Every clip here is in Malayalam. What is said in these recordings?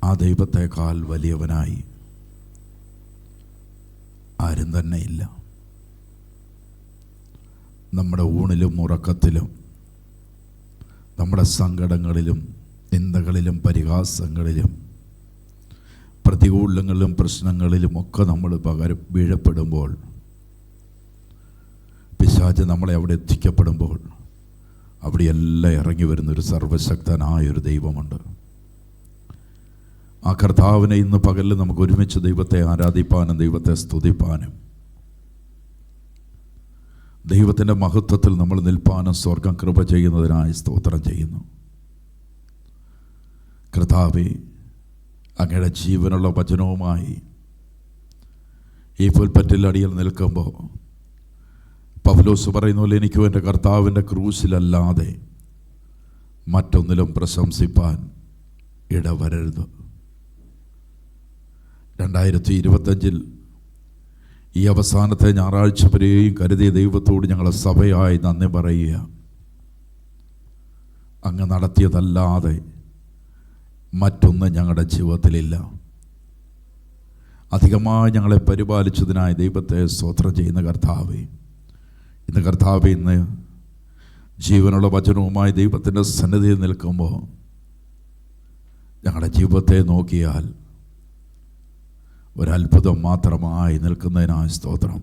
ആ ദൈവത്തെക്കാൾ വലിയവനായി ആരും തന്നെ ഇല്ല. നമ്മുടെ ഊണിലും ഉറക്കത്തിലും, നമ്മുടെ സങ്കടങ്ങളിലും നിന്ദകളിലും പരിഹാസങ്ങളിലും പ്രതികൂലങ്ങളിലും പ്രശ്നങ്ങളിലും ഒക്കെ നമ്മൾ വീഴപ്പെടുമ്പോൾ, പിശാച് നമ്മളെ അവിടെ എത്തിക്കപ്പെടുമ്പോൾ, അവിടെയെല്ലാം ഇറങ്ങി വരുന്നൊരു സർവശക്തനായൊരു ദൈവമുണ്ട്. ആ കർത്താവിനെ ഇന്ന് പകലിൽ നമുക്ക് ഒരുമിച്ച് ദൈവത്തെ ആരാധിപ്പാനും ദൈവത്തെ സ്തുതിപ്പാനും ദൈവത്തിൻ്റെ മഹത്വത്തിൽ നമ്മൾ നിൽപ്പാനും സ്വർഗം കൃപ ചെയ്യുന്നതിനായി സ്തോത്രം ചെയ്യുന്നു. കർത്താവേ, അങ്ങയുടെ ജീവനുള്ള വചനവുമായി ഈ പുൽപ്പറ്റിൽ അടിയിൽ നിൽക്കുമ്പോൾ പൗലോസ് പറയുന്ന പോലെ എനിക്കും എൻ്റെ കർത്താവിൻ്റെ ക്രൂശിലല്ലാതെ മറ്റൊന്നിലും പ്രശംസിപ്പാൻ ഇടവരരുത്. 2025 ഈ അവസാനത്തെ ഞായറാഴ്ച വരെയും കരുതിയ ദൈവത്തോട് ഞങ്ങൾ സഭയായി നന്ദി പറയുക. അങ്ങ് നടത്തിയതല്ലാതെ മറ്റൊന്ന് ഞങ്ങളുടെ ജീവിതത്തിലില്ല. അധികമായി ഞങ്ങളെ പരിപാലിച്ചതിനായി ദൈവത്തെ സ്തോത്രം ചെയ്യുന്ന കർത്താവേ, ഇന്ന് ജീവനുള്ള വചനവുമായി ദൈവത്തിൻ്റെ സന്നിധിയിൽ നിൽക്കുമ്പോൾ ഞങ്ങളുടെ ജീവിതത്തെ നോക്കിയാൽ ഒരത്ഭുതം മാത്രമായി നിൽക്കുന്നതിനായി സ്തോത്രം.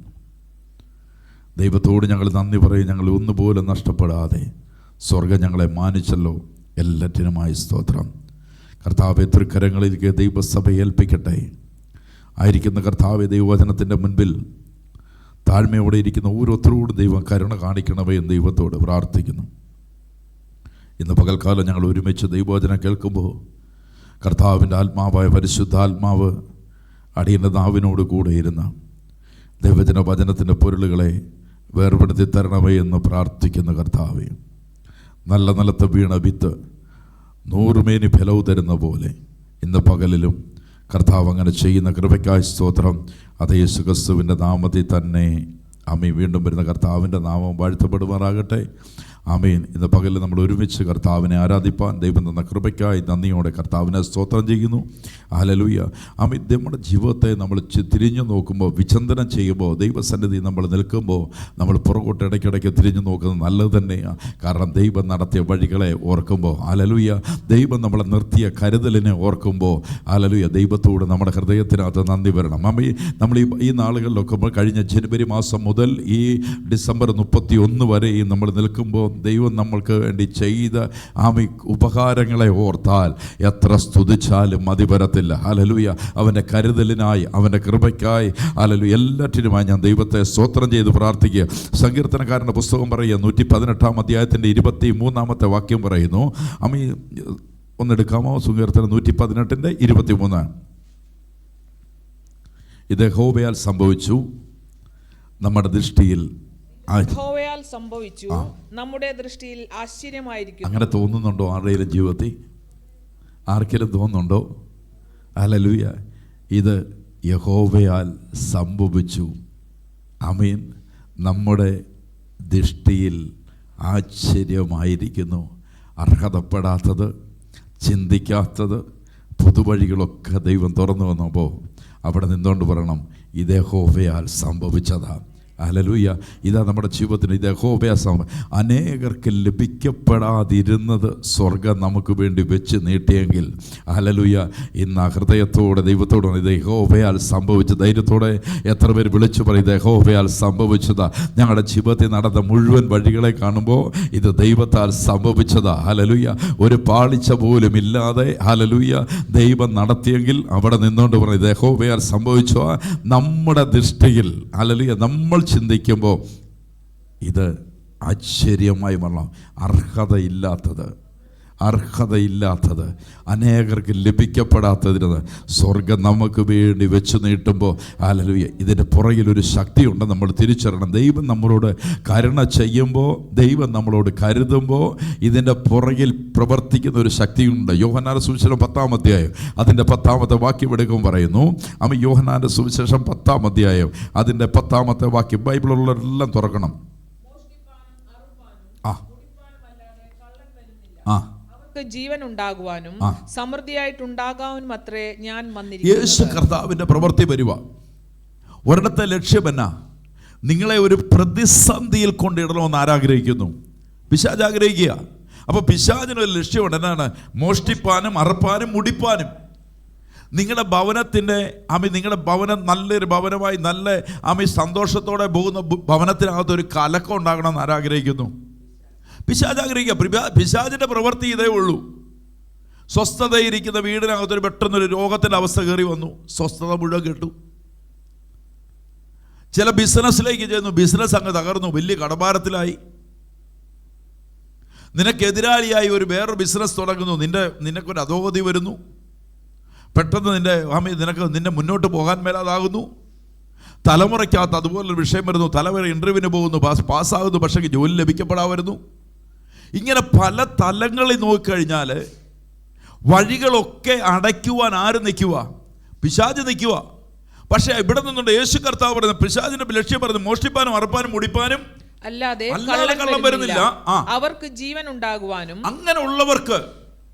ദൈവത്തോട് ഞങ്ങൾ നന്ദി പറയും. ഞങ്ങൾ ഒന്നുപോലും നഷ്ടപ്പെടാതെ സ്വർഗം ഞങ്ങളെ മാനിച്ചല്ലോ. എല്ലാറ്റിനുമായി സ്തോത്രം. കർത്താവെ, തൃക്കരങ്ങളിലേക്ക് ദൈവസഭയെ ഏൽപ്പിക്കട്ടെ. ആയിരിക്കുന്ന കർത്താവെ, ദൈവവചനത്തിൻ്റെ മുൻപിൽ താഴ്മയോടെ ഇരിക്കുന്ന ഓരോരുത്തരോടും ദൈവം കരുണ കാണിക്കണമേ എന്ന് ദൈവത്തോട് പ്രാർത്ഥിക്കുന്നു. ഇന്ന് പകൽക്കാലം ഞങ്ങൾ ഒരുമിച്ച് ദൈവവചനം കേൾക്കുമ്പോൾ കർത്താവിൻ്റെ ആത്മാവായ പരിശുദ്ധാത്മാവ് അടിയൻ്റെ നാവിനോട് കൂടെ ഇരുന്ന ദൈവജന വചനത്തിൻ്റെ പൊരുളുകളെ വേർപെടുത്തി തരണമേ എന്ന് പ്രാർത്ഥിക്കുന്ന കർത്താവേ, നല്ല നിലത്ത് വീണ വിത്ത് 100 മേനി ഫലവും തരുന്ന പോലെ ഇന്ന് പകലിലും കർത്താവ് അങ്ങനെ ചെയ്യുന്ന കൃപയ്ക്കായി സ്തോത്രം. അത് യേശു ക്രിസ്തുവിൻ്റെ നാമത്തിൽ തന്നെ ആമീൻ. വീണ്ടും വരുന്ന കർത്താവിൻ്റെ നാമം വാഴ്ത്തപ്പെടുമാറാകട്ടെ. ആമീൻ. ഇന്ന് പകലിൽ നമ്മൾ ഒരുമിച്ച് കർത്താവിനെ ആരാധിപ്പാൻ ദൈവം തന്ന കൃപയ്ക്കായി നന്ദിയോടെ കർത്താവിനെ സ്തോത്രം ചെയ്യുന്നു. ഹല്ലേലൂയ. ആമീൻ. നമ്മുടെ ജീവിതത്തെ നമ്മൾ തിരിഞ്ഞു നോക്കുമ്പോൾ, വിചിന്തനം ചെയ്യുമ്പോൾ, ദൈവസന്നിധി നമ്മൾ നിൽക്കുമ്പോൾ നമ്മൾ പുറകോട്ട് ഇടയ്ക്കിടയ്ക്ക് തിരിഞ്ഞു നോക്കുന്നത് നല്ലത് തന്നെയാണ്. കാരണം ദൈവം നടത്തിയ വഴികളെ ഓർക്കുമ്പോൾ, ഹല്ലേലൂയ, ദൈവം നമ്മളെ നിർത്തിയ കരുതലിനെ ഓർക്കുമ്പോൾ, ഹല്ലേലൂയ, ദൈവത്തോട് നമ്മുടെ ഹൃദയത്തിനകത്ത് നന്ദി വരണം. ആമീൻ. നമ്മൾ ഈ നാളുകളിലൊക്കെ കഴിഞ്ഞ ജനുവരി മാസം മുതൽ ഈ ഡിസംബർ 31 വരെ നമ്മൾ നിൽക്കുമ്പോൾ ദൈവം നമ്മൾക്ക് വേണ്ടി ചെയ്ത ആമി ഉപകാരങ്ങളെ ഓർത്താൽ എത്ര സ്തുതിച്ചാലും മതി വരത്തില്ല. ഹല്ലേലൂയ. അവൻ്റെ കരുതലിനായി, അവൻ്റെ കൃപയ്ക്കായി, ഹല്ലേലൂയ, എല്ലാറ്റിനുമായി ഞാൻ ദൈവത്തെ സ്തോത്രം ചെയ്ത് പ്രാർത്ഥിക്കുക. സങ്കീർത്തനക്കാരൻ്റെ പുസ്തകം പറയുക 118-ാം അധ്യായത്തിൻ്റെ 23-ാമത്തെ വാക്യം പറയുന്നു. അമ്മി ഒന്നെടുക്കാമോ? സങ്കീർത്തനം 118-ന്റെ 23. ഇത് യഹോവയാൽ സംഭവിച്ചു, നമ്മുടെ ദൃഷ്ടിയിൽ സംഭവിച്ചു, നമ്മുടെ ദൃഷ്ടിയിൽ ആശ്ചര്യമായിരിക്കും. അങ്ങനെ തോന്നുന്നുണ്ടോ ആരുടെയും ജീവിതത്തിൽ? ആർക്കെങ്കിലും തോന്നുന്നുണ്ടോ? ഹല്ലേലൂയ. ഇത് യഹോവയാൽ സംഭവിച്ചു. ആമീൻ. നമ്മുടെ ദൃഷ്ടിയിൽ ആശ്ചര്യമായിരിക്കുന്നു. അർഹതപ്പെടാത്തത്, ചിന്തിക്കാത്തത്, പുതുവഴികളൊക്കെ ദൈവം തുറന്നു വന്നപ്പോൾ അവിടെ നിന്നുകൊണ്ട് പറയണം, ഇത് യഹോവയാൽ സംഭവിച്ചതാണ്. ഹല്ലേലൂയ. ഇതാ നമ്മുടെ ജീവിതത്തിന് ഇത് യഹോവയാൽ അനേകർക്ക് ലഭിക്കപ്പെടാതിരുന്നത് സ്വർഗം നമുക്ക് വേണ്ടി വെച്ച് നീട്ടിയെങ്കിൽ, ഹല്ലേലൂയ, ഇന്ന് ഹൃദയത്തോടെ ദൈവത്തോട് ഇത് യഹോവയാൽ സംഭവിച്ച ധൈര്യത്തോടെ എത്ര പേര് വിളിച്ചു പറയും, ഇത് യഹോവയാൽ സംഭവിച്ചതാ. ഞങ്ങളുടെ ജീവിതത്തിൽ നടന്ന മുഴുവൻ വഴികളെ കാണുമ്പോൾ ഇത് ദൈവത്താൽ സംഭവിച്ചതാ. ഹല്ലേലൂയ. ഒരു പാളിച്ച പോലും ഇല്ലാതെ, ഹല്ലേലൂയ, ദൈവം നടത്തിയെങ്കിൽ അവിടെ നിന്നുകൊണ്ട് പറയും, ഇത് യഹോവയാൽ സംഭവിച്ച നമ്മുടെ ദൃഷ്ടിയിൽ, ഹല്ലേലൂയ, നമ്മൾ ചിന്തിക്കുമ്പോൾ ഇത് ആശ്ചര്യമായി വരണം. അർഹതയില്ലാത്തത് അനേകർക്ക് ലഭിക്കപ്പെടാത്തതിന് സ്വർഗം നമുക്ക് വേണ്ടി വെച്ച് നീട്ടുമ്പോൾ, ഹല്ലേലൂയ, ഇതിൻ്റെ പുറകിലൊരു ശക്തിയുണ്ട്. നമ്മൾ തിരിച്ചറിയണം. ദൈവം നമ്മളോട് കരുണ ചെയ്യുമ്പോൾ, ദൈവം നമ്മളോട് കരുതുമ്പോൾ ഇതിൻ്റെ പുറകിൽ പ്രവർത്തിക്കുന്ന ഒരു ശക്തിയുണ്ട്. യോഹന്നാന്റെ സുവിശേഷം 10-ാം അധ്യായം അതിൻ്റെ 10-ാമത്തെ വാക്യം എടുക്കും പറയുന്നു. യോഹന്നാന്റെ സുവിശേഷം 10-ാം അധ്യായം അതിൻ്റെ 10-ാമത്തെ വാക്യം. ബൈബിളുള്ളവരെല്ലാം തുറക്കണം. അവർക്ക് ജീവൻ ഉണ്ടാകുവാനും സമൃദ്ധിയായിട്ടുണ്ടാകാനും അത്രേ ഞാൻ യേശു വന്നിരിക്കുന്നത്. കർത്താവിന്റെ പ്രവൃത്തി വരുക. ഒരിടത്തെ ലക്ഷ്യം എന്നാ? നിങ്ങളെ ഒരു പ്രതിസന്ധിയിൽ കൊണ്ടിടണമെന്ന് ആരാഗ്രഹിക്കുന്നു? പിശാച് ആഗ്രഹിക്കുക. അപ്പോൾ പിശാചിനൊരു ലക്ഷ്യമുണ്ട്. എന്നാണ്? മോഷ്ടിപ്പാനും അറപ്പാനും മുടിപ്പാനും. നിങ്ങളുടെ ഭവനത്തിൻ്റെ നിങ്ങളുടെ ഭവനം നല്ലൊരു ഭവനമായി നല്ല സന്തോഷത്തോടെ പോകുന്ന ഭവനത്തിനകത്ത് ഒരു കലക്കം ഉണ്ടാകണമെന്ന് ആരാഗ്രഹിക്കുന്നു? പിശാച് ആഗ്രഹിക്കുക. പിശാചിൻ്റെ പ്രവൃത്തി ഇതേ ഉള്ളൂ. സ്വസ്ഥതയിരിക്കുന്ന വീടിനകത്തൊരു പെട്ടെന്നൊരു രോഗത്തിൻ്റെ അവസ്ഥ കയറി വന്നു, സ്വസ്ഥത മുഴുവൻ കെട്ടു. ചില ബിസിനസ്സിലേക്ക് ചെന്നു, ബിസിനസ് അങ്ങ് തകർന്നു, വലിയ കടഭാരത്തിലായി. നിനക്കെതിരാളിയായി ഒരു വേറൊരു ബിസിനസ് തുടങ്ങുന്നു, നിനക്കൊരു അധോഗതി വരുന്നു. പെട്ടെന്ന് നിന്നെ മുന്നോട്ട് പോകാൻ മേലാതാകുന്നു. തലമുറയ്ക്കകത്ത് അതുപോലൊരു വിഷയം വരുന്നു. തലമുറ ഇൻ്റർവ്യൂവിന് പോകുന്നു, പാസ്സാകുന്നു, പക്ഷേ ജോലി ലഭിക്കപ്പെടാൻ. ഇങ്ങനെ പല തലങ്ങളിൽ നോക്കിക്കഴിഞ്ഞാൽ വഴികളൊക്കെ അടയ്ക്കുവാൻ ആര് നിൽക്കുക? പിശാച് നിൽക്കുക. പക്ഷേ ഇവിടെ നിന്നുകൊണ്ട് യേശു കർത്താവ് പറയുന്നത്, പിശാചിന്റെ ലക്ഷ്യം പറയുന്നത് മോഷ്ടിപ്പാനും അറപ്പാനും മുടിപ്പാനും അല്ലാതെ കള്ളം വരുന്നില്ല, അവർക്ക് ജീവൻ ഉണ്ടാകുവാനും. അങ്ങനെയുള്ളവർക്ക്,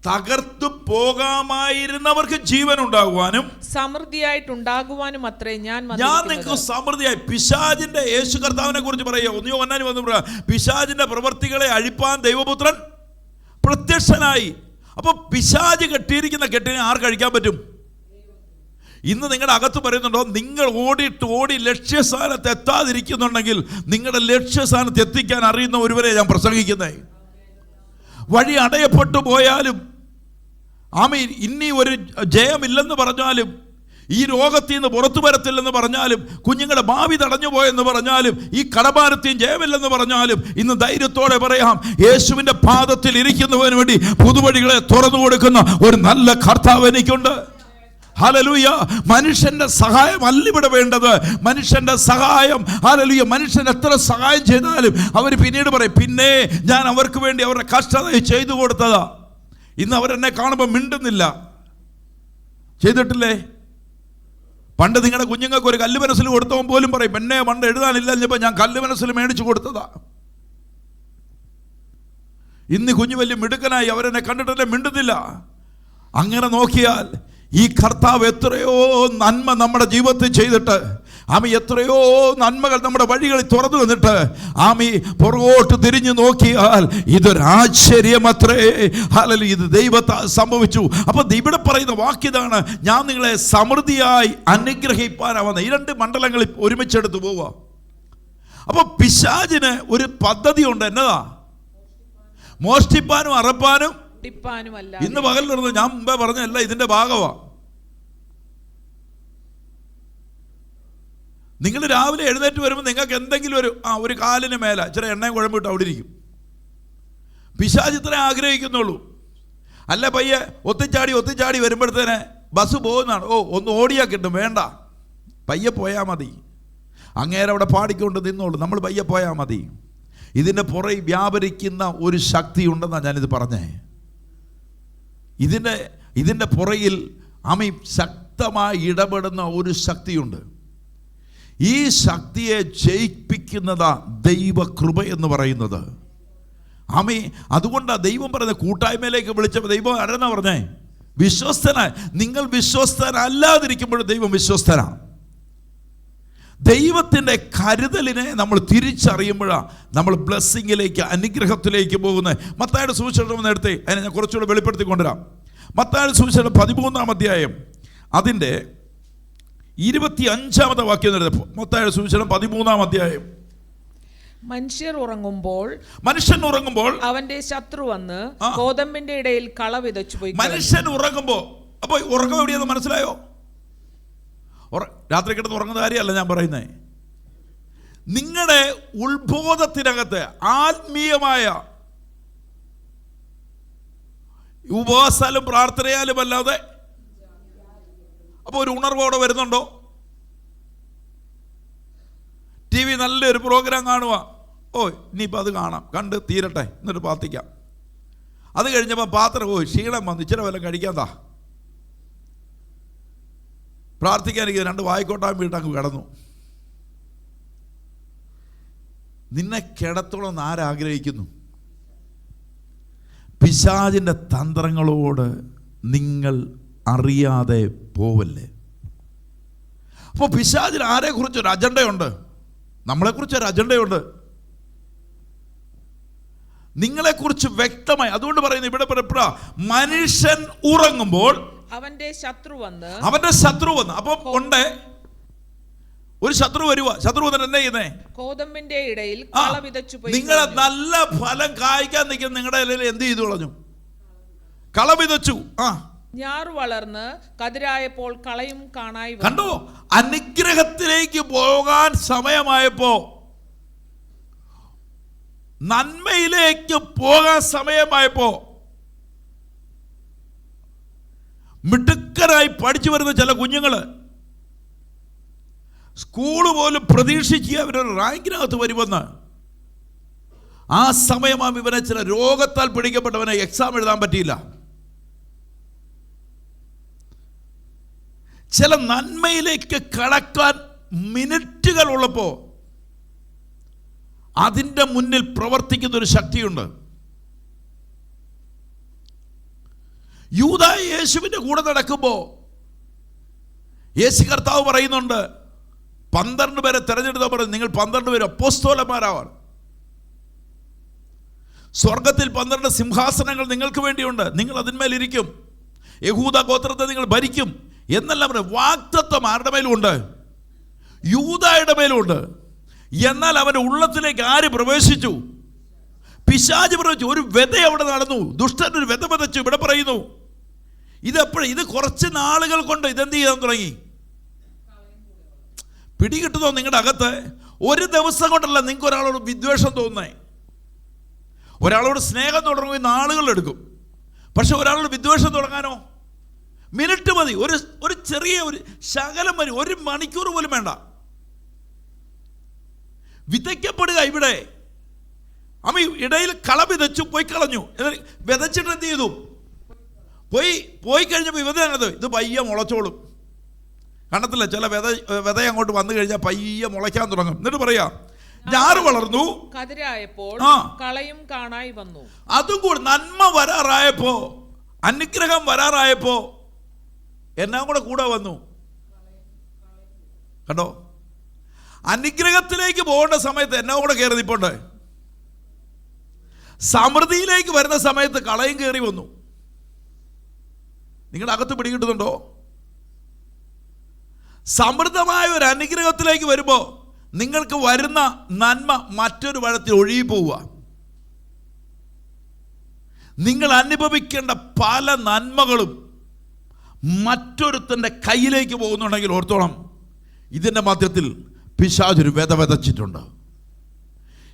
തകർത്തു പോകാമായിരുന്നവർക്ക് ജീവൻ ഉണ്ടാകുവാനും സമൃദ്ധിയായിട്ടുണ്ടാകുവാനും അത്രേ ഞാൻ നിങ്ങൾക്ക് സമൃദ്ധിയായി. പിശാചിന്റെ, യേശു കർത്താവിനെ കുറിച്ച് പറയുക, 1 യോഹന്നാനിൽ വന്ന് പറയാം, പിശാചിന്റെ പ്രവർത്തികളെ അഴിപ്പാൻ ദൈവപുത്രൻ പ്രത്യക്ഷനായി. അപ്പൊ പിശാച് കെട്ടിയിരിക്കുന്ന കെട്ടിനെ ആർക്ക് അഴിക്കാൻ പറ്റും? ഇന്ന് നിങ്ങളുടെ അകത്ത് പറയുന്നുണ്ടോ, നിങ്ങൾ ഓടി ലക്ഷ്യസ്ഥാനത്ത് എത്താതിരിക്കുന്നുണ്ടെങ്കിൽ നിങ്ങളുടെ ലക്ഷ്യസ്ഥാനത്ത് എത്തിക്കാൻ അറിയുന്ന ഒരുവരെ ഞാൻ പ്രസംഗിക്കുന്നത്. വഴി അടയപ്പെട്ടു പോയാലും ഇനി ഒരു ജയമില്ലെന്ന് പറഞ്ഞാലും, ഈ രോഗത്തിൽ നിന്ന് പുറത്തു വരത്തില്ലെന്ന് പറഞ്ഞാലും, കുഞ്ഞുങ്ങളുടെ ഭാവി തടഞ്ഞു പോയെന്ന് പറഞ്ഞാലും, ഈ കടഭാരത്തെയും ജയമില്ലെന്ന് പറഞ്ഞാലും, ഇന്ന് ധൈര്യത്തോടെ പറയാം, യേശുവിൻ്റെ പാദത്തിൽ ഇരിക്കുന്നവന് വേണ്ടി പുതുവഴികളെ തുറന്നു കൊടുക്കുന്ന ഒരു നല്ല കർത്താവ് എനിക്കുണ്ട്. ഹല്ലേലൂയ. മനുഷ്യന്റെ സഹായം അല്ല ഇവിടെ വേണ്ടത്. മനുഷ്യന്റെ സഹായം, ഹല്ലേലൂയ, മനുഷ്യൻ എത്ര സഹായം ചെയ്താലും അവർ പിന്നീട് പറയും, പിന്നെ ഞാൻ അവർക്ക് വേണ്ടി അവരുടെ കഷ്ടത ചെയ്തു കൊടുത്തതാ. ഇന്ന് അവരെന്നെ കാണുമ്പോൾ മിണ്ടുന്നില്ല. ചെയ്തിട്ടില്ലേ? പണ്ട് നിങ്ങളുടെ കുഞ്ഞുങ്ങൾക്ക് ഒരു കല്ല് മനസ്സിൽ കൊടുത്തവൻ പോലും പറയും, എന്നെ പണ്ട് എഴുതാനില്ലപ്പോൾ ഞാൻ കല്ല് മനസ്സിൽ മേടിച്ചു കൊടുത്തതാ. ഇന്ന് കുഞ്ഞു വലിയ മിടുക്കനായി, അവരെന്നെ കണ്ടിട്ടല്ലേ മിണ്ടുന്നില്ല. അങ്ങനെ നോക്കിയാൽ ഈ കർത്താവ് എത്രയോ നന്മ നമ്മുടെ ജീവിതത്തിൽ ചെയ്തിട്ട്, എത്രയോ നന്മകൾ നമ്മുടെ വഴികളിൽ തുറന്നു വന്നിട്ട്, പുറകോട്ട് തിരിഞ്ഞു നോക്കിയാൽ ഇതൊരാശ്ചര്യമത്രേ. ഹല്ലേലൂയ, ഇത് ദൈവത്താൽ സംഭവിച്ചു. അപ്പൊ ഇവിടെ പറയുന്ന വാക്യതാണ്, ഞാൻ നിങ്ങളെ സമൃദ്ധിയായി അനുഗ്രഹിപ്പാനാവുന്ന. ഈ 2 മണ്ഡലങ്ങളിൽ ഒരുമിച്ചെടുത്ത് പോവുക. അപ്പൊ പിശാചിന് ഒരു പദ്ധതി ഉണ്ട്. എന്നതാ? മോഷ്ടിപ്പാനും അറപ്പാനും. ഇന്ന് പകൽ നടന്നു, ഞാൻ മുമ്പേ പറഞ്ഞല്ല, ഇതിന്റെ ഭാഗമാ. നിങ്ങൾ രാവിലെ എഴുന്നേറ്റ് വരുമ്പോൾ നിങ്ങൾക്ക് എന്തെങ്കിലും ഒരു കാലിന് മേലെ ഇച്ചിരി എണ്ണയും കുഴമ്പിട്ട് അവിടെ ഇരിക്കും. പിശാച് ഇത്രേ ആഗ്രഹിക്കുന്നുള്ളൂ. അല്ല പയ്യെ ഒത്തിച്ചാടി വരുമ്പോഴത്തേനെ ബസ് പോകുന്നതാണ്. ഒന്ന് ഓടിയാൽ കിട്ടും, വേണ്ട, പയ്യെ പോയാൽ മതി. അങ്ങേരെ അവിടെ പാടിക്കൊണ്ട് നിന്നോളൂ, നമ്മൾ പയ്യെ പോയാൽ മതി. ഇതിൻ്റെ പുറകിൽ വ്യാപരിക്കുന്ന ഒരു ശക്തി ഉണ്ടെന്നാണ് ഞാനിത് പറഞ്ഞേ. ഇതിൻ്റെ പുറകിൽ ശക്തമായി ഇടപെടുന്ന ഒരു ശക്തിയുണ്ട്. ഈ ശക്തിയെ ജയിപ്പിക്കുന്നതാ ദൈവകൃപ എന്ന് പറയുന്നത്. അതുകൊണ്ടാണ് ദൈവം പറയുന്നത്, കൂട്ടായ്മയിലേക്ക് വിളിച്ചപ്പോൾ ദൈവം ആരെന്നാ പറഞ്ഞേ? വിശ്വസ്തനായി. നിങ്ങൾ വിശ്വസ്തനല്ലാതിരിക്കുമ്പോഴും ദൈവം വിശ്വസ്തനാണ്. ദൈവത്തിൻ്റെ കരുതലിനെ നമ്മൾ തിരിച്ചറിയുമ്പോഴാണ് നമ്മൾ ബ്ലെസ്സിങ്ങിലേക്ക്, അനുഗ്രഹത്തിലേക്ക് പോകുന്നത്. മത്തായിയുടെ സുവിശേഷം എടുത്തേ, അതിനെ ഞാൻ കുറച്ചുകൂടെ വെളിപ്പെടുത്തിക്കൊണ്ടുവരാം. മത്തായിയുടെ സുവിശേഷം 13-ാം അധ്യായം അതിൻ്റെ 25-ാമത്തെ വാക്യം എടുത്ത്. മത്തായിയുടെ സുവിശേഷം 13-ാം അധ്യായം. മനുഷ്യൻ ഉറങ്ങുമ്പോൾ അവന്റെ ശത്രു വന്ന് ഗോതമ്പിന്റെ ഇടയിൽ കള വിതച്ചു പോയി. മനുഷ്യൻ ഉറങ്ങുമ്പോൾ, അപ്പൊ ഉറക്കം എവിടെയെന്ന് മനസ്സിലായോ? രാത്രി കിടന്ന് ഉറങ്ങുന്ന കാര്യമല്ല ഞാൻ പറയുന്നത്. നിങ്ങളുടെ ഉത്ബോധത്തിനകത്ത് ആത്മീയമായ ഉപവാസാലും പ്രാർത്ഥനയാലും അല്ലാതെ അപ്പോൾ ഒരു ഉണർവോടെ വരുന്നുണ്ടോ? TV നല്ലൊരു പ്രോഗ്രാം കാണുക, ഇനിയിപ്പോൾ അത് കാണാം, കണ്ട് തീരട്ടെ, എന്നിട്ട് പ്രാർത്ഥിക്കാം. അത് കഴിഞ്ഞപ്പോൾ പാത്രം ക്ഷീണം വന്നു, ഇച്ചിരി വല്ലതും കഴിക്കാതാ, പ്രാർത്ഥിക്കാനെങ്കിൽ 2 വായിക്കോട്ടാൻ വീട്ടങ്ങ് കിടന്നു. നിന്നെ കിടത്തോളം ആരാഗ്രഹിക്കുന്നു? പിശാചിൻ്റെ തന്ത്രങ്ങളോട് നിങ്ങൾ അറിയാതെ പോവല്ലേ. അപ്പോൾ പിശാചിന് ആരെക്കുറിച്ചൊരു അജണ്ടയുണ്ട്, നമ്മളെക്കുറിച്ചൊരു അജണ്ടയുണ്ട്, നിങ്ങളെക്കുറിച്ച് വ്യക്തമായി. അതുകൊണ്ട് പറയുന്നു ഇവിടെ പറയപ്പെടാ, മനുഷ്യൻ ഉറങ്ങുമ്പോൾ അവന്റെ ശത്രു വന്ന് അപ്പം ഉണ്ട് ഒരു ശത്രു വരുക. ശത്രു വന്നിട്ട് എന്താ ചെയ്യുന്നേ? കോതമ്പിന്റെ ഇടയിൽ കള വിതച്ചു പോയി. നിങ്ങളെ നല്ല ഫലം കായ്ക്കാൻ നിൽക്കുന്ന നിങ്ങളുടെ ഇടയിൽ എന്ത് ചെയ്തു കളഞ്ഞു? കള വിതച്ചു. ഞാറു വളർന്ന് കതിരായപ്പോൾ കളയും കാണായി. കണ്ടോ, അനുഗ്രഹത്തിലേക്ക് പോകാൻ സമയമായപ്പോ, നന്മയിലേക്ക് പോകാൻ സമയമായപ്പോ, മിടുക്കരായി പഠിച്ചു വരുന്ന ചില കുഞ്ഞുങ്ങള് സ്കൂള് പോലും പ്രതീക്ഷിക്കുക അവരൊരു റാങ്കിനകത്ത് വരുമെന്ന്. ആ സമയമാകും ഇവനെ ചില രോഗത്താൽ പിടിക്കപ്പെട്ടവനെ എക്സാം എഴുതാൻ പറ്റിയില്ല. ചില നന്മയിലേക്ക് കടക്കാൻ മിനിറ്റുകൾ ഉള്ളപ്പോൾ അതിൻ്റെ മുന്നിൽ പ്രവർത്തിക്കുന്ന ഒരു ശക്തിയുണ്ട്. യൂദ യേശുവിൻ്റെ കൂടെ നടക്കുമ്പോൾ യേശു കർത്താവ് പറയുന്നുണ്ട്, 12 പേരെ തെരഞ്ഞെടുത്താൽ പറയും, നിങ്ങൾ 12 പേര് അപ്പോസ്തലന്മാരാവാൻ. സ്വർഗത്തിൽ 12 സിംഹാസനങ്ങൾ നിങ്ങൾക്ക് വേണ്ടിയുണ്ട്, നിങ്ങൾ അതിന്മേലിരിക്കും, യഹൂദ ഗോത്രത്തെ നിങ്ങൾ ഭരിക്കും എന്നെല്ലാം പറയും. വാഗ്ദത്തം ആരുടെ മേലുമുണ്ട്? യൂദായുടെ മേലുമുണ്ട്. എന്നാൽ അവൻ്റെ ഉള്ളത്തിലേക്ക് ആര് പ്രവേശിച്ചു? പിശാച് പ്രവേശിച്ചു. ഒരു വിത അവിടെ നടന്നു, ദുഷ്ടൻ ഒരു വിത വിതച്ചു. ഇവിടെ പറയുന്നു ഇത് കുറച്ച് നാളുകൾ കൊണ്ട് ഇതെന്ത് ചെയ്യാൻ തുടങ്ങി? പിടികിട്ടുന്നോ നിങ്ങളുടെ അകത്ത്? ഒരു ദിവസം കൊണ്ടല്ല നിങ്ങൾക്ക് ഒരാളോട് വിദ്വേഷം തോന്നുന്നേ. ഒരാളോട് സ്നേഹം തുടങ്ങുന്ന നാളുകളെടുക്കും. പക്ഷെ ഒരാളോട് വിദ്വേഷം തുടങ്ങാനോ മിനിറ്റ് മതി, ഒരു ചെറിയ ഒരു ശകലം മതി, 1 മണിക്കൂർ പോലും വേണ്ട. വിതയ്ക്കപ്പെടുക ഇവിടെ. അമ്മ ഇടയിൽ കള വിതച്ചു, പോയി കളഞ്ഞു. വിതച്ചിട്ട് എന്ത് ചെയ്തു? പോയി കഴിഞ്ഞപ്പോൾ ഇത് പയ്യെ മുളച്ചോളും. കണ്ടത്തില്ല, ചില വിത അങ്ങോട്ട് വന്നു കഴിഞ്ഞാൽ പയ്യെ മുളയ്ക്കാൻ തുടങ്ങും. എന്നിട്ട് പറയാ, ഞാറ് വളർന്നു കതിരായപ്പോൾ കളയും കാണായി വന്നു. അതും കൂടി നന്മ വരാറായപ്പോ, അനുഗ്രഹം വരാറായപ്പോ എല്ലാം കൂടെ വന്നു. കണ്ടോ, അനുഗ്രഹത്തിലേക്ക് പോകേണ്ട സമയത്ത് എല്ലാം കൂടെ കയറി നിൽപ്പുണ്ട്. സമൃദ്ധിയിലേക്ക് വരുന്ന സമയത്ത് കളയും കയറി വന്നു. നിങ്ങളുടെ അകത്ത് പിടികിട്ടുന്നുണ്ടോ? സമൃദ്ധമായ ഒരു അനുഗ്രഹത്തിലേക്ക് വരുമ്പോൾ നിങ്ങൾക്ക് വരുന്ന നന്മ മറ്റൊരു വഴത്തിൽ ഒഴുകി പോവുക. നിങ്ങൾ അനുഭവിക്കേണ്ട പല നന്മകളും മറ്റൊരുത്തൻ്റെ കയ്യിലേക്ക് പോകുന്നുണ്ടെങ്കിൽ ഓർത്തോണം, ഇതിൻ്റെ മധ്യത്തിൽ പിശാചൊരു വിത വിതച്ചിട്ടുണ്ട്.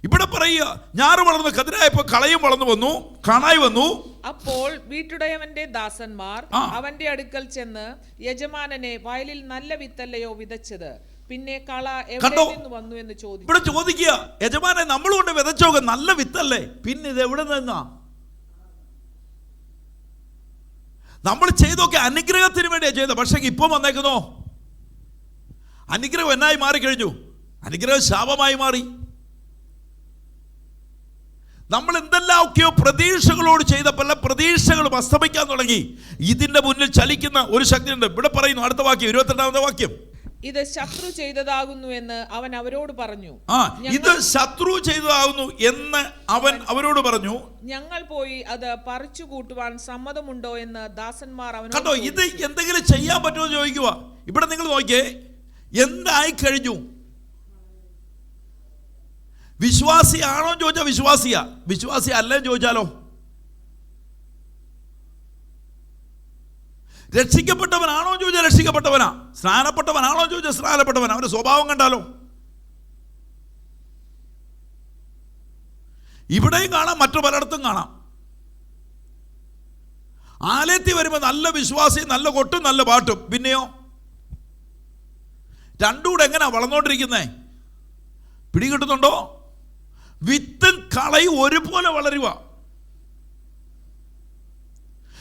ഇവിടെ പറയുക, ഞാറ് വളർന്ന് കതിരായപ്പോൾ കളയും വളർന്നു വന്നു, കാണായി വന്നു. അപ്പോൾ വീട്ടുടയവന്റെ ദാസന്മാർ അവന്റെ അടുക്കൽ ചെന്ന്, യജമാനനെ, വയലിൽ നല്ല വിത്തല്ലയോ വിതച്ചത്? പിന്നെ കള എവിടെ നിന്ന് വന്നു എന്ന് ചോദിച്ചു. ഇവിടെ ചോദിക്കുക, യജമാനെ നമ്മൾ കൊണ്ട് വിതച്ചോക നല്ല വിത്തല്ലേ, പിന്നെ ഇത് എവിടെ നിന്നാ? നമ്മൾ ചെയ്തൊക്കെ അനുഗ്രഹത്തിന് വേണ്ടിയാ ചെയ്ത. പക്ഷേ ഇപ്പം വന്നേക്കുന്നോ, അനുഗ്രഹം എന്നായി മാറിക്കഴിഞ്ഞു? അനുഗ്രഹം ശാപമായി മാറി. നമ്മൾ എന്തെല്ലാമൊക്കെയോ പ്രതീക്ഷകളോട് ചെയ്ത പല പ്രതീക്ഷകളും അസ്തമിക്കാൻ തുടങ്ങി. ഇതിന്റെ മുന്നിൽ ചലിക്കുന്ന ഒരു ശക്തിയുണ്ട്. ഇവിടെ പറയുന്നു, അടുത്ത വാക്യം, 22ാമത്തെ വാക്യം, ഇത് ശത്രു ചെയ്തതാകുന്നു എന്ന് അവൻ അവരോട് പറഞ്ഞു. ഇത് ശത്രു ചെയ്തതാകുന്നു എന്ന് അവൻ അവരോട് പറഞ്ഞു. ഞങ്ങൾ പോയി അത് പറിച്ചു കൂട്ടുവാൻ സമ്മതമുണ്ടോ എന്ന് ദാസന്മാർ അവനോട്. കണ്ടോ, ഇത് എന്തെങ്കിലും ചെയ്യാൻ പറ്റുമോ എന്ന് ചോദിക്കുക. ഇവിടെ നിങ്ങൾ നോക്കിയേ, എന്തായി കഴിഞ്ഞു? വിശ്വാസിയാണോ ചോദിച്ചാൽ വിശ്വാസി അല്ലെന്ന് ചോദിച്ചാലോ? രക്ഷിക്കപ്പെട്ടവനാണോ ചോദിച്ചാൽ രക്ഷിക്കപ്പെട്ടവനാ. സ്നാനപ്പെട്ടവനാണോ ചോദിച്ചാൽ സ്നാനപ്പെട്ടവനാ. അവന്റെ സ്വഭാവം കണ്ടാലോ? ഇവിടെയും കാണാം, മറ്റു പലയിടത്തും കാണാം. ആലയത്തിൽ വരുമ്പോൾ നല്ല വിശ്വാസി, നല്ല കൊട്ടും നല്ല പാട്ടും. പിന്നെയോ രണ്ടും കൂടെ എങ്ങനെയാ വളർന്നുകൊണ്ടിരിക്കുന്നേ? പിടികിട്ടുന്നുണ്ടോ? വിത്തും കളയും ഒരുപോലെ വളരുക.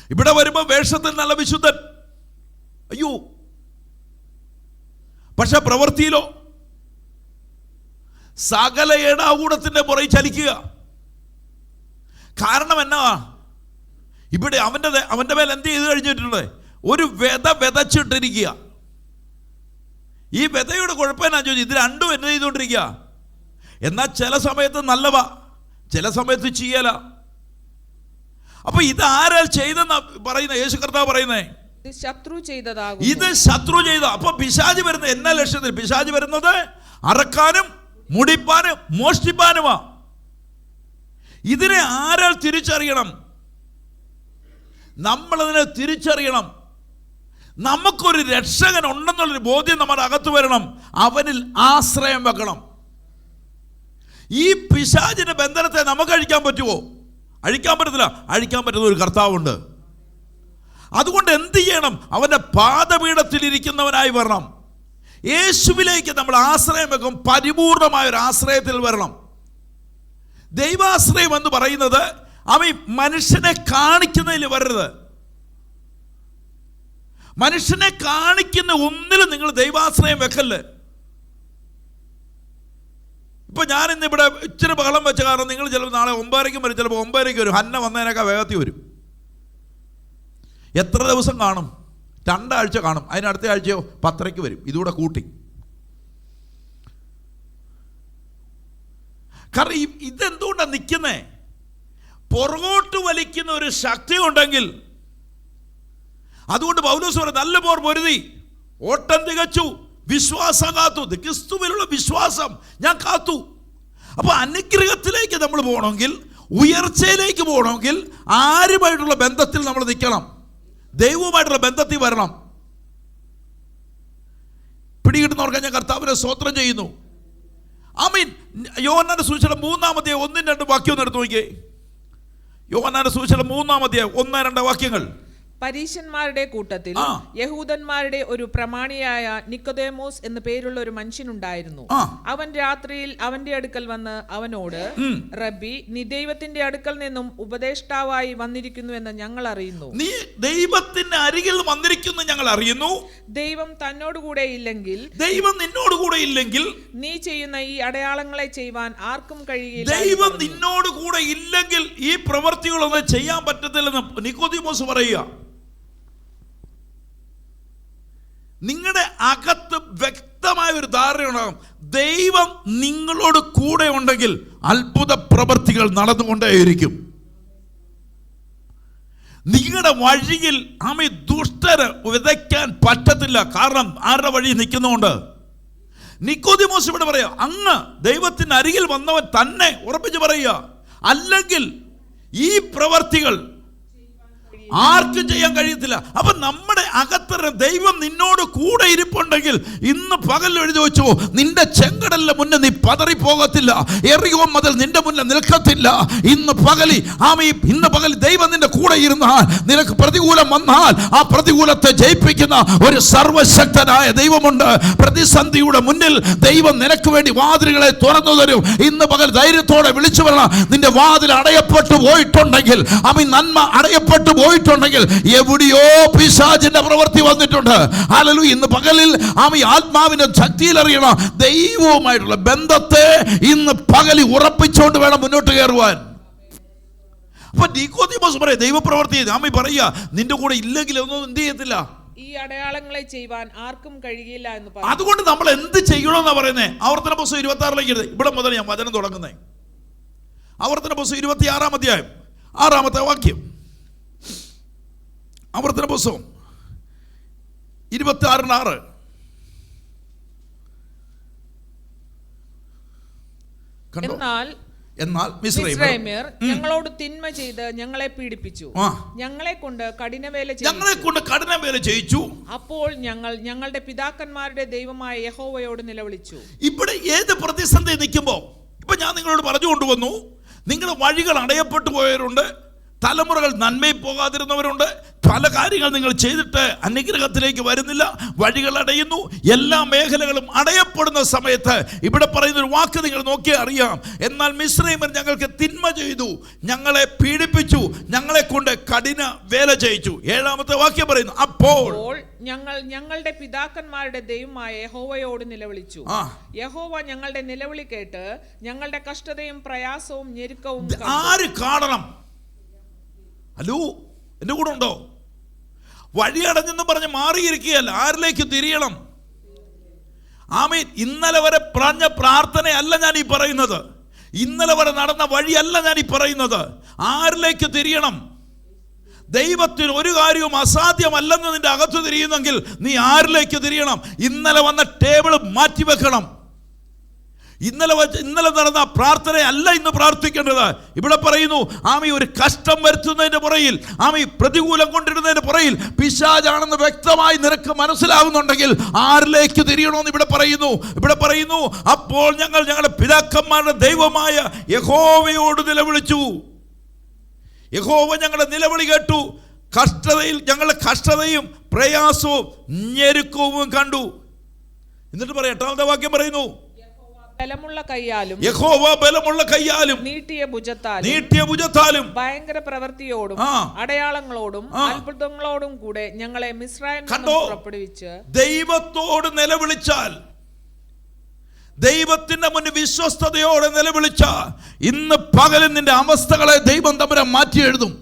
ഇവിടെ വരുമ്പോൾ വേഷത്തിൽ നല്ല വിശുദ്ധൻ, അയ്യോ, പക്ഷെ പ്രവൃത്തിയിലോ സകല ഏടാകൂടത്തിന്റെ പുറകെ ചലിക്കുക. കാരണം എന്നാ? ഇവിടെ അവൻ്റെ മേൽ എന്ത് ചെയ്ത് കഴിഞ്ഞിട്ടുണ്ട്? ഒരു വിത വിതച്ചിട്ടിരിക്കുക. ഈ വിതയുടെ കുഴപ്പം എന്നാ ചോദിച്ചു? ഇത് രണ്ടും എന്ത് ചെയ്തുകൊണ്ടിരിക്കുക? എന്നാൽ ചില സമയത്ത് നല്ലവാ, ചില സമയത്ത് ചെയ്യല. അപ്പൊ ഇത് ആരാൽ ചെയ്തെന്നാ പറയുന്നത്? യേശു കർത്താവ് പറയുന്നേ ശത്രു ചെയ്തതാകും. ഇത് ശത്രു ചെയ്ത. അപ്പൊ പിശാച് വരുന്നത് എന്നാ ലക്ഷ്യത്തിൽ? പിശാച് വരുന്നത് അറക്കാനും മുടിപ്പാനും മോഷ്ടിപ്പാനുമാ. ഇതിനെ ആരാൽ തിരിച്ചറിയണം? നമ്മളതിനെ തിരിച്ചറിയണം. നമുക്കൊരു രക്ഷകൻ ഉണ്ടെന്നുള്ളൊരു ബോധ്യം നമ്മുടെ അകത്ത് വരണം. അവനിൽ ആശ്രയം വെക്കണം. ഈ പിശാചിന്റെ ബന്ധനത്തെ നമുക്ക് അഴിക്കാൻ പറ്റുമോ? അഴിക്കാൻ പറ്റത്തില്ല. അഴിക്കാൻ പറ്റുന്ന ഒരു കർത്താവുണ്ട്. അതുകൊണ്ട് എന്ത് ചെയ്യണം? അവന്റെ പാദപീഠത്തിൽ ഇരിക്കുന്നവനായി വരണം. യേശുവിലേക്ക് നമ്മൾ ആശ്രയം വെക്കും. പരിപൂർണമായ ഒരു ആശ്രയത്തിൽ വരണം. ദൈവാശ്രയം എന്ന് പറയുന്നത് അവൻ മനുഷ്യനെ കാണിക്കുന്നതിൽ വരരുത്. മനുഷ്യനെ കാണിക്കുന്ന ഒന്നിലും നിങ്ങൾ ദൈവാശ്രയം വെക്കല്ലേ. ഇപ്പൊ ഞാൻ ഇന്ന് ഇവിടെ ഇച്ചിരി ബഹളം വെച്ച കാരണം നിങ്ങൾ ചിലപ്പോൾ നാളെ 9:30 വരും, ചിലപ്പോൾ 9:30 വരും. ഹന്ന വന്നതിനൊക്കെ വേഗത്തിൽ വരും. എത്ര ദിവസം കാണും? 2 ആഴ്ച കാണും. അതിനടുത്ത ആഴ്ചയോ 10:30 വരും. ഇതുകൂടെ കൂട്ടി. കാരണം ഇതെന്തുകൊണ്ടാണ് നിൽക്കുന്നേ? പുറകോട്ട് വലിക്കുന്ന ഒരു ശക്തി ഉണ്ടെങ്കിൽ. അതുകൊണ്ട് പൗലോസ് പറയും, നല്ല പോർ പൊരുതി, ഓട്ടം തികച്ചു, വിശ്വാസം കാത്തു. ക്രിസ്തുവിലുള്ള വിശ്വാസം ഞാൻ കാത്തു. അപ്പൊ അനുഗ്രഹത്തിലേക്ക് നമ്മൾ പോകണമെങ്കിൽ, ഉയർച്ചയിലേക്ക് പോകണമെങ്കിൽ ആരുമായിട്ടുള്ള ബന്ധത്തിൽ നമ്മൾ നിൽക്കണം. ദൈവവുമായിട്ടുള്ള ബന്ധത്തിൽ വരണം. പിടികിട്ടുന്നവർക്ക് ഞാൻ കർത്താവിനെ സ്തോത്രം ചെയ്യുന്നു. ആമീൻ. യോഹന്നാന്റെ സുവിശേഷം 3-1-2 വാക്യം ഒന്ന് എടുത്ത് നോക്കിയേ. യോഹന്നാന്റെ സുവിശേഷം 3-1-2 വാക്യങ്ങൾ. പരീശന്മാരുടെ കൂട്ടത്തിൽ യഹൂദന്മാരുടെ ഒരു പ്രമാണിയായ നിക്കോദേമോസ് എന്ന് പേരുള്ള ഒരു മനുഷ്യനുണ്ടായിരുന്നു. അവൻ രാത്രിയിൽ അവന്റെ അടുക്കൽ വന്ന് അവനോട്, റബ്ബി, നീ ദൈവത്തിന്റെ അടുക്കൽ നിന്നും ഉപദേഷ്ടാവായി വന്നിരിക്കുന്നു എന്ന് ഞങ്ങൾ അറിയുന്നു. നീ ദൈവത്തിന്റെ അരികിൽ വന്നിരിക്കുന്നു ഞങ്ങൾ അറിയുന്നു. ദൈവം തന്നോടുകൂടെ ഇല്ലെങ്കിൽ, ദൈവം നിന്നോടുകൂടെ ഇല്ലെങ്കിൽ, നീ ചെയ്യുന്ന ഈ അടയാളങ്ങളെ ചെയ്യുവാൻ ആർക്കും കഴിയില്ല. ദൈവം നിന്നോടുകൂടെ ഇല്ലെങ്കിൽ ഈ പ്രവൃത്തികളൊന്നും ചെയ്യാൻ പറ്റത്തില്ലെന്ന് നിക്കോദീമോസ് പറയുക. നിങ്ങളുടെ അകത്ത് വ്യക്തമായ ഒരു ധാരണ ഉണ്ടാകും. ദൈവം നിങ്ങളോട് കൂടെ ഉണ്ടെങ്കിൽ അത്ഭുത പ്രവൃത്തികൾ നടന്നുകൊണ്ടേയിരിക്കും. നിങ്ങളുടെ വഴിയിൽ ദുഷ്ടന് വിതയ്ക്കാൻ പറ്റത്തില്ല. കാരണം ആരുടെ വഴി നിൽക്കുന്നുണ്ട്? നിക്കോദീമോസ് ഇവിടെ പറയാ, അങ്ങ് ദൈവത്തിന് അരികിൽ വന്നവൻ തന്നെ ഉറപ്പിച്ച് പറയുക, അല്ലെങ്കിൽ ഈ പ്രവൃത്തികൾ ആർക്കും ചെയ്യാൻ കഴിയത്തില്ല. അപ്പൊ നമ്മുടെ അകത്തറ ദൈവം നിന്നോട് കൂടെ ഇരിപ്പുണ്ടെങ്കിൽ ഇന്ന് പകൽ എഴുതി വെച്ചു, നിന്റെ ചെങ്കടലിന്റെ മുന്നേ നീ പതറിപ്പോകത്തില്ല. എറിയോ മുതൽ നിന്റെ മുന്നിൽ നിൽക്കത്തില്ല. ഇന്ന് പകൽ ദൈവം നിന്റെ കൂടെ ഇരുന്നാൽ, നിനക്ക് പ്രതികൂലം വന്നാൽ ആ പ്രതികൂലത്തെ ജയിപ്പിക്കുന്ന ഒരു സർവശക്തനായ ദൈവമുണ്ട്. പ്രതിസന്ധിയുടെ മുന്നിൽ ദൈവം നിനക്ക് വേണ്ടി വാതിലുകളെ തുറന്നു തരും. ഇന്ന് പകൽ ധൈര്യത്തോടെ വിളിച്ചു പറയണം, നിന്റെ വാതിൽ അടയപ്പെട്ടു പോയിട്ടുണ്ടെങ്കിൽ, നന്മ അടയപ്പെട്ടു പോയിട്ടുണ്ടെങ്കിൽ, എവിടെയോ പിശാചിന്റെ പ്രവൃത്തി വന്നിട്ടുണ്ട്. ഹല്ലേലൂയ. ഇന്ന് പകലിൽ ആത്മാവിന്റെ ശക്തിയിൽ അറിയണം, ദൈവവുമായിട്ടുള്ള ബന്ധത്തെ ഇന്ന് പകലിൽ ഉറപ്പിച്ചുകൊണ്ട് വേണം മുന്നോട്ട് കയറുവാൻ. അപ്പൊ നിക്കോദീമോസ് പറയാ, ദൈവപ്രവൃത്തി പറയുക, നിന്റെ കൂടെ ഇല്ലെങ്കിൽ ഒന്നും എന്ത് ചെയ്യത്തില്ല, ഈ അടയാളങ്ങളെ ചെയ്യുവാൻ ആർക്കും കഴിയില്ല എന്ന് പറഞ്ഞു. അതുകൊണ്ട് നമ്മൾ എന്ത് ചെയ്യണമെന്നാ പറയുന്നത്? ആവർത്തന പുസ്തകം 26 ഇവിടെ മുതൽ ഞാൻ വചനം തുടങ്ങുന്നേ. ആവർത്തന പുസ്തകം 26-ാം അധ്യായം 6-ാമത്തെ വാക്യം. ആവർത്തന പുസ്തകം 26-6. എന്നാൽ മിസ്രയീമ്യർ ഞങ്ങളോട് തിന്മ ചെയ്ത് ഞങ്ങളെ പീഡിപ്പിച്ചു, ഞങ്ങളെ കൊണ്ട് കഠിനവേല ചെയ്യിച്ചു. അപ്പോൾ ഞങ്ങൾ ഞങ്ങളുടെ പിതാക്കന്മാരുടെ ദൈവമായ യഹോവയോട് നിലവിളിച്ചു. ഇവിടെ ഏത് പ്രതിസന്ധി നിൽക്കുമ്പോ, ഇപ്പൊ ഞാൻ നിങ്ങളോട് പറഞ്ഞു കൊണ്ടുവന്നു, നിങ്ങളുടെ വഴികൾ അടയപ്പെട്ടു പോയവരുണ്ട്, തലമുറകൾ നന്മയിൽ പോകാതിരുന്നവരുണ്ട്, പല കാര്യങ്ങൾ നിങ്ങൾ ചെയ്തിട്ട് അനുഗ്രഹത്തിലേക്ക് വരുന്നില്ല, വഴികൾ അടയുന്നു, എല്ലാ മേഖലകളും അടയപ്പെടുന്ന സമയത്ത് ഇവിടെ പറയുന്നൊരു വാക്ക് നിങ്ങൾ നോക്കിയാൽ അറിയാം. എന്നാൽ മിസ്രയീമ്യർ ഞങ്ങൾക്ക് തിന്മ ചെയ്തു, ഞങ്ങളെ പീഡിപ്പിച്ചു, ഞങ്ങളെ കൊണ്ട് കഠിന വേല ചെയ്യിച്ചു. 7-ാമത്തെ വാക്യം പറയുന്നു, അപ്പോൾ ഞങ്ങൾ ഞങ്ങളുടെ പിതാക്കന്മാരുടെ ദൈവമായ യഹോവയോട് നിലവിളിച്ചു. യഹോവ ഞങ്ങളുടെ നിലവിളി കേട്ട് ഞങ്ങളുടെ കഷ്ടതയും പ്രയാസവും ഞെരുക്കവും ആര് കാണണം? ഹലോ, എൻ്റെ കൂടെ ഉണ്ടോ? വഴിയടഞ്ഞെന്ന് പറഞ്ഞ് മാറിയിരിക്കുകയല്ല. ആരിലേക്ക് തിരിയണം? ആമീൻ. ഇന്നലെ വരെ പറഞ്ഞ പ്രാർത്ഥനയല്ല ഞാൻ ഈ പറയുന്നത്, ഇന്നലെ വരെ നടന്ന വഴിയല്ല ഞാൻ ഈ പറയുന്നത്. ആരിലേക്ക് തിരിയണം? ദൈവത്തിന് ഒരു കാര്യവും അസാധ്യമല്ലെന്ന് നിന്റെ അകത്ത് തിരിയുന്നെങ്കിൽ നീ ആരിലേക്ക് തിരിയണം? ഇന്നലെ വന്ന ടേബിൾ മാറ്റിവെക്കണം. ഇന്നലെ നടന്ന പ്രാർത്ഥനയല്ല ഇന്ന് പ്രാർത്ഥിക്കേണ്ടത്. ഇവിടെ പറയുന്നു, ആമി ഒരു കഷ്ടം വരുത്തുന്നതിന്റെ പുറയിൽ, ആമി പ്രതികൂലം കൊണ്ടിരുന്നതിന്റെ പുറയിൽ പിശാചാണെന്ന് വ്യക്തമായി നിനക്ക് മനസ്സിലാവുന്നുണ്ടെങ്കിൽ ആരിലേക്ക് തിരിയണമെന്ന് ഇവിടെ പറയുന്നു. അപ്പോൾ ഞങ്ങൾ ഞങ്ങളുടെ പിതാക്കന്മാരുടെ ദൈവമായ യഹോവയോട് നിലവിളിച്ചു. യഹോവ ഞങ്ങളുടെ നിലവിളി കേട്ടു. ഞങ്ങളുടെ കഷ്ടതയും പ്രയാസവും ഞെരുക്കവും കണ്ടു. എന്നിട്ട് പറയാം, 8ാമത്തെ വാക്യം പറയുന്നു, യഹോവ ബലമുള്ള കയ്യാലും നീട്ടിയ ഭുജത്താലും ഭയങ്കര പ്രവൃത്തിയോടും അടയാളങ്ങളോടും അത്ഭുതങ്ങളോടും കൂടെ ഞങ്ങളെ മിസ്രയീമിൽ നിന്ന് പുറപ്പെടുവിച്ച്. ദൈവത്തോട് നിലവിളിച്ചാൽ, ദൈവത്തിന്റെ മുന്നിൽ വിശ്വസ്തയോടെ നിലവിളിച്ച ഇന്ന് പകലും നിന്റെ അവസ്ഥകളെ ദൈവം തമ്പുരാൻ മാറ്റി എഴുതും.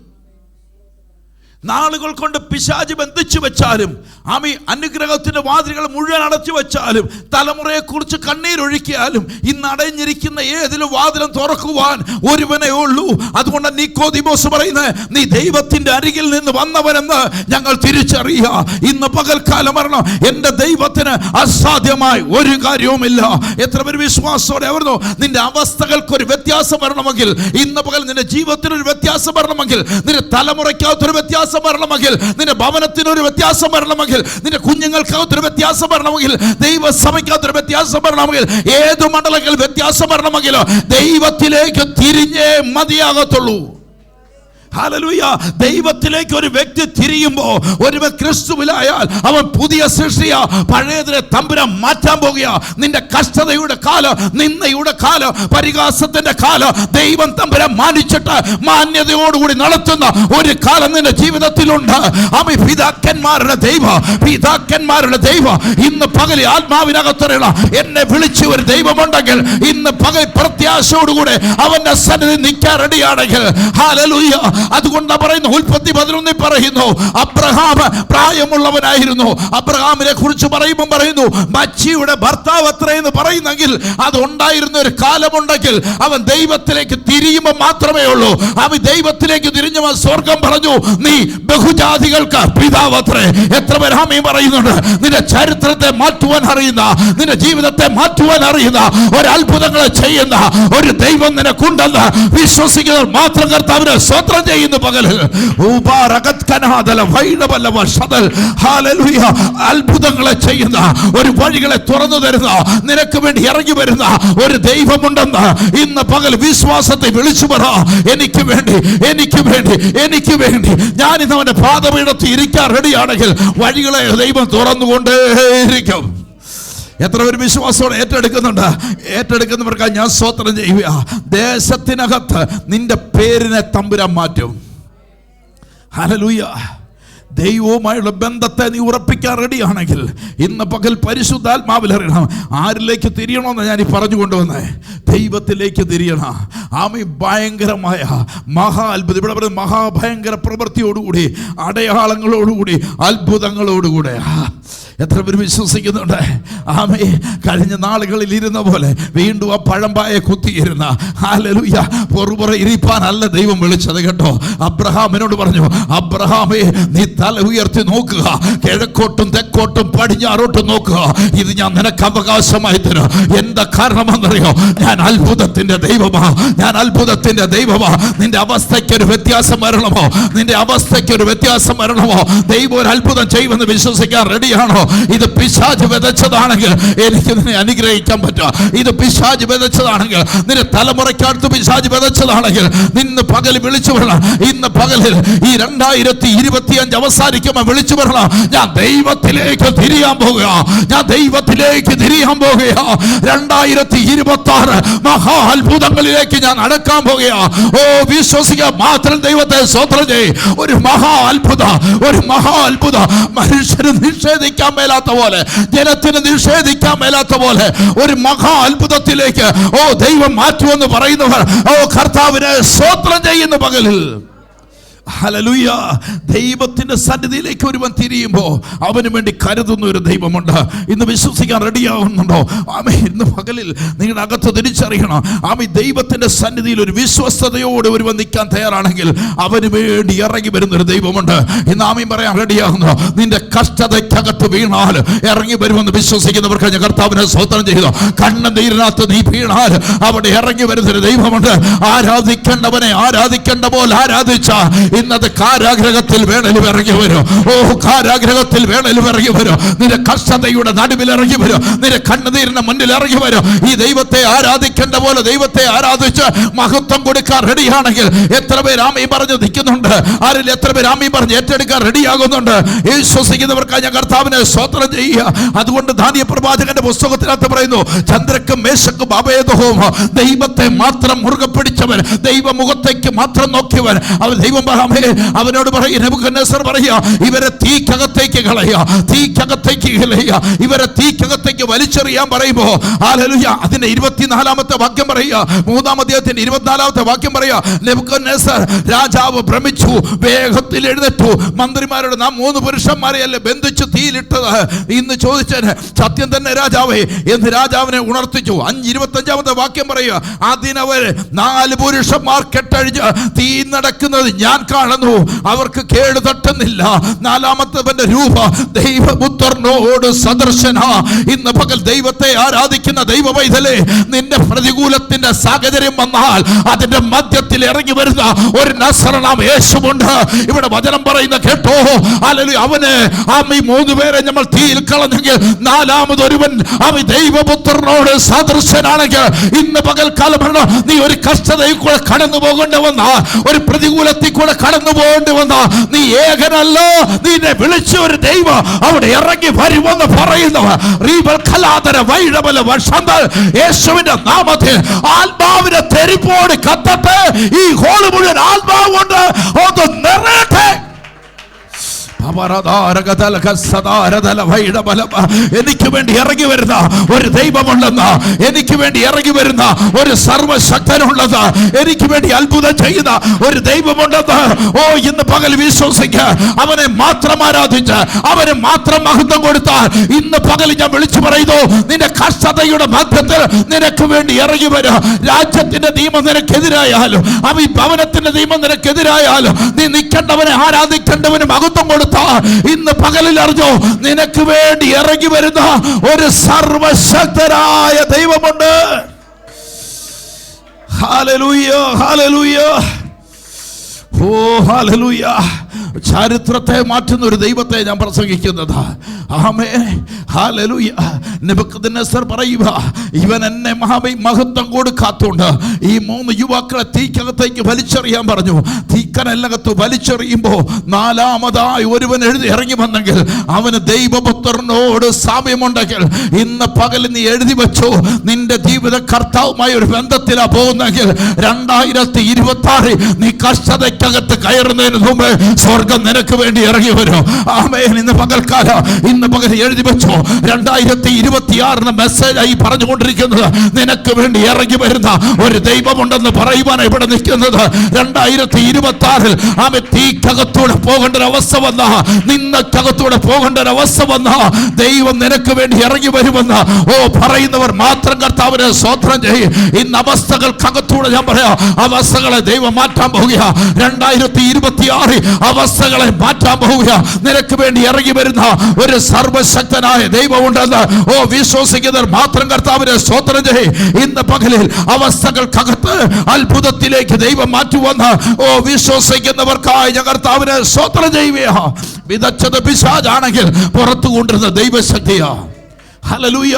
നാളുകൾ കൊണ്ട് പിശാച് ബന്ധിച്ചു വെച്ചാലും, ആമി അനുഗ്രഹത്തിന്റെ വാതിലുകൾ മുഴുവൻ അടച്ചു വെച്ചാലും, തലമുറയെ കുറിച്ച് കണ്ണീരൊഴുക്കിയാലും, ഇന്ന് അടഞ്ഞിരിക്കുന്ന ഏതിലും വാതിലും തുറക്കുവാൻ ഒരുവനേ ഉള്ളൂ. അതുകൊണ്ട് നിക്കോദിമോസ് പറയുന്നത്, നീ ദൈവത്തിന്റെ അരികിൽ നിന്ന് വന്നവനെന്ന് ഞങ്ങൾ തിരിച്ചറിയുക. ഇന്ന് പകൽക്കാലം വരണം, എന്റെ ദൈവത്തിന് അസാധ്യമായി ഒരു കാര്യവുമില്ല. എത്ര പേര് വിശ്വാസത്തോടെ ആയിരുന്നു? നിന്റെ അവസ്ഥകൾക്കൊരു വ്യത്യാസം വരണമെങ്കിൽ, ഇന്ന് പകൽ നിന്റെ ജീവിതത്തിനൊരു വ്യത്യാസം വരണമെങ്കിൽ, നിന്റെ തലമുറയ്ക്കകത്തൊരു വ്യത്യാസം വരണമെങ്കിൽ, നിന്റെ ഭവനത്തിനൊരു വ്യത്യാസം വരണമെങ്കിൽ, നിന്റെ കുഞ്ഞുങ്ങൾക്കകത്തൊരു വ്യത്യാസം വരണമെങ്കിൽ, ദൈവസഭയ്ക്കകത്തൊരു വ്യത്യാസം വരണമെങ്കിൽ, ഏതു മണ്ഡലങ്ങളിൽ വ്യത്യാസം വരണമെങ്കിൽ ദൈവത്തിലേക്ക് തിരിഞ്ഞേ മതിയാകത്തുള്ളൂ. ഹല്ലേലൂയ. ദൈവത്തിലേക്ക് ഒരു വ്യക്തി തിരിയുമ്പോൾ, ഒരുവൻ ക്രിസ്തുവിലായാൽ അവൻ പുതിയ സൃഷ്ടിയാ. പഴയതിനെ തമ്പുരാൻ മാറ്റാൻ പോകുക. നിന്റെ കഷ്ടതയുടെ കാലം, നിന്ദയുടെ കാലം, പരിഹാസത്തിന്റെ കാലം ദൈവം തമ്പുരാൻ മാനിച്ചിട്ട് മാന്യതയോടുകൂടി നടത്തുന്ന ഒരു കാലം നിന്റെ ജീവിതത്തിലുണ്ട്. ആമി പിതാക്കന്മാരുടെ ദൈവം ഇന്ന് പകൽ ആത്മാവിനകത്തറിയണ എന്നെ വിളിച്ച ഒരു ദൈവമുണ്ടെങ്കിൽ, ഇന്ന് പകൽ പ്രത്യാശയോടുകൂടെ അവന്റെ സന്നിധി നിൽക്കാൻ റെഡിയാണെങ്കിൽ, ഹല്ലേലൂയ. അതുകൊണ്ട് പറയുന്നു, ഉൽപ്പത്തി 11 പറയുന്നു, അബ്രഹാം പ്രായമുള്ളവനായിരുന്നു. അബ്രഹാമിനെ കുറിച്ച് പറയുന്നു, മച്ചിയുടെ ഭർത്താവ് അത്രയെന്ന് പറയുന്നെങ്കിൽ, അതുണ്ടായിരുന്ന ഒരു കാലമുണ്ടെങ്കിൽ അവൻ ദൈവത്തിലേക്ക് തിരിയുമ്പോൾ മാത്രമേ ഉള്ളൂ. അവൻ ദൈവത്തിലേക്ക് തിരിഞ്ഞവൻ സ്വർഗം പറഞ്ഞു, നീ ബഹുജാതികൾക്ക് പിതാവ് അത്രേ. എത്ര പേരാമീൻ പറയുന്നുണ്ട്? നിന്റെ ചരിത്രത്തെ മാറ്റുവാൻ അറിയുന്ന, നിന്റെ ജീവിതത്തെ മാറ്റുവാൻ അറിയുന്ന, ഒരു അത്ഭുതങ്ങളെ ചെയ്യുന്ന ഒരു ദൈവം നിനക്കുണ്ടെന്ന് വിശ്വസിക്കുന്നവർ മാത്രം കർത്താവിനെ സ്വത്രം ചെയ്യുന്ന പകലിൽ അത്ഭുതങ്ങളെ ചെയ്യുന്ന, ഒരു വഴികളെ തുറന്നു തരുന്ന, നിനക്ക് വേണ്ടി ഇറങ്ങി വരുന്ന ഒരു ദൈവമുണ്ടെന്ന് ഇന്ന് പകൽ വിശ്വാസത്തെ വിളിച്ചു പറ. എനിക്ക് വേണ്ടി ഞാൻ ഇന്ന് അവന്റെ പാദപീഠത്തിൽ ഇരിക്കാൻ റെഡിയാണെങ്കിൽ വഴികളെ ദൈവം തുറന്നുകൊണ്ടേയിരിക്കും. എത്ര പേര് വിശ്വാസത്തോടെ ഏറ്റെടുക്കുന്നവർക്കായി ഞാൻ സ്തോത്രം ചെയ്യുക. ദേശത്തിനകത്ത് നിന്റെ പേരിനെ തമ്പുരാൻ മാറ്റും. ഹല്ലേലൂയ. ദൈവവുമായുള്ള ബന്ധത്തെ നീ ഉറപ്പിക്കാൻ റെഡിയാണെങ്കിൽ ഇന്ന് പകൽ പരിശുദ്ധാത്മാവിൽ അറിയണം. ആരിലേക്ക് തിരിയണമെന്ന് ഞാൻ ഈ പറഞ്ഞു കൊണ്ടുവന്നേ? ദൈവത്തിലേക്ക് തിരിയണം. ആമി ഭയങ്കരമായ അത്ഭുതം, ഇവിടെ പറയുന്നത് മഹാഭയങ്കര പ്രവൃത്തിയോടുകൂടി, അടയാളങ്ങളോടുകൂടി, അത്ഭുതങ്ങളോടുകൂടെ. എത്ര പേര് വിശ്വസിക്കുന്നുണ്ട്? ആമേ. കഴിഞ്ഞ നാളുകളിൽ ഇരുന്ന പോലെ വീണ്ടും ആ പഴമ്പായെ കുത്തിയിരുന്ന, ഹല്ലേലൂയ, പൊറുപുറ ഇരിപ്പാനല്ല ദൈവം വിളിച്ചത് കേട്ടോ. അബ്രഹാമിനോട് പറഞ്ഞു, അബ്രഹാമേ, നീ തല ഉയർത്തി നോക്കുക, കിഴക്കോട്ടും തെക്കോട്ടും പടിഞ്ഞാറോട്ടും നോക്കുക, ഇത് ഞാൻ നിനക്ക് അവകാശമായി തരും. എന്താ കാരണമെന്നറിയോ? ഞാൻ അത്ഭുതത്തിന്റെ ദൈവമാ. നിന്റെ അവസ്ഥയ്ക്കൊരു വ്യത്യാസം വരണമോ? ദൈവം ഒരു അത്ഭുതം ചെയ്യുമെന്ന് വിശ്വസിക്കാൻ റെഡിയാണോ? ഇത് പിശാച് വിതച്ചതാണെങ്കിൽ എനിക്ക് നിന്നെ അനുഗ്രഹിക്കാൻ പറ്റുക. ഇത് പിശാച് വിതച്ചതാണെങ്കിൽ, നിന്റെ തലമുറയ്ക്കടുത്ത് പിശാച് വിതച്ചതാണെങ്കിൽ നിന്നെ പകൽ വിളിച്ചു വരണം. ഇന്ന് പകലിൽ ഈ 2025 അവസാനിക്കുമ്പോൾ വിളിച്ചു വരണം, ഞാൻ ദൈവത്തിലേക്ക് തിരിയാൻ പോകുക. 2026 മഹാ അത്ഭുതങ്ങളിലേക്ക് ഞാൻ നടക്കാൻ പോകുക. ഓ, വിശ്വസിക്കുക മാത്രം. ദൈവത്തെ സ്തോത്രം ചെയ്യും. ഒരു മഹാ അത്ഭുതം മനുഷ്യന് നിഷേധിക്കാൻ മേലാത്ത പോലെ, ജനത്തിന് നിഷേധിക്കാൻ മേലാത്ത പോലെ ഒരു മഹാ അത്ഭുതത്തിലേക്ക് ദൈവം മാറ്റുമെന്ന് പറയുന്നവർ കർത്താവിനെ സ്തോത്രം ചെയ്യുന്ന പകലിൽ ഹല്ലേലൂയ. ദൈവത്തിന്റെ സന്നിധിയിലേക്ക് ഒരുവൻ തിരിയുമ്പോൾ അവന് വേണ്ടി കരുതുന്ന ഒരു ദൈവമുണ്ട്. ഇന്ന് വിശ്വസിക്കാൻ റെഡിയാവുന്നുണ്ടോ? ആമേൻ. ഇന്ന് പകലിൽ നിങ്ങളുടെ അകത്ത് തിരിച്ചറിയണം. ആമേൻ. ദൈവത്തിന്റെ സന്നിധിയിൽ ഒരു വിശ്വസ്തയോടെ ഒരുവൻ നിൽക്കാൻ തയ്യാറാണെങ്കിൽ അവന് വേണ്ടി ഇറങ്ങി വരുന്നൊരു ദൈവമുണ്ട്. ഇന്ന് ആമേൻ പറയാൻ റെഡിയാകുന്നു. നിന്റെ കഷ്ടതയ്ക്കകത്ത് വീണാൽ ഇറങ്ങി വരുമെന്ന് വിശ്വസിക്കുന്നവർക്ക് ഞാൻ കർത്താവിനെ സ്തോത്രം ചെയ്തു. കണ്ണുനീരിനകത്ത് നീ വീണാൽ അവിടെ ഇറങ്ങി വരുന്നൊരു ദൈവമുണ്ട്. ആരാധിക്കേണ്ടവനെ ആരാധിക്കേണ്ട പോലെ ആരാധിച്ച ഇന്നത് കാരാഗ്രഹത്തിൽ വേണലും ഇറങ്ങി വരും. ഓ, കാരാഗ്രഹത്തിൽ വേണലും ഇറങ്ങി വരും. നിന്റെ കഷ്ടതയുടെ നടുവിൽ ഇറങ്ങി വരും. നിന്റെ കണ്ണുനീരിന് മുന്നിൽ ഇറങ്ങി വരും. ഈ ദൈവത്തെ ആരാധിക്കേണ്ട പോലെ ദൈവത്തെ ആരാധിച്ച് മഹത്വം കൊടുക്കാൻ റെഡിയാണെങ്കിൽ എത്ര പേര് ആമീൻ പറഞ്ഞു നിൽക്കുന്നുണ്ട്? ആരിൽ എത്ര പേര് ആമീൻ പറഞ്ഞ് ഏറ്റെടുക്കാൻ റെഡിയാകുന്നുണ്ട്? വിശ്വസിക്കുന്നവർക്കായി ഞാൻ കർത്താവിനെ സ്തോത്രം ചെയ്യുക. അതുകൊണ്ട് ദാനിയേൽ പ്രവാചകന്റെ പുസ്തകത്തിനകത്ത് പറയുന്നു, ചന്ദ്രക്കും മേശക്കും അഭേദവും ദൈവത്തെ മാത്രം മുറുകെ പിടിച്ചവൻ, ദൈവമുഖത്തേക്ക് മാത്രം നോക്കിയവൻ, അവൻ ദൈവം അവനോട് പറയും, നെബൂഖദ്നേസർ പറയുക, ഇവരെ തീക്കകത്തേക്ക് കളയുക, തീക്കകത്തേക്ക് കളയുക, ഇവരെ തീക്കകത്തേക്ക് വലിച്ചെറിയാൻ പറയുമ്പോ ഹല്ലേലൂയ, അതിന്റെ 24-ാമത്തെ വാക്യം പറയുക, 3-ാം അധ്യായത്തിന്റെ 24-ാമത്തെ വാക്യം പറയുക, നെബൂഖദ്നേസർ രാജാവ് ഭ്രമിച്ചു, വേഗത്തിൽ എഴുന്നേറ്റു. മന്ത്രിമാരോട്, നാം 3 പുരുഷന്മാരെ അല്ലേ ബന്ധിച്ചു തീയിലിട്ടത് ഇന്ന് ചോദിച്ചേന്, സത്യം തന്നെ രാജാവേ എന്ന് രാജാവിനെ ഉണർത്തിച്ചു. 25-ാമത്തെ വാക്യം പറയുക, അതിനവർ 4 പുരുഷന്മാർ കെട്ടഴിഞ്ഞ് തീ നടക്കുന്നത് ഞാൻ കാണുന്നു, അവർക്ക് കേട് തട്ടുന്നില്ല. 4-ാമത്തവന്റെ രൂപ ദൈവപുത്രനോട് സദൃശന. ഇന്ന് പകൽ ദൈവത്തെ ആരാധിക്കുന്ന ദൈവവൈതലേ, നിന്റെ പ്രതികൂലത്തിന്റെ സാഹചര്യം വന്നാൽ അതിന്റെ മധ്യത്തിൽ ഇറങ്ങി വരുന്ന ഒരു നസറനാം യേശുവുണ്ട്. ഇവിടെ വചനം പറയുന്ന കേട്ടോ, ഹല്ലേലൂയ. അവന് ആമീൻ 3 പേരെ നമ്മൾ തീയിൽ കളഞ്ഞെങ്കിൽ 4-മതൊരുവൻ അവൻ ദൈവപുത്രനോട് സദൃശനാണെങ്കിൽ ഇന്ന് പകൽക്കാലം നീ ഒരു കഷ്ടതയിൽ കൂടെ കടന്നു പോകേണ്ടി വന്ന, ഒരു പ്രതികൂലത്തിൽ കൂടെ കടന്നു പോകേണ്ടി വന്ന, നീ ഏകനല്ല, നിന്നെ വിളിച്ച ഒരു ദൈവം അവിടെ ഇറങ്ങി വരുമെന്ന് പറയുന്നവർ യേശുവിന്റെ നാമത്തിൽ ആത്മാവിനെ തെരിപ്പോട് കത്തട്ടെ. ഈ ഹോള് മുഴുവൻ ആത്മാവ് കൊണ്ട് അത് നിറയട്ടെ. എനിക്ക് വേണ്ടി ഇറങ്ങി വരുന്ന ഒരു ദൈവമുണ്ടെന്ന്, എനിക്ക് വേണ്ടി ഇറങ്ങി വരുന്ന ഒരു സർവശക്തനുള്ളത്, എനിക്ക് വേണ്ടി അത്ഭുതം ചെയ്യുന്ന ഒരു ദൈവമുണ്ടെന്ന് ഓ ഇന്ന് പകൽ വിശ്വസിക്കുക. അവനെ മാത്രം ആരാധിച്ച് അവന് മാത്രം മഹത്വം കൊടുത്താൽ ഇന്ന് പകൽ ഞാൻ വിളിച്ചു പറയുന്നു, നിന്റെ കഷ്ടതയുടെ മധ്യത്തിൽ നിനക്ക് വേണ്ടി ഇറങ്ങി വരും. രാജ്യത്തിന്റെ നിയമം നിനക്കെതിരായാലും അവൻ ഭവനത്തിന്റെ നിയമം നിനക്കെതിരായാലും നീ നിൽക്കേണ്ടവനെ ആരാധിക്കേണ്ടവന് മഹത്വം കൊടുത്ത ഇന്ന് പകലിൽ അറിഞ്ഞോ, നിനക്ക് വേണ്ടി ഇറങ്ങി വരുന്ന ഒരു സർവശക്തനായ ദൈവമുണ്ട്. ഹല്ലേലൂയ, ഹല്ലേലൂയ, ഓ ഹല്ലേലൂയ. ചരിത്രത്തെ മാറ്റുന്ന ഒരു ദൈവത്തെ ഞാൻ പ്രസംഗിക്കുന്നത്. ആമേൻ, ഹല്ലേലൂയ. നെബൂഖദ്നേസർ പറയുക, ഇവൻ എന്നെ മഹത്വം കൊടുക്കാത്തോണ്ട് ഈ 3 യുവാക്കളെ തീക്കകത്തേക്ക് വലിച്ചെറിയാൻ പറഞ്ഞു. തീക്കനല്ലകത്ത് വലിച്ചെറിയുമ്പോ 4-മതായി ഒരുവൻ ഇറങ്ങി വന്നെങ്കിൽ അവന് ദൈവപുത്രനോട് സാമ്യമുണ്ടെങ്കിൽ ഇന്ന് പകൽ നീ എഴുതി വെച്ചു, നിന്റെ ജീവിത കർത്താവുമായി ഒരു ബന്ധത്തിലാ പോകുന്നെങ്കിൽ 2026 നീ കഷ്ടതയ്ക്കകത്ത് കയറുന്നതിന് മുമ്പ് സ്വർഗം നിനക്ക് വേണ്ടി ഇറങ്ങി വരും. ആമേൻ. ഇന്ന് പകൽക്കാലം, ഇന്ന് പകൽ എഴുതി വെച്ചോ, 2026 മെസ്സേജായി പറഞ്ഞുകൊണ്ടിരിക്കുന്നത്, നിനക്ക് വേണ്ടി ഇറങ്ങി വരുന്ന ഒരു ദൈവമുണ്ടെന്ന് പറയുവാൻ ഇവിടെ നിൽക്കുന്നത്. 2026 ആമേ തീക്കകത്തൂടെ പോകേണ്ട ഒരു അവസ്ഥ വന്ന, നിന്നക്കകത്തൂടെ പോകേണ്ട ഒരു അവസ്ഥ വന്ന ദൈവം നിനക്ക് വേണ്ടി ഇറങ്ങി വരുമെന്ന് ഓ പറയുന്നവർ മാത്രം കർത്താവിനെ സ്തോത്രം ചെയ്യും. ഇന്ന് അവസ്ഥകൾക്കകത്തൂടെ ഞാൻ പറയാം, അവസ്ഥകളെ ദൈവം മാറ്റാൻ പോവുക. 2026 അവസ്ഥകളെ മാറ്റാൻ പോവുക. നിനക്ക് വേണ്ടി ഇറങ്ങി വരുന്ന ഒരു സർവശക്തനായ ദൈവമുണ്ടെന്ന് ഓ വിശ്വസിക്കുന്നവർ മാത്രം കർത്താവിനെ സ്തോത്രം ചെയ്യും. ഇന്ന് പകലിൽ അവസ്ഥകൾക്കകത്ത് അത്ഭുതത്തിലേക്ക് ദൈവം മാറ്റുവന്ന് ഓ വിശ്വസിക്കുന്നവർക്കായി ഞാൻ കർത്താവിനെ സ്തോത്രം ചെയ്യുക. വിതച്ചത് പിശാചാണെങ്കിൽ പുറത്തു കൊണ്ടിരുന്ന ദൈവശക്തിയാ. ഹല്ലേലൂയ.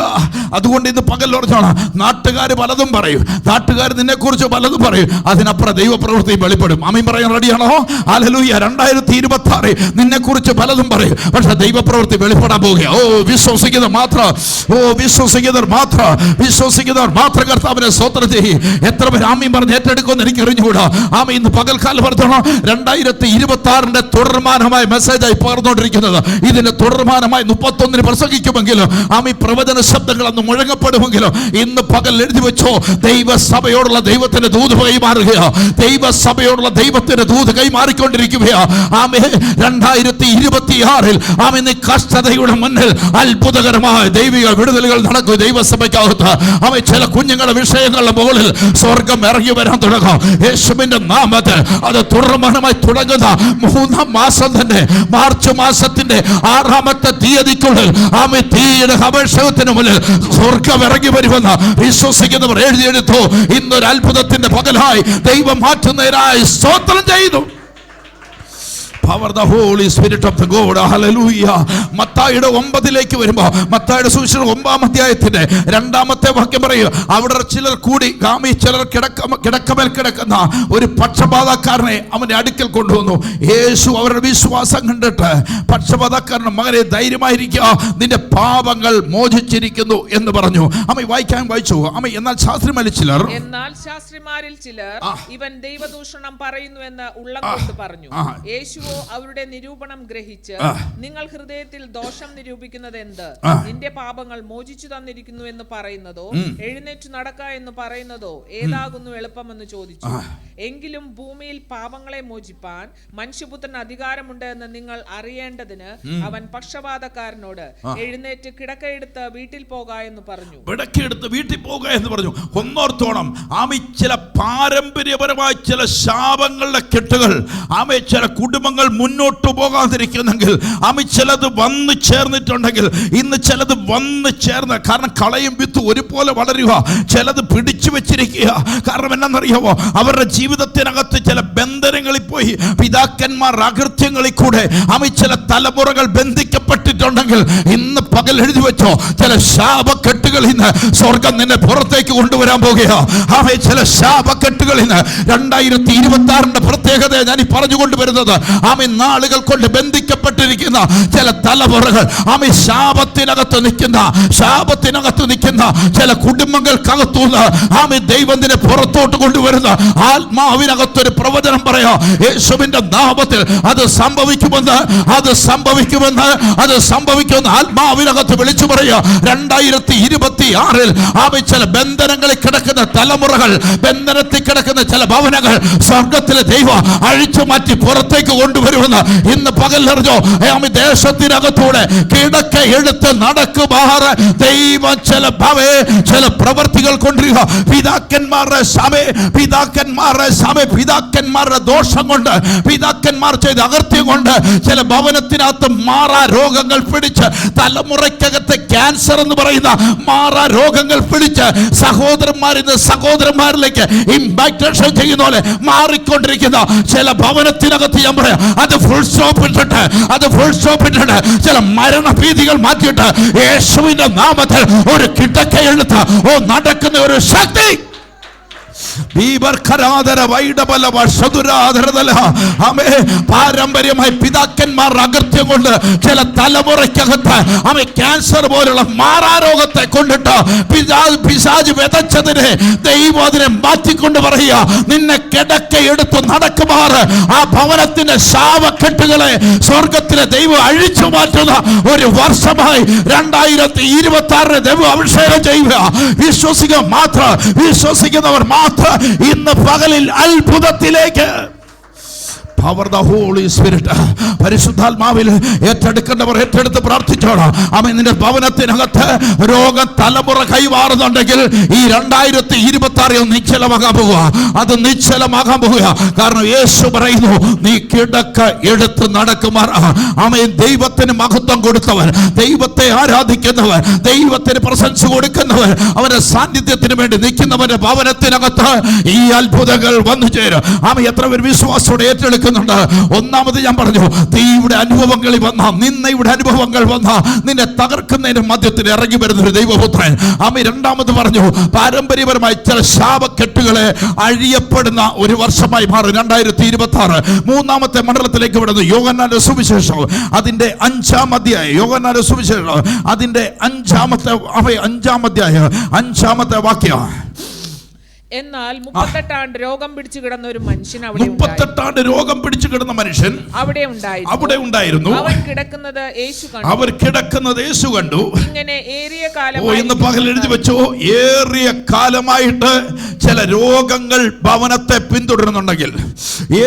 അതുകൊണ്ട് ഇന്ന് പകൽ പറഞ്ഞോളാം, നാട്ടുകാർ പലതും പറയും, നാട്ടുകാർ നിന്നെ കുറിച്ച് പലതും പറയും, അതിനപ്പുറം ദൈവപ്രവൃത്തി വെളിപ്പെടും. ആമീൻ പറയാൻ റെഡിയാണോ? ഹല്ലേലൂയ. 2026 നിന്നെ കുറിച്ച് പലതും പറയും, പക്ഷെ ദൈവപ്രവൃത്തി വെളിപ്പെടാൻ പോവുക. ഓ വിശ്വസിക്കുന്നവർ മാത്രം, ഓ വിശ്വസിക്കുന്നവർ മാത്രം, വിശ്വസിക്കുന്നവർ മാത്രം കർത്താവിനെ സ്തോത്രം ചെയ്യും. എത്ര പേര് ആമീൻ പറഞ്ഞ് ഏറ്റെടുക്കുമെന്ന് എനിക്ക് അറിഞ്ഞുകൂടാ. ആമീൻ. ഇന്ന് പകൽക്കാലം പറഞ്ഞോളാം, 2026 തുടർമാനമായ മെസ്സേജായി പകർന്നുകൊണ്ടിരിക്കുന്നത്. ഇതിന്റെ തുടർമാനമായി 31 പ്രസംഗിക്കുമെങ്കിലും ആമീൻ പ്രവചന ശബ്ദങ്ങൾ അന്ന് മുഴങ്ങപ്പെടുമെങ്കിലോ ഇന്ന് പകൽ എഴുതി വെച്ചോ, ദൈവസഭയോടുള്ള ദൈവത്തിന്റെ ദൂത് കൈമാറുകയോ, ദൈവസഭയോടുള്ള ദൈവത്തിന്റെ ദൂത് കൈമാറിക്കൊണ്ടിരിക്കുകയോ. ആമേ 2026 ആമേ നീ കഷ്ടതയുടെ മുന്നിൽ അത്ഭുതകരമായ ദൈവിക വിടുതലുകൾ നടക്കും. ദൈവസഭയ്ക്കകത്ത് ആമേ ചില കുഞ്ഞുങ്ങളുടെ വിഷയങ്ങളുടെ മുകളിൽ സ്വർഗം ഇറങ്ങി വരാൻ തുടങ്ങും യേശുവിന്റെ നാമത്തിൽ. അത് തുടർമാനമായി തുടങ്ങുന്ന 3-ാം മാസം തന്നെ, മാർച്ച് മാസത്തിന്റെ 6-ാമത്തെ തീയതിക്കുള്ളിൽ ആമേ തീയുടെ അഭിഷേകത്തിന് മുന്നിൽ സ്വർഗം ഇറങ്ങി വരുമെന്ന് വിശ്വസിക്കുന്നവർ എഴുതിയെടുത്തു. ഇന്നൊരു അത്ഭുതത്തിന്റെ പകലായി ദൈവം മാറ്റുന്നതിനായി സ്തോത്രം ചെയ്തു. Power the Holy Spirit of the God. Hallelujah. മത്തായിയുടെ 9 വരുമ്പോൾ, മത്തായിയുടെ സുവിശേഷം 9-ാം അധ്യായത്തിന്റെ 2-ാമത്തെ വാക്യം പറയും, അവിടെ ചിലർ കൂടി ചിലർ കിടക്കമേൽ കിടക്കുന്ന ഒരു പക്ഷപാതക്കാരനെ അവന്റെ അടുക്കൽ കൊണ്ടുവന്നു. യേശു അവരുടെ വിശ്വാസം കണ്ടിട്ട് പക്ഷപാതക്കാരന്റെ മകനെ ധൈര്യമായിരിക്കുക, നിന്റെ പാപങ്ങൾ മോചിച്ചിരിക്കുന്നു എന്ന് പറഞ്ഞു. അമ്മ വായിച്ചു. അമ്മ എന്നാൽ ശാസ്ത്രിമാരിൽ ചിലർ ഇവൻ ദൈവദൂഷണം പറയുന്നു എന്ന് ഉള്ളം കൊണ്ട് പറഞ്ഞു. യേശുവോ അവരുടെ നിരൂപണം ഗ്രഹിച്ച്, നിങ്ങൾ ഹൃദയത്തിൽ ദോഷം നിരൂപിക്കുന്നത് എന്ത്? നിന്റെ പാപങ്ങൾ മോചിച്ചു തന്നിരിക്കുന്നു എന്ന് പറയുന്നതോ എഴുന്നേറ്റ് നടക്ക എന്ന് പറയുന്നതോ ഏതാകുന്നു എളുപ്പമെന്ന് ചോദിച്ചു. എങ്കിലും ഭൂമിയിൽ പാപങ്ങളെ മോചിപ്പാൻ മനുഷ്യപുത്രന് അധികാരമുണ്ട് എന്ന് നിങ്ങൾ അറിയേണ്ടതിന് അവൻ പക്ഷപാതക്കാരനോട് എഴുന്നേറ്റ് കിടക്കയെടുത്ത് വീട്ടിൽ പോക എന്ന് പറഞ്ഞു. ഒന്നോർത്തോണം, ആമി ചില പാരമ്പര്യപരമായ ചില ശാപങ്ങളുടെ കെട്ടുകൾ ആമേ ചില കുടുംബങ്ങൾ മുന്നോട്ട് പോകാതിരിക്കുന്നെങ്കിൽ, ആമി ചിലത് വന്നു ചേർന്നിട്ടുണ്ടെങ്കിൽ, ഇന്ന് ചിലത് വന്നു ചേർന്ന്, കാരണം കളയും വിത്ത് ഒരുപോലെ വളരുക, ചിലത് പിടിച്ചു വെച്ചിരിക്കുക. കാരണം എന്നാണെന്നറിയാമോ, അവരുടെ ജീവിതത്തിനകത്ത് ചില ബന്ധനങ്ങളിൽ പോയി പിതാക്കന്മാർ അകൃത്യങ്ങളിൽ കൂടെ ആമി ചില തലമുറകൾ ബന്ധിക്കപ്പെട്ടിട്ടുണ്ടെങ്കിൽ, ഇന്ന് പകൽ എഴുതി വെച്ചോ, ചില ശാപക്കെട്ടുകൾ ഇന്ന് സ്വർഗം നിന്നെ പുറത്തേക്ക് കൊണ്ടുവരാൻ പോകുക. ആമേ ചില ശാപക്കെട്ടുകൾ ഇന്ന് 2026 പ്രത്യേകത ഞാൻ പറഞ്ഞു കൊണ്ടുവരുന്നത്, ആമേ നാളുകൾ കൊണ്ട് ബന്ധിക്കപ്പെട്ടിരിക്കുന്ന ചില തലമുറകൾ, ആമേ ശാപത്തിനകത്ത് നിൽക്കുന്ന ചില കുടുംബങ്ങൾക്കകത്തുനിന്ന് ആമേ ദൈവത്തിനെ പുറത്തോട്ട് കൊണ്ടുവരുന്ന ആത്മാവിനകത്തൊരു പ്രവചനം പറയാം. യേശുവിന്റെ നാമത്തിൽ അത് സംഭവിക്കുമെന്ന് ആത്മാവിനകത്ത് വിളിച്ചു പറയാ. 2026 ആമേ ചില ബന്ധനങ്ങളിൽ കിടക്കുന്ന തലമുറകൾ, ബന്ധനത്തിൽ കിടക്കുന്ന ചില ഭവനങ്ങൾ സ്വർഗത്തിലെ ദൈവം അഴിച്ചു മാറ്റി പുറത്തേക്ക് കൊണ്ടുവരുമെന്ന് ഇന്ന് പകലറിഞ്ഞോ. ആമേ ദേശത്തിനകത്തൂടെ കിടക്ക എടുത്ത് നടക്കുമാറ് ദൈവം ചില പ്രവർത്തികൾ കൊണ്ടിരിക്കുക. പിതാക്കന്മാരുടെ ദോഷം കൊണ്ട്, പിതാക്കന്മാർ ചെയ്ത അകൃത്യം കൊണ്ട് ചില ഭവനത്തിനകത്ത് മാറാ രോഗങ്ങൾ പിടിച്ച്, തലമുറയ്ക്കകത്ത് ക്യാൻസർ എന്ന് പറയുന്ന മാറാ രോഗങ്ങൾ പിടിച്ച് സഹോദരന്മാരിലേക്ക് ഇമ്പാക്ടേഷൻ ചെയ്യുന്ന പോലെ മാറിക്കൊണ്ടിരിക്കുന്ന ചില ഭവനത്തിനകത്ത് ഞാൻ പറയാം, അത് ഫുൾ സ്റ്റോപ്പ് ഇട്ടിട്ട് ചില മരണഭീതികൾ മാറ്റിയിട്ട് യേശുവിന്റെ നാമത്തിൽ ഒരു കിടക്കയെടുത്ത് നടക്കുന്ന ഒരു ശക്തി പാരമ്പര്യമായി പിതാക്കന്മാർ അകൃത്യം കൊണ്ട് ചില തലമുറയ്ക്കകത്ത് ആമേ ക്യാൻസർ പോലുള്ള മാറാരോഗത്തെ കൊണ്ടിട്ട് പിശാച് വിതച്ചതിനെ ദൈവം അതിനെ മാറ്റിക്കൊണ്ട് പറയുക, നിന്നെ കിടക്കയെടുത്ത് നടക്കുമാറ് ആ ഭവനത്തിന്റെ ശാപക്കെട്ടുകളെ സ്വർഗത്തിലെ ദൈവം അഴിച്ചു മാറ്റുന്ന ഒരു വർഷമായി 2026 ദൈവം അഭിഷേകം ചെയ്യുക. വിശ്വസിക്കുന്നവർ മാത്രം ഇന്ന് പകലിൽ അത്ഭുതത്തിലേക്ക്. Power the Holy Spirit. പരിശുദ്ധാത്മാവിൽ ഏറ്റെടുക്കേണ്ടവർ ഏറ്റെടുത്ത് പ്രാർത്ഥിച്ചോണം. ആമേൻ. നിന്റെ ഭവനത്തിനകത്ത് രോഗ തലമുറ കൈമാറുന്നുണ്ടെങ്കിൽ ഈ 2026 നിശ്ചലമാകാൻ പോകുക. അത് നിശ്ചലമാകാൻ പോകുക. കാരണം യേശു പറയുന്നു, നീ കിടക്ക എടുത്ത് നടക്കുമാർ. ആമേൻ. ദൈവത്തിന് മഹത്വം കൊടുത്തവർ, ദൈവത്തെ ആരാധിക്കുന്നവർ, ദൈവത്തിന് പ്രശംസ കൊടുക്കുന്നവർ, അവരുടെ സാന്നിധ്യത്തിന് വേണ്ടി നിൽക്കുന്നവരുടെ ഭവനത്തിനകത്ത് ഈ അത്ഭുതങ്ങൾ വന്നു ചേരും. ആമേൻ. എത്ര പേർ വിശ്വാസത്തോടെ ഏറ്റെടുക്കും? ഒന്നാമത് ഞാൻ പറഞ്ഞു, തീയുടെ അനുഭവങ്ങളിൽ വന്ന, നിന്നയുടെ അനുഭവങ്ങൾ വന്ന, നിന്നെ തകർക്കുന്നതിന്റെ മധ്യത്തിൽ ഇറങ്ങി വരുന്ന ഒരു ദൈവപുത്രൻ. ആമേ. രണ്ടാമത് പറഞ്ഞു, പാരമ്പര്യപരമായി ചില ശാപക്കെട്ടുകളെ അഴിയപ്പെടുന്ന ഒരു വർഷമായി മാറും 2026. മൂന്നാമത്തെ മണ്ഡലത്തിലേക്ക് വിടുന്നു യോഹന്നാന്റെ സുവിശേഷം അതിന്റെ 5-ാം അധ്യായം. യോഹന്നാന്റെ സുവിശേഷം അതിന്റെ 5-ാമത്തെ അധ്യായം 5-ാമത്തെ വാക്യം. എന്നാൽ 38 ആണ്ട് രോഗം പിടിച്ചു കിടന്ന ഒരു മനുഷ്യൻ അവിടെ 38 ആണ്ട് രോഗം പിടിച്ചു കിടന്ന മനുഷ്യൻ അവിടെ ഉണ്ടായിരുന്നു. അവൻ കിടക്കുന്നത് യേശു കണ്ടു. ഇങ്ങനെ ഏറിയ കാലം, ഇന്ന് പകൽ എഴുതി വെച്ചോ, ഏറിയ കാലമായിട്ട് ചില രോഗങ്ങൾ ഭവനത്തെ പിന്തുടരുന്നുണ്ടെങ്കിൽ,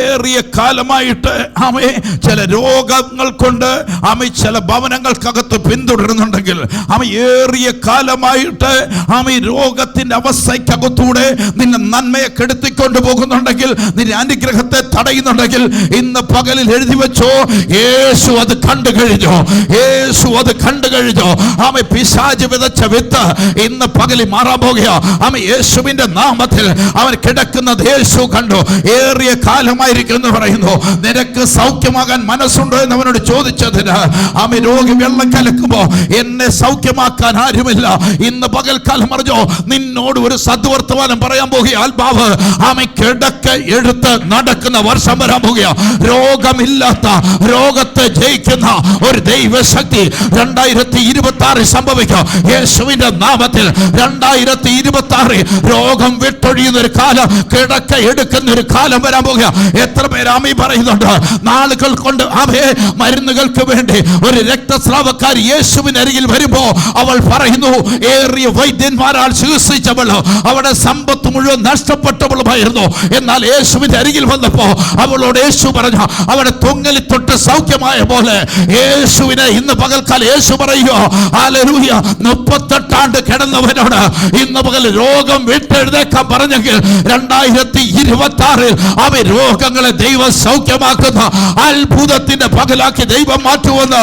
ഏറിയ കാലമായിട്ട് ആമേ ചില രോഗങ്ങൾ കൊണ്ട് ആമേ ചില ഭവനങ്ങൾക്കകത്ത് പിന്തുടരുന്നുണ്ടെങ്കിൽ, ആമേ ഏറിയ കാലമായിട്ട് ആമേ രോഗത്തിന്റെ അവസ്ഥയ്ക്കകത്തൂടെ നിന്നെ നന്മയെ കെടുത്തിക്കൊണ്ട് പോകുന്നുണ്ടെങ്കിൽ, നിന്റെ അനുഗ്രഹത്തെ തടയുന്നുണ്ടെങ്കിൽ, ഇന്ന് പകലിൽ എഴുതി വെച്ചോ, യേശു അത് കണ്ടു കഴിഞ്ഞു. യേശു അത് കണ്ടു കഴിഞ്ഞു. ആമേ പിശാച് വിതച്ച വിത്ത് ഇന്ന് പകലിൽ മാറാൻ പോകുക. ആമേ യേശുവിന്റെ നാമത്തിൽ അവൻ കിടക്കുന്നത് യേശു കണ്ടു. ഏറിയ കാലമായിരിക്കും എന്ന് പറയുന്നു. നിനക്ക് സൗഖ്യമാകാൻ മനസ്സുണ്ടോ എന്ന് അവനോട് ചോദിച്ചതിന്, ആമേ രോഗി വെള്ളം കലക്കുമ്പോ എന്നെ സൗഖ്യമാക്കാൻ ആരുമില്ല. ഇന്ന് പകൽക്കാലം അറിഞ്ഞോ, നിന്നോട് ഒരു സദ്വർത്തമാനം പറയാൻ പോകുക. ആത്മാവ് ആമേ കിടക്ക എടുത്ത് നടക്കുന്ന വർഷം വരാൻ പോകുക. രോഗമില്ലാത്ത, രോഗത്തെ ജയിക്കുന്ന ഒരു ദൈവശക്തി 2026 സംഭവിക്കും യേശുവിന്റെ നാമത്തിൽ. 2026 രോഗം വിട്ടൊഴിയുന്ന ഒരു കാലം, കിടക്ക എടുക്കുന്ന ഒരു കാലം വരാൻ പോകുക. എത്ര പേര് ആമേ പറയുന്നുണ്ട്? നാളുകൾ കൊണ്ട് ആമേ മരുന്നുകൾക്ക് വേണ്ടി ഒരു രക്തസ്രാവക്കാരി യേശുവിന് അരികിൽ വരുമ്പോ അവൾ പറയുന്നു, ഏറിയ വൈദ്യന്മാരാൽ ചികിത്സിച്ചവൾ, അവിടെ സമ്പത്ത് മുഴുവൻ നഷ്ടപ്പെട്ടവളുമായിരുന്നു. എന്നാൽ യേശുവിന്റെ അരികിൽ വന്നപ്പോ അവളോട് യേശു പറഞ്ഞു, അവിടെ തൊങ്ങലി തൊട്ട് സൗഖ്യമായ പോലെ യേശുവിനെ ഇന്ന് പകൽക്കാലം യേശു പറയുക, ഹല്ലേലൂയ. 38 ആണ്ട് കിടന്നവനോട് ഇന്ന് പകൽ രോഗം വിട്ടെഴുന്നേക്കാൻ പറഞ്ഞെങ്കിൽ 2026 അവ രോഗങ്ങളെ ദൈവം സൗഖ്യമാക്കുന്ന അത്ഭുതത്തിന്റെ പകലാക്കി ദൈവം മാറ്റുമെന്ന്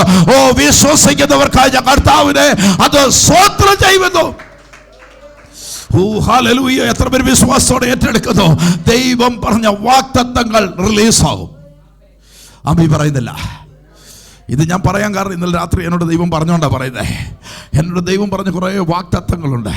വിശ്വസിക്കുന്നവർക്കായി ഞാൻ കർത്താവിനെ അത് സ്തോത്രം ചെയ്യുന്നു. ഹല്ലേലൂയ. എത്ര പേര് വിശ്വാസത്തോടെ ഏറ്റെടുക്കുന്നു? ദൈവം പറഞ്ഞ വാഗ്ദത്തങ്ങൾ റിലീസാകും. അമ്മി പറയുന്നില്ല. ഇത് ഞാൻ പറയാൻ കാരണം ഇന്നലെ രാത്രി എന്നോട് ദൈവം പറഞ്ഞുകൊണ്ടാ പറയുന്നത്. എന്നോട് ദൈവം പറഞ്ഞ കുറേ വാഗ്ദത്തങ്ങളുണ്ട്.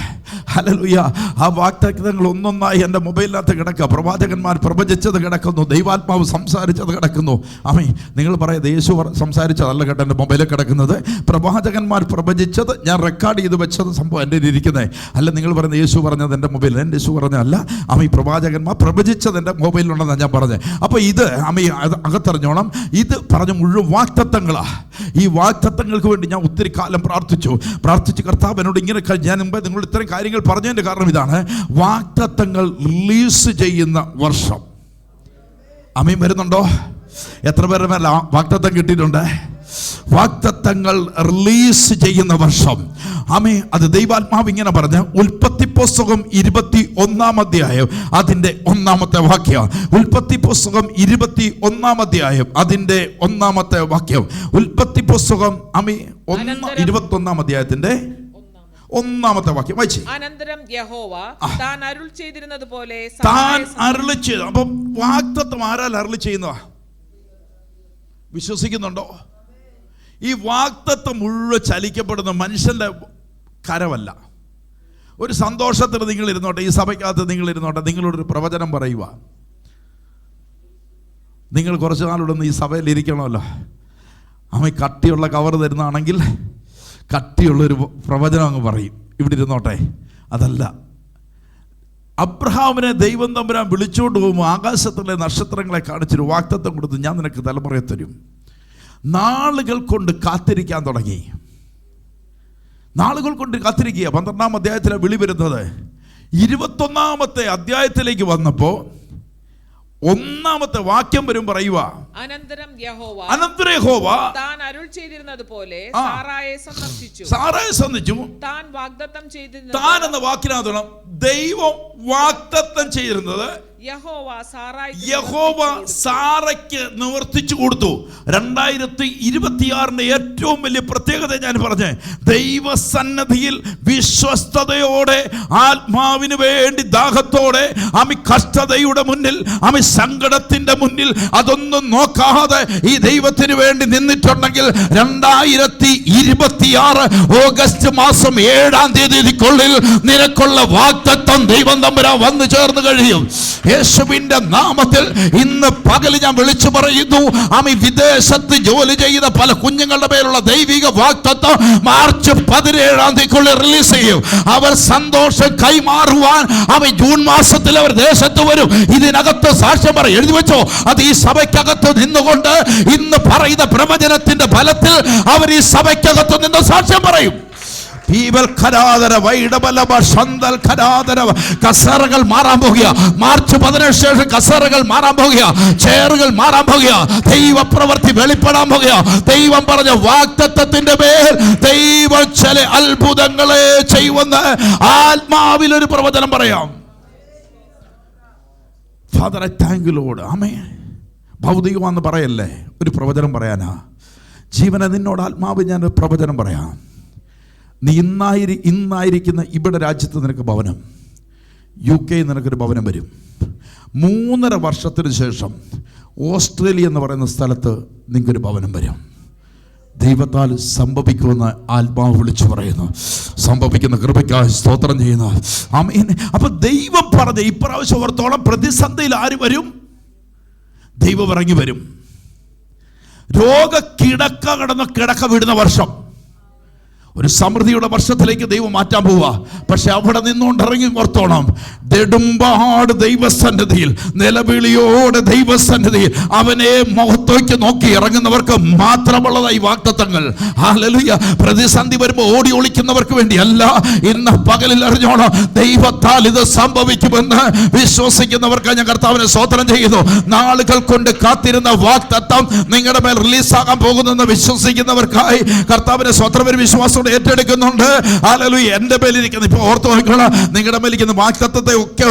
ഹല്ലേലൂയ. ആ വാഗ്ദത്തങ്ങൾ ഒന്നൊന്നായി എൻ്റെ മൊബൈലിനകത്ത് കിടക്കുക. പ്രവാചകന്മാർ പ്രവചിച്ചത് കിടക്കുന്നു, ദൈവാത്മാവ് സംസാരിച്ചത് കിടക്കുന്നു. ആമേ, നിങ്ങൾ പറയുന്നത് യേശു സംസാരിച്ചതല്ല കേട്ടോ എൻ്റെ മൊബൈലിൽ കിടക്കുന്നത്. പ്രവാചകന്മാർ പ്രവചിച്ചത് ഞാൻ റെക്കോർഡ് ചെയ്ത് വെച്ചത് സംഭവം എൻ്റെ ഇരിക്കുന്നത്. അല്ല, നിങ്ങൾ പറയുന്നത് യേശു പറഞ്ഞത് എൻ്റെ മൊബൈലിൽ. എൻ്റെ യേശു പറഞ്ഞതല്ല. ആമേ, പ്രവാചകന്മാർ പ്രവചിച്ചത് എൻ്റെ മൊബൈലിലുണ്ടെന്നാണ് ഞാൻ പറഞ്ഞത്. അപ്പോൾ ഇത് ആമേ അകത്തറിഞ്ഞോണം, ഇത് പറഞ്ഞ മുഴുവൻ വാഗ്ദത്തങ്ങളാണ്. ഈ വാഗ്ദത്തങ്ങൾക്ക് വേണ്ടി ഞാൻ ഒത്തിരി കാലം പ്രാർത്ഥിച്ച് കർത്താവ് എന്നോട് ഇങ്ങനെ, ഞാൻ മുമ്പ് നിങ്ങളോട് ഇത്തരം കാര്യങ്ങൾ പറഞ്ഞതിൻ്റെ കാരണം ഇതാണ്, വാഗ്ദത്തങ്ങൾ റിലീസ് ചെയ്യുന്ന വർഷം. ആമേൻ. വരുന്നുണ്ടോ? എത്ര പേരുടെ മേല വാഗ്ദത്തം കിട്ടിയിട്ടുണ്ട്? വാഗ്ദത്തങ്ങൾ റിലീസ് ചെയ്യുന്ന വർഷം. ആമേ, അത് ദൈവാത്മാവ് ഇങ്ങനെ പറഞ്ഞ ഉൽപ്പത്തി പുസ്തകം 21 അധ്യായം അതിൻ്റെ 1-ാമത്തെ വാക്യം. ഉൽപ്പത്തി പുസ്തകം 21 അധ്യായം അതിൻ്റെ 1-ാമത്തെ വാക്യം. ഉൽപ്പത്തി പുസ്തകം 21 അധ്യായത്തിന്റെ 1-ാമത്തെ വാക്യം വായിച്ചു. അനന്തരം യഹോവ താൻ അരുൾ ചെയ്തിരുന്നത് പോലെ താൻ അരുളി ചെയ്തു. അപ്പം വാഗ്ദത്തം ആരാൽ അരുളി ചെയ്യുന്നതാ? വിശ്വസിക്കുന്നുണ്ടോ? ഈ വാഗ്ദത്തം മുഴുവൻ ചലിക്കപ്പെടുന്ന മനുഷ്യന്റെ കരമല്ല. ഒരു സന്തോഷത്തിന് നിങ്ങൾ ഇരുന്നോട്ടെ, ഈ സഭയ്ക്കകത്ത് നിങ്ങൾ ഇരുന്നോട്ടെ, നിങ്ങളോടൊരു പ്രവചനം പറയുക. നിങ്ങൾ കുറച്ച് നാളിവിടെ ഈ സഭയിൽ ഇരിക്കണമല്ലോ. അമ്മ കട്ടിയുള്ള കവർ തരുന്നതാണെങ്കിൽ കട്ടിയുള്ളൊരു പ്രവചനം അങ്ങ് പറയും, ഇവിടെ ഇരുന്നോട്ടെ. അതല്ല, അബ്രഹാമിനെ ദൈവം തമ്പുരാൻ വിളിച്ചുകൊണ്ട് പോകുമ്പോൾ ആകാശത്തിലെ നക്ഷത്രങ്ങളെ കാണിച്ചൊരു വാഗ്ദത്തം കൊടുത്ത്, ഞാൻ നിനക്ക് തലമുറയെ തരും. നാളുകൾ കൊണ്ട് കാത്തിരിക്കാൻ തുടങ്ങി. നാളുകൾ കൊണ്ട് കാത്തിരിക്കുക. 12-ാം അധ്യായത്തിലെ വിളി വരുന്നത്. 21-ാമത്തെ അധ്യായത്തിലേക്ക് വന്നപ്പോൾ 1-ാമത്തെ വാക്യം വരും പറയുക, അനന്തരം യഹോവ താൻ അരുൾ ചെയ്തിരുന്നത് പോലെ സാറായെ സന്ദർശിച്ചു. താൻ വാഗ്ദത്തം ചെയ്തിരുന്നത്, താൻ എന്ന വാക്കിനകത്ത് ദൈവം വാഗ്ദത്തം ചെയ്തിരുന്നത് യഹോവ സാറയ്ക്ക് നിവർത്തിച്ചു കൊടുത്തു. 2026 ഏറ്റവും വലിയ പ്രത്യേകത ഞാൻ പറഞ്ഞേ, ദൈവസന്നദ്ധിയിൽ വിശ്വസ്തയോടെ, ആത്മാവിന് വേണ്ടി ദാഹത്തോടെ, ആമി കഷ്ടതയുടെ മുന്നിൽ, ആമി സങ്കടത്തിന്റെ മുന്നിൽ അതൊന്നും നോക്കാതെ ഈ ദൈവത്തിന് വേണ്ടി നിന്നിട്ടുണ്ടെങ്കിൽ 2026 ഓഗസ്റ്റ് മാസം 7-ാം തീയതിക്കുള്ളിൽ നിനക്കുള്ള വാഗ്ദത്തം ദൈവം തമ്പുരാൻ വന്നു ചേർന്ന് കഴിയും. യേശുവിന്റെ നാമത്തിൽ ഇന്ന് പകൽ ഞാൻ വിളിച്ചു പറയുന്നു, വിദേശത്ത് ജോലി ചെയ്ത പല കുഞ്ഞുങ്ങളുടെ പേരുള്ള ദൈവിക വാഗ്ദത്തം മാർച്ച് 17-ാം തീയതിക്കുള്ളിൽ റിലീസ് ചെയ്യും. അവർ സന്തോഷം കൈമാറുവാൻ ജൂൺ മാസത്തിൽ അവർ ദേശത്ത് വരും. ഇതിനകത്ത് സാക്ഷ്യം പറയും, എഴുതി വെച്ചോ. അത് ഈ സഭയ്ക്കകത്ത് നിന്നുകൊണ്ട് ഇന്ന് പറയുന്ന പ്രവചനത്തിന്റെ ഫലത്തിൽ അവർ ഈ സഭയ്ക്കകത്ത് നിന്ന് സാക്ഷ്യം പറയും. കസേരകൾ മാറാൻ പോകുക. മാർച്ച് 17 ശേഷം കസേരകൾ മാറാൻ പോകുക, ചെയറുകൾ മാറാൻ പോകുക, ദൈവപ്രവൃത്തി വെളിപ്പെടാൻ പോകുക. ദൈവം പറഞ്ഞ വാഗ്ദത്തത്തിന്റെ മേൽ ദൈവം ചില അത്ഭുതങ്ങളെ ചെയ്യുമെന്ന് ആത്മാവിൽ ഒരു പ്രവചനം പറയാം. Father, I thank you lord. ആമേൻ. ഭൗതികമാണെന്ന് പറയല്ലേ, ഒരു പ്രവചനം പറയാനാ. ജീവനെ നിന്നോട് ആത്മാവ് ഞാൻ ഒരു പ്രവചനം പറയാം. നീ ഇന്നായിരിക്കുന്ന ഇവിടെ രാജ്യത്ത് നിനക്ക് ഭവനം, UK നിനക്കൊരു ഭവനം വരും. 3.5 വർഷത്തിന് ശേഷം ഓസ്ട്രേലിയ എന്ന് പറയുന്ന സ്ഥലത്ത് നിങ്ങൾക്കൊരു ഭവനം വരും. ദൈവത്താൽ സംഭവിക്കുമെന്ന് ആത്മാവ് വിളിച്ചു പറയുന്നു. സംഭവിക്കുന്ന കൃപയ്ക്കായി സ്തോത്രം ചെയ്യുന്നു. ആമേൻ. അപ്പൊ ദൈവം പറഞ്ഞ ഇപ്രാവശ്യം ഓർത്തോളം പ്രതിസന്ധിയിൽ ആര് വരും? ദൈവം ഇറങ്ങി വരും. രോഗക്കിടക്ക കടന്ന് കിടക്ക വിടുന്ന വർഷം, ഒരു സമൃദ്ധിയുടെ വർഷത്തിലേക്ക് ദൈവം മാറ്റാൻ പോവുക. പക്ഷെ അവിടെ നിന്നുകൊണ്ട് ഇറങ്ങി ഓർത്തോണം, നെടുമ്പാട് ദൈവസന്നിധിയിൽ, നിലവിളിയോടെ ദൈവസന്നിധിയിൽ അവനെ മുഖത്തേക്ക് നോക്കി ഇറങ്ങുന്നവർക്ക് മാത്രമുള്ളതായി വാഗ്ദത്തങ്ങൾ. ഹല്ലേലൂയ. പ്രതിസന്ധി വരുമ്പോൾ ഓടി ഒളിക്കുന്നവർക്ക് വേണ്ടിയല്ല. ഇന്ന് പകലിൽ അറിഞ്ഞോണം, ദൈവത്താൽ ഇത് സംഭവിക്കുമെന്ന് വിശ്വസിക്കുന്നവർക്ക് ഞാൻ കർത്താവിനെ സ്തോത്രം ചെയ്യുന്നു. നാളുകൾ കൊണ്ട് കാത്തിരുന്ന വാഗ്ദത്തം നിങ്ങളുടെ മേൽ റിലീസാകാൻ പോകുന്നെന്ന് വിശ്വസിക്കുന്നവർക്കായി കർത്താവിനെ സ്തോത്രം വിശ്വാസം ഏറ്റെടുക്കുന്നുണ്ട്. ഹല്ലേലൂയ. എന്റെ മേലിരിക്കുന്ന ഇപ്പൊ ഓർത്ത് നോക്കണം, നിങ്ങളുടെ മേലിരിക്കുന്ന വാഗ്ദത്തത്തെ ഒക്കെ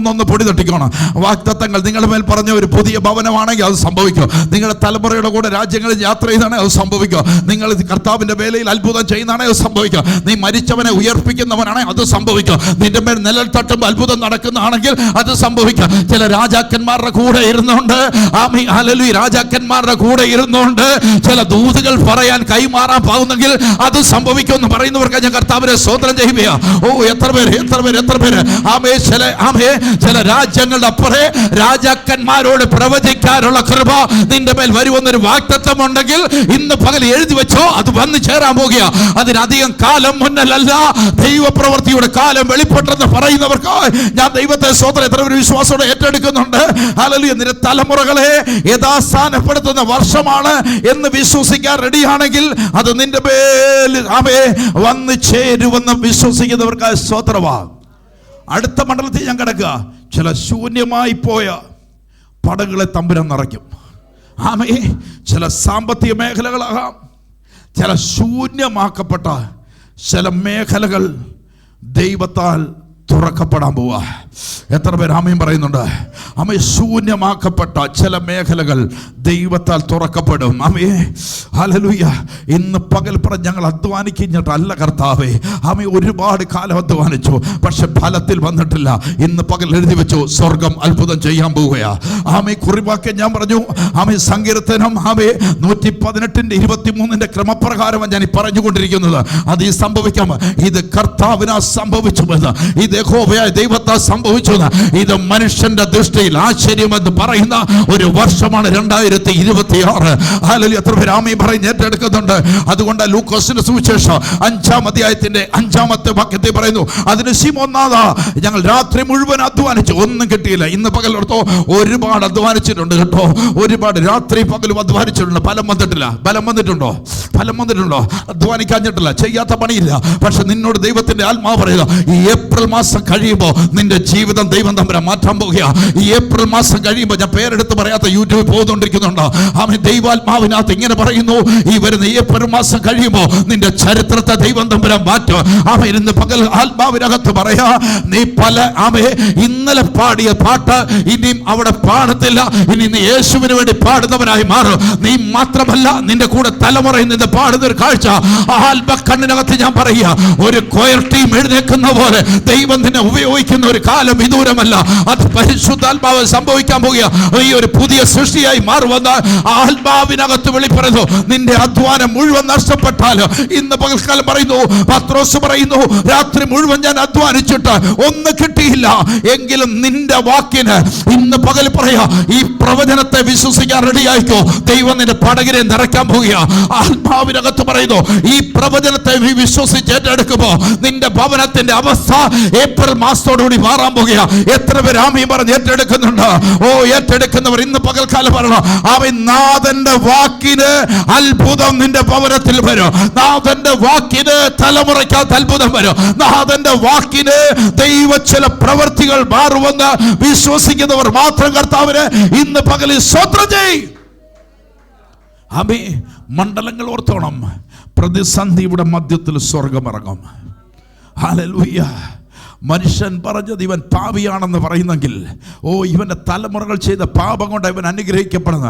ഒന്ന് പൊടി തട്ടിക്കണം. വാഗ്ദത്തങ്ങൾ നിങ്ങളുടെ മേൽ പറഞ്ഞ ഒരു പുതിയ ഭവനമാണെങ്കിൽ അത് സംഭവിക്കും. നിങ്ങളുടെ തലമുറയുടെ കൂടെ രാജ്യങ്ങളിൽ യാത്ര ചെയ്താണെങ്കിൽ അത് സംഭവിക്കും. നിങ്ങൾ കർത്താവിന്റെ വേലയിൽ അത്ഭുതം ചെയ്യുന്നതാണെങ്കിൽ അത് സംഭവിക്കും. നീ മരിച്ചവനെ ഉയർപ്പിക്കുന്നവനാണെങ്കിൽ അത് സംഭവിക്കും. നിന്റെ മേൽ നിഴൽ തട്ടുമ്പോൾ അത്ഭുതം നടക്കുന്നതാണെങ്കിൽ അത് സംഭവിക്കും. ചില രാജാക്കന്മാരുടെ കൂടെ ഇരുന്നുകൊണ്ട്, ഹല്ലേലൂയ, രാജാക്കന്മാരുടെ കൂടെ ഇരുന്നുകൊണ്ട് ചില ദൂതുകൾ പറയാൻ കൈമാറാൻ പോകുന്നെങ്കിൽ അത് സംഭവിക്കുമെന്ന് പറയുന്നവർക്ക് ഞാൻ കർത്താവിനെ സ്തോത്രം ചെയ്യുക. ഓ, എത്ര പേര്. ചില രാജ്യങ്ങളുടെ അപ്പുറേ രാജാക്കന്മാരോട് പ്രവചിക്കാനുള്ള കൃപ നിന്റെ മേൽ വരുമെന്നൊരു വാഗ്ദത്തം ഉണ്ടെങ്കിൽ ഇന്ന് പകൽ എഴുതി വെച്ചോ, അത് വന്ന് ചേരാൻ പോകുക. അതിനധികം കാലം മുന്നല്ല, ദൈവപ്രവൃത്തിയുടെ കാലം വെളിപ്പെട്ടെന്ന് പറയുന്നവർക്ക് ഞാൻ ദൈവത്തെ സ്തോത്രം എത്ര ഒരു വിശ്വാസത്തോടെ ഏറ്റെടുക്കുന്നുണ്ട്. ഹല്ലേലൂയ. നിന്റെ തലമുറകളെ യഥാസ്ഥാനപ്പെടുത്തുന്ന വർഷമാണ് എന്ന് വിശ്വസിക്കാൻ റെഡിയാണെങ്കിൽ അത് നിന്റെ മേൽ വന്ന് ചേരുവെന്ന് വിശ്വസിക്കുന്നവർക്ക് സ്തോത്രമാ. അടുത്ത മണ്ഡലത്തിൽ ഞാൻ കിടക്കുക. ചില ശൂന്യമായി പോയ പടകളെ തമ്പുരാൻ നിറയ്ക്കും. ആമേ. ചില സാമ്പത്തിക മേഖലകളാകാം, ചില ശൂന്യമാക്കപ്പെട്ട ചില മേഖലകൾ ദൈവത്താൽ തുറക്കപ്പെടാൻ പോവാ. എത്ര പേര് ആമേൻ പറയുന്നുണ്ട്? ആമേ. ശൂന്യമാക്കപ്പെട്ട ചില മേഖലകൾ ദൈവത്താൽ തുറക്കപ്പെടും. ആമേ. ഹല്ലേലൂയ. ഇന്ന് പകൽ പറഞ്ഞ് ഞങ്ങൾ അധ്വാനിക്കുന്നതല്ല കർത്താവേ. ആമേ. ഒരുപാട് കാലം അധ്വാനിച്ചു, പക്ഷെ ഫലത്തിൽ വന്നിട്ടില്ല. ഇന്ന് പകൽ എഴുതി വെച്ചു, സ്വർഗം അത്ഭുതം ചെയ്യാൻ പോവുകയാ. ആമേ. കുറിവാക്യം ഞാൻ പറഞ്ഞു. ആമേ. സങ്കീർത്തനം 118:23 ക്രമപ്രകാരമാണ് ഞാൻ പറഞ്ഞുകൊണ്ടിരിക്കുന്നത്. അത് ഈ സംഭവിക്കാം. ഇത് കർത്താവിനാ സംഭവിച്ചുവെന്ന്, ഇത് യഹോവയായ ദൈവത്താൽ സംഭവിച്ചു. ഇത് മനുഷ്യന്റെ ദൃഷ്ടിയിൽ ആശ്ചര്യമെന്ന് പറയുന്ന ഒരു വർഷമാണ് 2026. ഹല്ലേലൂയ. എത്ര പേര് ആമേൻ പറഞ്ഞ് ഏറ്റെടുക്കുന്നുണ്ട്? അതുകൊണ്ട് ലൂക്കോസിന്റെ സുവിശേഷം 5-ാം അധ്യായത്തിന്റെ 5-ാമത്തെ വാക്യത്തിൽ പറയുന്നു, അതിന് ശിമോനാഥാ, ഞങ്ങൾ രാത്രി മുഴുവൻ അധ്വാനിച്ചു, ഒന്നും കിട്ടിയില്ല. ഇന്ന് പകൽ ഓർത്തോ, ഒരുപാട് അധ്വാനിച്ചിട്ടുണ്ട് കേട്ടോ. ഒരുപാട് രാത്രി പകലും അധ്വാനിച്ചിട്ടുണ്ട്. ഫലം വന്നിട്ടില്ല. ഫലം വന്നിട്ടുണ്ടോ? അധ്വാനിക്കാഞ്ഞിട്ടില്ല, ചെയ്യാത്ത പണിയില്ല. പക്ഷെ നിന്നോട് ദൈവത്തിന്റെ ആത്മാവ് പറയുക, ഈ ഏപ്രിൽ മാസം കഴിയുമ്പോൾ നിന്റെ ജീവിതം ദൈവം തമ്പുരാൻ മാറ്റാൻ പോകുക. ഈ ഏപ്രിൽ മാസം കഴിയുമ്പോൾ, ഞാൻ പേരെടുത്ത് പറയാത്ത യൂട്യൂബിൽ പോകുന്നുണ്ടിരിക്കുന്നുണ്ടോ? ആമേൻ. ദൈവാത്മാവിനകത്ത് ഇങ്ങനെ പറയുന്നു, ഈ വരുന്ന ഏപ്രിൽ മാസം കഴിയുമ്പോൾ നിന്റെ ചരിത്രത്തെ ദൈവം തമ്പുരാൻ മാറ്റും. ആമേൻ. ഇന്ന് പകൽ ആത്മാവിനകത്ത് പറയാ, നീ ഇന്നലെ പാടിയ പാട്ട് ഇനിയും അവിടെ പാടത്തില്ല. ഇനി നീ യേശുവിന് വേണ്ടി പാടുന്നവനായി മാറും. നീ മാത്രമല്ല, നിന്റെ കൂടെ തലമുറയിൽ നിന്ന് പാടുന്ന ഒരു കാഴ്ച ആത്മ കണ്ണിനകത്ത് ഞാൻ പറയുക, ഒരു കൊയർ ടീം എഴുന്നേക്കുന്ന പോലെ ദൈവം ദൈവം നിന്നെ ഉപയോഗിക്കുന്ന ഒരു കാലം വിദൂരമല്ല. അത് പരിശുദ്ധാത്മാവ് സംഭവിക്കാൻ പോകുക. ഈ ഒരു പുതിയ സൃഷ്ടിയായി മാറുവന്ന ആത്മാവിനകത്ത് വെളിപ്പെടുന്നു. നിന്റെ അധ്വാനം മുഴുവൻ നഷ്ടപ്പെട്ടാൽ, ഇന്ന് പകൽക്കാലം പറയുന്നു, പത്രോസ് പറയുന്നു, രാത്രി മുഴുവൻ ഞാൻ അധ്വാനിച്ചിട്ട് ഒന്നും കിട്ടിയില്ല, എങ്കിലും നിന്റെ വാക്കിന് ഇന്ന് പകൽ പറയാ, ഈ പ്രവചനത്തെ വിശ്വസിക്കാൻ റെഡിയായിക്കോ. ദൈവം നിന്റെ പടകിനെ നിറയ്ക്കാൻ പോകുക. ആത്മാവിനകത്ത് പറയുന്നു, ഈ പ്രവചനത്തെ വിശ്വസിച്ച് ഏറ്റെടുക്കുമ്പോ നിന്റെ ഭവനത്തിന്റെ അവസ്ഥ ഏപ്രിൽ മാസത്തോടുകൂടി മാറാൻ പോകുക. എത്ര പേര് ആമീൻ പറഞ്ഞ് ഏറ്റെടുക്കുന്നുണ്ട്? ഓ, ഏറ്റെടുക്കുന്നവർ ഇന്ന് പകൽക്കാലം പറയണം, അവൻ നാഥന്റെ വാക്കിന് അത്ഭുതം നിന്റെ ഭവനത്തിൽ വരും. നാഥന്റെ വാക്കിന് തലമുറയ്ക്കകത്ത് അത്ഭുതം വരും. നാഥന്റെ വാക്കിന് ദൈവ ചില പ്രവൃത്തികൾ മാറുമെന്ന് വിശ്വസിക്കുന്നവർ മാത്രം കർത്താവിന് ഇന്ന് പകലിൽ സ്തോത്രം ചെയ്യും. ആമേൻ. മണ്ഡലങ്ങൾ ഓർത്തോണം, പ്രതിസന്ധിയുടെ മധ്യത്തിൽ സ്വർഗമിറങ്ങും. ഹല്ലേലൂയ. മനുഷ്യൻ പറഞ്ഞത് ഇവൻ പാപിയാണെന്ന് പറയുന്നെങ്കിൽ, ഓ, ഇവൻ്റെ തലമുറകൾ ചെയ്ത പാപം കൊണ്ട് ഇവൻ അനുഗ്രഹിക്കപ്പെടുന്ന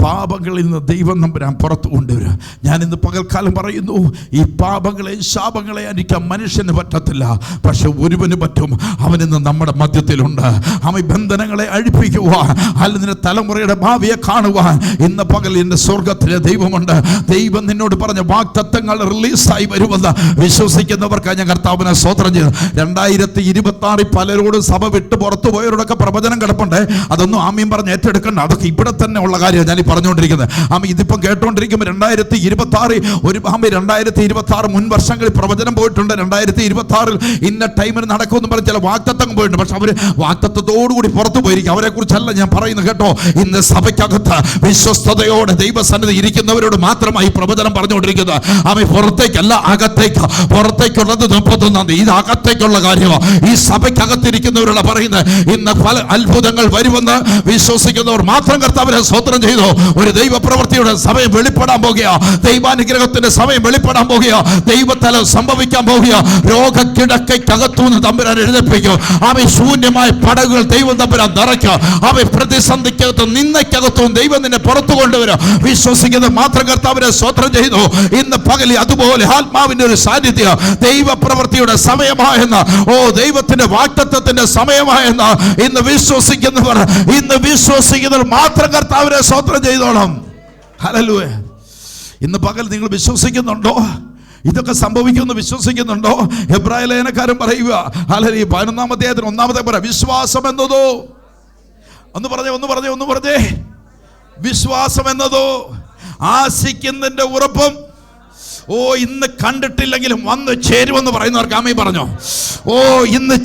പാപങ്ങളിൽ നിന്ന് ദൈവം നമ്പുരാൻ പുറത്തു കൊണ്ടുവരും. ഞാൻ ഇന്ന് പകൽക്കാലം പറയുന്നു, ഈ പാപങ്ങളെ ശാപങ്ങളെ അനിക്കാൻ മനുഷ്യന് പറ്റത്തില്ല, പക്ഷെ ഒരുവന് പറ്റും. അവനിന്ന് നമ്മുടെ മധ്യത്തിലുണ്ട്. അവൻ ബന്ധനങ്ങളെ അഴിപ്പിക്കുവാൻ, അല്ലെങ്കിൽ തലമുറയുടെ ഭാവിയെ കാണുവാൻ ഇന്ന് പകൽ എൻ്റെ സ്വർഗത്തിലെ ദൈവമുണ്ട്. ദൈവം നിന്നോട് പറഞ്ഞ വാഗ്ദത്തങ്ങൾ റിലീസായി വരുമെന്ന് വിശ്വസിക്കുന്നവർക്ക് ഞാൻ കർത്താവിനെ സ്തോത്രം ചെയ്തു. 2026 പലരോട് സഭ വിട്ട് പുറത്തു പോയവരോടൊക്കെ പ്രവചനം കിടപ്പുണ്ട്. അതൊന്നും ആമീൻ പറഞ്ഞ് ഏറ്റെടുക്കണ്ട. അതൊക്കെ ഇവിടെ തന്നെ ഉള്ള കാര്യമാണ് ഞാൻ ഈ പറഞ്ഞുകൊണ്ടിരിക്കുന്നത്. ആമീൻ ഇതിപ്പം കേട്ടോണ്ടിരിക്കുമ്പോൾ 2026 ഒരു ആമീൻ 2026 മുൻ വർഷങ്ങളിൽ പ്രവചനം പോയിട്ടുണ്ട്. 2026 ഇന്ന ടൈമിൽ നടക്കുമെന്ന് പറഞ്ഞ് ചില വാഗ്ദത്തം പോയിട്ടുണ്ട്. പക്ഷെ അവർ വാഗ്ദത്തത്തോടുകൂടി പുറത്തു പോയിരിക്കും. അവരെ കുറിച്ചല്ല ഞാൻ പറയുന്നത് കേട്ടോ. ഇന്ന് സഭയ്ക്കകത്ത് വിശ്വസ്തയോടെ ദൈവസന്നിധി ഇരിക്കുന്നവരോട് മാത്രമായി പ്രവചനം പറഞ്ഞുകൊണ്ടിരിക്കുന്നത്. ആമീൻ പുറത്തേക്കല്ല, അകത്തേക്ക്. പുറത്തേക്കുള്ളത് 31 ഇത് അകത്തേക്കുള്ള കാര്യമാണ്. ഈ സഭയ്ക്കകത്തിരിക്കുന്നവരോട് പറയുന്നത്, ഇന്ന് പല അത്ഭുതങ്ങൾ വരുമെന്ന് വിശ്വസിക്കുന്നവർ മാത്രം കർത്താവിനെ സ്തോത്രം ചെയ്തു. ഒരു ദൈവപ്രവൃത്തിയുടെ സമയം വെളിപ്പെടാൻ പോകുക. ദൈവാനുഗ്രഹത്തിന്റെ സമയം വെളിപ്പെടാൻ പോകുക. ദൈവത്തലം സംഭവിക്കാൻ പോകുക. രോഗക്കിടക്കകത്തുനിന്ന് തമ്പുരാൻ എഴുന്നേൽപ്പിക്കും. അവൻ ശൂന്യമായ പടകുകൾ ദൈവം തമ്പുരാൻ നിറയ്ക്കും. അവൻ പ്രതിസന്ധിക്കകത്തും നിന്നയ്ക്കകത്തും ദൈവം നിന്നെ പുറത്തു കൊണ്ടുവരും. വിശ്വസിക്കുന്നത് മാത്രം കർത്താവിനെ സ്തോത്രം ചെയ്തു. ഇന്ന് പകലി അതുപോലെ ആത്മാവിന്റെ ഒരു സാന്നിധ്യം, ദൈവപ്രവൃത്തിയുടെ സമയമായെന്ന്, ഓ, ദൈവത്തിന്റെ വാഗ്ദത്തത്തിന്റെ സമയമായെന്ന് ഇന്ന് വിശ്വസിക്കുന്നവർ മാത്രം കർത്താവിനെ സ്തോത്രം ചെയ്തോണം. ഹല്ലേലൂയ. ഇന്ന് പകൽ നിങ്ങൾ വിശ്വസിക്കുന്നുണ്ടോ? ഇതൊക്കെ സംഭവിക്കുമെന്ന് വിശ്വസിക്കുന്നുണ്ടോ? എബ്രായ ലേഖനക്കാരൻ പറയുക, ഹല്ലേലൂയ, 11-ാം അധ്യായത്തിന് 1-ാമത്തെ പറ, വിശ്വാസം എന്നതോ, ഒന്ന് പറഞ്ഞേ, വിശ്വാസം എന്നതോ ആശിക്കുന്നതിന്റെ ഉറപ്പും, ഓ, ഇന്ന് കണ്ടിട്ടില്ലെങ്കിലും വന്ന് ചേരുമെന്ന് പറയുന്നവർക്ക് ആമീൻ പറഞ്ഞോ. ഓ, ഇന്ന്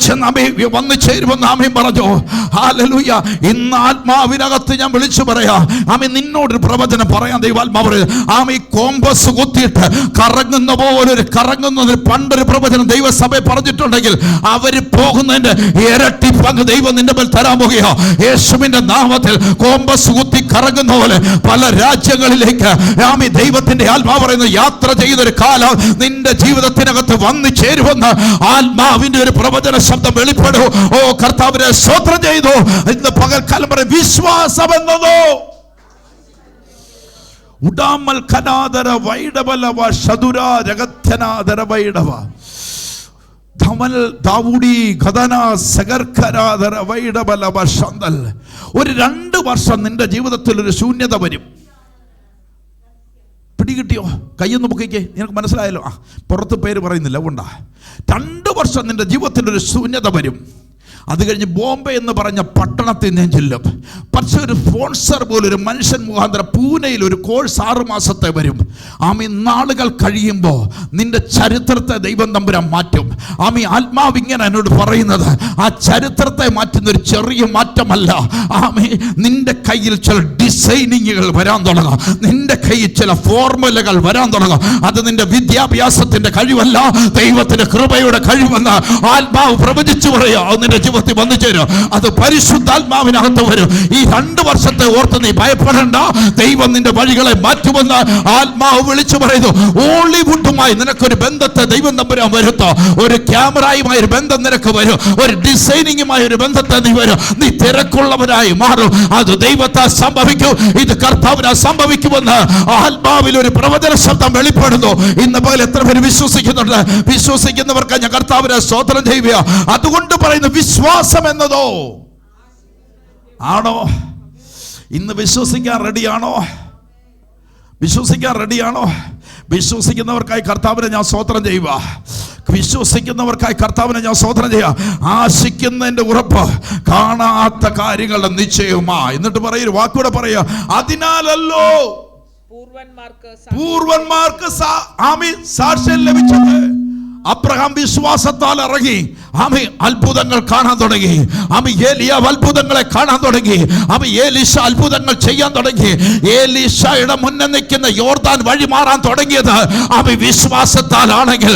വന്ന് ചേരുമെന്ന് ആമീൻ പറഞ്ഞോ. ഹല്ലേലൂയ. ഇന്ന് ആത്മാവിനകത്ത് ഞാൻ വിളിച്ചു പറയാം, ആമീൻ, നിന്നോടൊരു പ്രവചനം പറയാൻ ദൈവാത്മാവ്. ആമീൻ, കോമ്പസ് കുത്തിയിട്ട് കറങ്ങുന്ന പോലെ കറങ്ങുന്നതിന് പണ്ടൊരു പ്രവചനം ദൈവസഭയെ പറഞ്ഞിട്ടുണ്ടെങ്കിൽ അവര് പോകുന്നതിന്റെ ഇരട്ടി പങ്ക് ദൈവം നിന്റെ മേൽ തരാൻ പോകുക. യേശുവിന്റെ നാമത്തിൽ കോമ്പസ് കുത്തി കറങ്ങുന്ന പോലെ പല രാജ്യങ്ങളിലേക്ക് ആമീൻ ദൈവത്തിന്റെ ആത്മാവ് പറയുന്നു, യാത്ര ചെയ്തൊരു കാലം നിന്റെ ജീവിതത്തിനകത്ത് വന്നു ചേരുമെന്ന് ആത്മാവിന്റെ ഒരു പ്രവചന ശബ്ദം വെളിപ്പെടും. ഓ, കർത്താവിനെ സ്തോത്രം ചെയ്തു. ഇന്ന് പകൽക്കാലം പറയും, വിശ്വാസം എന്നതോ ഉടാമൽ കനാദര വൈഡവലവ ശതുര ജഗത്യനാദര വൈഡവ ധമൽ ദാവൂഡി ഖദന സഗർഖരാദര വൈഡവലവ ശന്തൽ. ഒരു 2 വർഷം നിന്റെ ജീവിതത്തിൽ ഒരു ശൂന്യത വരും. പിടികിട്ടിയോ? കയ്യൊന്ന് പൊക്കിക്കേ. നിനക്ക് മനസ്സിലായല്ലോ. പുറത്ത് പേര് പറയുന്നില്ല, അതുകൊണ്ടാ. 2 വർഷം നിന്റെ ജീവിതത്തിൽ ഒരു ശൂന്യത വരും. അത് കഴിഞ്ഞ് ബോംബെ എന്ന് പറഞ്ഞ പട്ടണത്തിൽ ഞാൻ ചെല്ലും. പക്ഷെ ഒരു സ്പോൺസർ പോലെ ഒരു മനുഷ്യൻ മുഖാന്തരം പൂനെയിൽ ഒരു കോഴ്സ് 6 മാസത്തെ വരും. ആമീ, നാളുകൾ കഴിയുമ്പോൾ നിന്റെ ചരിത്രത്തെ ദൈവം തമ്പുരാൻ മാറ്റും. ആമീ, ആത്മാവിങ്ങനെ എന്നോട് പറയുന്നത്, ആ ചരിത്രത്തെ മാറ്റുന്ന ഒരു ചെറിയ മാറ്റമല്ല. ആമീ, നിന്റെ കയ്യിൽ ചില ഡിസൈനിങ്ങുകൾ വരാൻ തുടങ്ങും. നിന്റെ കയ്യിൽ ചില ഫോർമുലകൾ വരാൻ തുടങ്ങും. അത് നിന്റെ വിദ്യാഭ്യാസത്തിന്റെ കഴിവല്ല, ദൈവത്തിന്റെ കൃപയുടെ കഴിവെന്ന് ആത്മാവ് പ്രവചിച്ചു പറയാ. നിന്റെ സമൂഹത്തിൽ വന്നു ചേരും. അത് പരിശുദ്ധാത്മാവിനകത്ത് വരും. ഈ 2 വർഷത്തെ ഓർത്ത് നീ ഭയപ്പെടേണ്ട. ദൈവം നിന്റെ വഴികളെ മാറ്റുമെന്ന് ആത്മാവ് വിളിച്ചു പറയുന്നു. ഹോളിവുഡുമായി നിനക്കൊരു ബന്ധത്തെ ദൈവം തമ്പുരാൻ വരുത്തോ. ഒരു ക്യാമറയുമായി ഒരു ബന്ധം നിനക്ക് വരും. ഒരു ഡിസൈനിങ്ങുമായി ഒരു ബന്ധത്തെ നീ വരും. നീ തിരക്കുള്ളവരായി മാറും. അത് ദൈവത്താൽ സംഭവിക്കും. ഇത് കർത്താവിനാൽ സംഭവിക്കുമെന്ന് ആത്മാവിൽ ഒരു പ്രവചന ശബ്ദം വെളിപ്പെടുന്നു. ഇന്ന് പകൽ എത്ര പേര് വിശ്വസിക്കുന്നുണ്ട്? വിശ്വസിക്കുന്നവർക്ക് ഞാൻ കർത്താവിനെ സ്തോത്രം ചെയ്യുക. അതുകൊണ്ട് പറയുന്നു, വിശ്വാസം എന്നതോ ആണോ? ഇന്ന് വിശ്വസിക്കാൻ റെഡിയാണോ? വിശ്വസിക്കാൻ റെഡിയാണോ? വിശ്വസിക്കുന്നവർക്കായി കർത്താവിനെ ഞാൻ സ്തോത്രം ചെയ്യുക. വിശ്വസിക്കുന്നവർക്കായി കർത്താവിനെ ഞാൻ സ്തോത്രം ചെയ്യുക. ആശിക്കുന്നതിന്റെ ഉറപ്പ് കാണാത്ത കാര്യങ്ങളുടെ നിശ്ചയവുമാ. എന്നിട്ട് പറയൊരു വാക്കൂടെ പറയുക, അതിനാലല്ലോ പൂർവന്മാർക്ക് സാക്ഷ്യം ലഭിച്ചത്. അബ്രഹാം വിശ്വാസത്താൽ ഇറങ്ങി അത്ഭുതങ്ങൾ കാണാൻ തുടങ്ങി. ഏലിയാവ് അത്ഭുതങ്ങളെ കാണാൻ തുടങ്ങി. ഏലീശ അത്ഭുതങ്ങൾ ചെയ്യാൻ തുടങ്ങി. ഏലീശയുടെ മുന്നേ നിൽക്കുന്ന യോർദാൻ വഴി മാറാൻ തുടങ്ങിയത് വിശ്വാസത്താലാണെങ്കിൽ,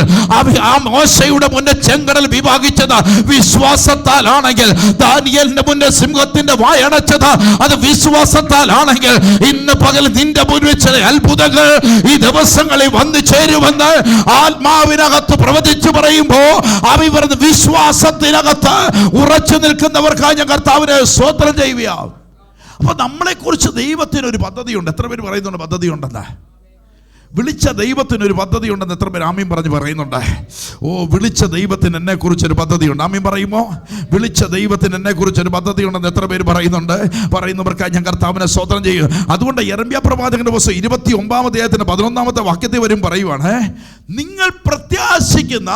മോശയുടെ മുന്നേ ചെങ്കടൽ വിഭാഗിച്ചത് വിശ്വാസത്താലാണെങ്കിൽ, ദാനിയേലിന്റെ മുന്നേ സിംഹത്തിന്റെ വായടച്ചത് അത് വിശ്വാസത്താലാണെങ്കിൽ, ഇന്ന് പകൽ നിന്റെ മുന്നിൽ ചില അത്ഭുതങ്ങൾ ഈ ദിവസങ്ങളിൽ വന്നു ചേരുമെന്ന് ആത്മാവിനകത്ത് പ്രവചിച്ചു പറയുമ്പോ പറഞ്ഞ വിശ്വാസത്തിനകത്ത് ഉറച്ചു നിൽക്കുന്നവർക്കായി ഞാൻ കർത്താവിനെ സ്തോത്രം ചെയ്യുക. അപ്പൊ നമ്മളെ കുറിച്ച് ദൈവത്തിനൊരു പദ്ധതിയുണ്ട്. എത്ര പേര് പറയുന്നുണ്ട് പദ്ധതിയുണ്ടെന്ന്? വിളിച്ച ദൈവത്തിനൊരു പദ്ധതി ഉണ്ടെന്ന് എത്ര പേര് ആമീൻ പറഞ്ഞ് പറയുന്നുണ്ട്? ഓ, വിളിച്ച ദൈവത്തിന് എന്നെ കുറിച്ചൊരു പദ്ധതിയുണ്ട്. ആമീൻ പറയുമോ? വിളിച്ച ദൈവത്തിന് എന്നെ കുറിച്ചൊരു പദ്ധതി ഉണ്ടെന്ന് എത്ര പേര് പറയുന്നുണ്ട്? പറയുന്നവർക്കായി ഞാൻ കർത്താവിനെ സ്തോത്രം ചെയ്യുക. അതുകൊണ്ട് യെരമ്യാ പ്രവാചകന്റെ പുസ്തകം 29-ാം അധ്യായത്തിന്റെ 11-ാമത്തെ വാക്യത്തിൽ വരും പറയുവാണ്, നിങ്ങൾ പ്രത്യാശിക്കുന്ന,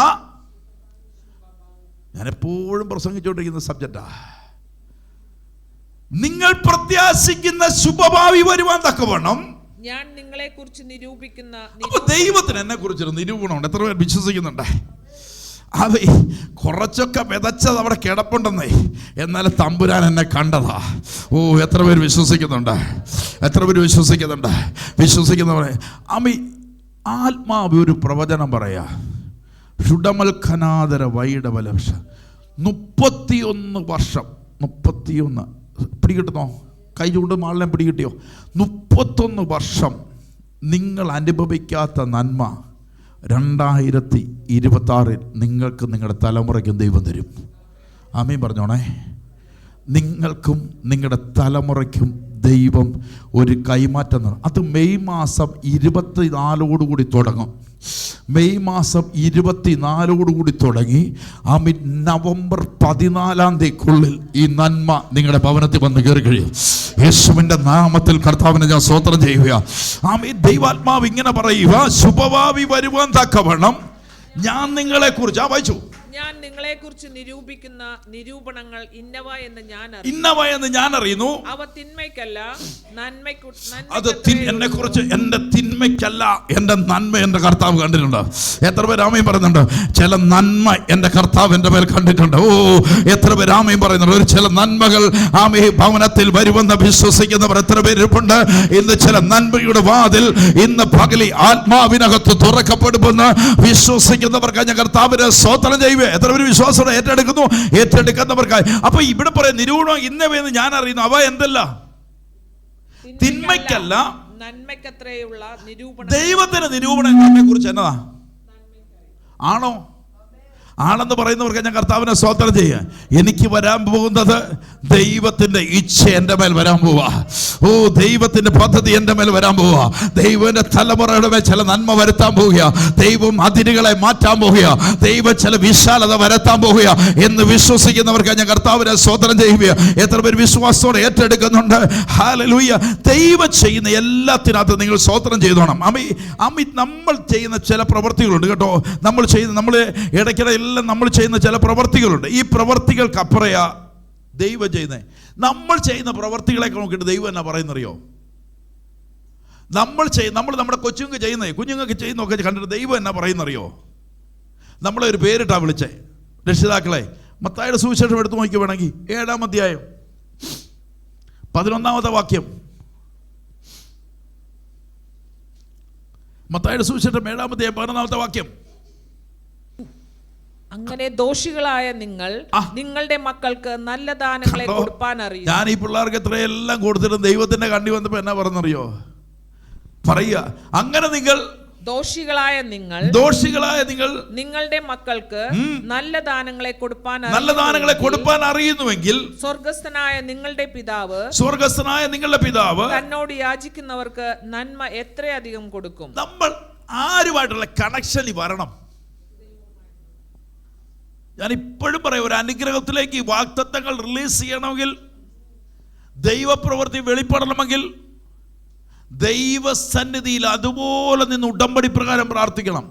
ഞാൻ എപ്പോഴും പ്രസംഗിച്ചുകൊണ്ടിരിക്കുന്ന സബ്ജക്റ്റാ, നിങ്ങൾ പ്രത്യാശിക്കുന്ന ശുഭഭാവി വരുവാൻ തക്കവണ്ണം ഞാൻ നിങ്ങളെ കുറിച്ച് നിരൂപിക്കുന്ന. അപ്പൊ ദൈവത്തിന് എന്നെ കുറിച്ചൊരു നിരൂപണമുണ്ട്. എത്ര പേർ വിശ്വസിക്കുന്നുണ്ട്? അത് കുറച്ചൊക്കെ വിതച്ചത് അവിടെ കിടപ്പുണ്ടെന്നേ, എന്നാലും തമ്പുരാൻ എന്നെ കണ്ടതാ. ഓ, എത്ര പേര് വിശ്വസിക്കുന്നുണ്ട്? എത്ര പേര് വിശ്വസിക്കുന്നുണ്ട്? വിശ്വസിക്കുന്നവരെ ആത്മാവ് ഒരു പ്രവചനം പറയാ. ഷുഡമൽഖനാദര വൈഡബലക്ഷ 31 വർഷം 31 പിടികിട്ടുന്നോ? കൈ ചൂണ്ട് മാളിനെ പിടികിട്ടിയോ? 31 വർഷം നിങ്ങൾ അനുഭവിക്കാത്ത നന്മ 2026 നിങ്ങൾക്ക് നിങ്ങളുടെ തലമുറയ്ക്കും ദൈവം തരും. ആമീൻ പറഞ്ഞോണേ. നിങ്ങൾക്കും നിങ്ങളുടെ തലമുറയ്ക്കും ദൈവം ഒരു കൈമാറ്റം. അത് മെയ് മാസം 24 തുടങ്ങും. മെയ് മാസം 24 തുടങ്ങി നവംബർ 14 ഈ നന്മ നിങ്ങളുടെ ഭവനത്തിൽ വന്ന് കയറി കഴിയും. യേശുവിന്റെ നാമത്തിൽ കർത്താവിനെ ഞാൻ സ്തോത്രം ചെയ്യുക. ദൈവാത്മാവ് ഇങ്ങനെ പറയുക, ശുഭഭാവി വരുവാൻ തക്കവണ്ണം ഞാൻ നിങ്ങളെ കുറിച്ച് വായിച്ചു, ഞാൻ നിങ്ങളെ കുറിച്ച് നിരൂപിക്കുന്ന നിരൂപണങ്ങൾ ഇന്നവ എന്ന് ഞാൻ അറിയുന്നു. അവ തിന്മയ്ക്കല്ല നന്മയ്ക്ക്. അത് എന്നെ കുറിച്ച് എന്റെ തിന്മയ്ക്കല്ല, എന്റെ നന്മ എന്റെ കർത്താവ് കണ്ടിട്ടുണ്ട്. എത്ര പേര് ആമേൻ പറയുന്നുണ്ട്? ചില നന്മ എന്റെ കർത്താവ് എന്റെ മേൽ കണ്ടിട്ടുണ്ട്. ഓ, എത്ര പേര് ആമേൻ പറയുന്നുണ്ട്? ഒരു ചില നന്മകൾ ഭവനത്തിൽ വരുമെന്ന് വിശ്വസിക്കുന്നവർ എത്ര പേരുണ്ട്? ഇന്ന് ചില നന്മയുടെ വാതിൽ ഇന്ന് പകലി ആത്മാവിനകത്ത് തുറക്കപ്പെടുമെന്ന് വിശ്വസിക്കുന്നവർക്ക് ഞാൻ കർത്താവിനെ സ്തോത്രം ചെയ്യുക. എത്ര പേര് വിശ്വാസത്തോടെ ഏറ്റെടുക്കുന്നവർക്കായി. അപ്പൊ ഇവിടെ പറയാം, നിരൂപണം ഇന്നവയെന്ന് ഞാൻ അറിയുന്നു. അവ എന്തല്ല? തിന്മയ്ക്കല്ല നന്മയ്ക്കത്രയുള്ള നിരൂപണം. ദൈവത്തിന് നിരൂപണം എന്നെ കുറിച്ച് എന്നതാ? ആണോ? ആണെന്ന് പറയുന്നവർക്ക് ഞാൻ കർത്താവിനെ സ്തോത്രം ചെയ്യുക. എനിക്ക് വരാൻ പോകുന്നത് ദൈവത്തിന്റെ ഇച്ഛ എൻ്റെ മേൽ വരാൻ പോവാ. ഓ, ദൈവത്തിന്റെ പദ്ധതി എൻ്റെ മേൽ വരാൻ പോവാ. ദൈവന്റെ തലമുറയുടെ മേൽ ചില നന്മ വരുത്താൻ പോവുക. ദൈവം അതിരുകളെ മാറ്റാൻ പോവുക. ദൈവം ചില വിശാലത വരുത്താൻ പോവുക എന്ന് വിശ്വസിക്കുന്നവർക്ക് ഞാൻ കർത്താവിനെ സ്തോത്രം ചെയ്യുക. എത്ര പേര് വിശ്വാസത്തോടെ ഏറ്റെടുക്കുന്നുണ്ട്? ഹല്ലേലൂയ. ദൈവം ചെയ്യുന്ന എല്ലാത്തിനകത്ത് നിങ്ങൾ സ്തോത്രം ചെയ്തോണം. നമ്മൾ ചെയ്യുന്ന ചില പ്രവൃത്തികളുണ്ട് കേട്ടോ. നമ്മൾ ഇടയ്ക്കിടെ നമ്മൾ ചെയ്യുന്ന ചില പ്രവർത്തികളുണ്ട്. ഈ പ്രവർത്തികൾക്ക് അപ്പുറയാ ദൈവം ചെയ്യുന്നത്. നമ്മൾ ചെയ്യുന്ന പ്രവർത്തികളെ നോക്കിയിട്ട് ദൈവം എന്നാ പറയുന്നറിയോ? നമ്മൾ നമ്മുടെ കുഞ്ഞുങ്ങൾക്ക് ചെയ്യുന്നൊക്കെ കണ്ടിട്ട് ദൈവം എന്നാ പറയുന്നറിയോ? നമ്മളെ ഒരു പേരിട്ടാ വിളിച്ചേ. രക്ഷിതാക്കളെ, മത്തായിയുടെ സുവിശേഷം എടുത്തു നോക്കി വേണമെങ്കിൽ 7-ാം അധ്യായം 11-ാമത്തെ വാക്യം. മത്തായിയുടെ സുവിശേഷം 7-ാം അധ്യായം 11-ാമത്തെ വാക്യം. അങ്ങനെ ദോഷികളായ നിങ്ങൾ നിങ്ങളുടെ മക്കൾക്ക് നല്ല ദാനങ്ങളെ കൊടുപ്പാൻ അറിയും. ഞാൻ ഈ പിള്ളേർക്ക് ഇത്രയെല്ലാം കൊടുത്തിട്ട് ദൈവത്തിന്റെ കണ്ണി വന്നപ്പോ എന്നാ പറഞ്ഞറിയോ? പറയുക, അങ്ങനെ നിങ്ങൾ ദോഷികളായ നിങ്ങൾ നിങ്ങളുടെ മക്കൾക്ക് നല്ല ദാനങ്ങളെ കൊടുപ്പാൻ അറിയുന്നുവെങ്കിൽ സ്വർഗസ്ഥനായ നിങ്ങളുടെ പിതാവ് തന്നോട് യാചിക്കുന്നവർക്ക് നന്മ എത്രയധികം കൊടുക്കും. നമ്മൾ ആരുമായിട്ടുള്ള കണക്ഷനിൽ വരണം. ഞാൻ ഇപ്പോഴും പറയാം, ഒരു അനുഗ്രഹത്തിലേക്ക് വാഗ്ദത്തങ്ങൾ റിലീസ് ചെയ്യണമെങ്കിൽ, ദൈവപ്രവൃത്തി വെളിപ്പെടണമെങ്കിൽ ദൈവസന്നിധിയിൽ അതുപോലെ നിന്ന് ഉടമ്പടി പ്രകാരം പ്രാർത്ഥിക്കണം.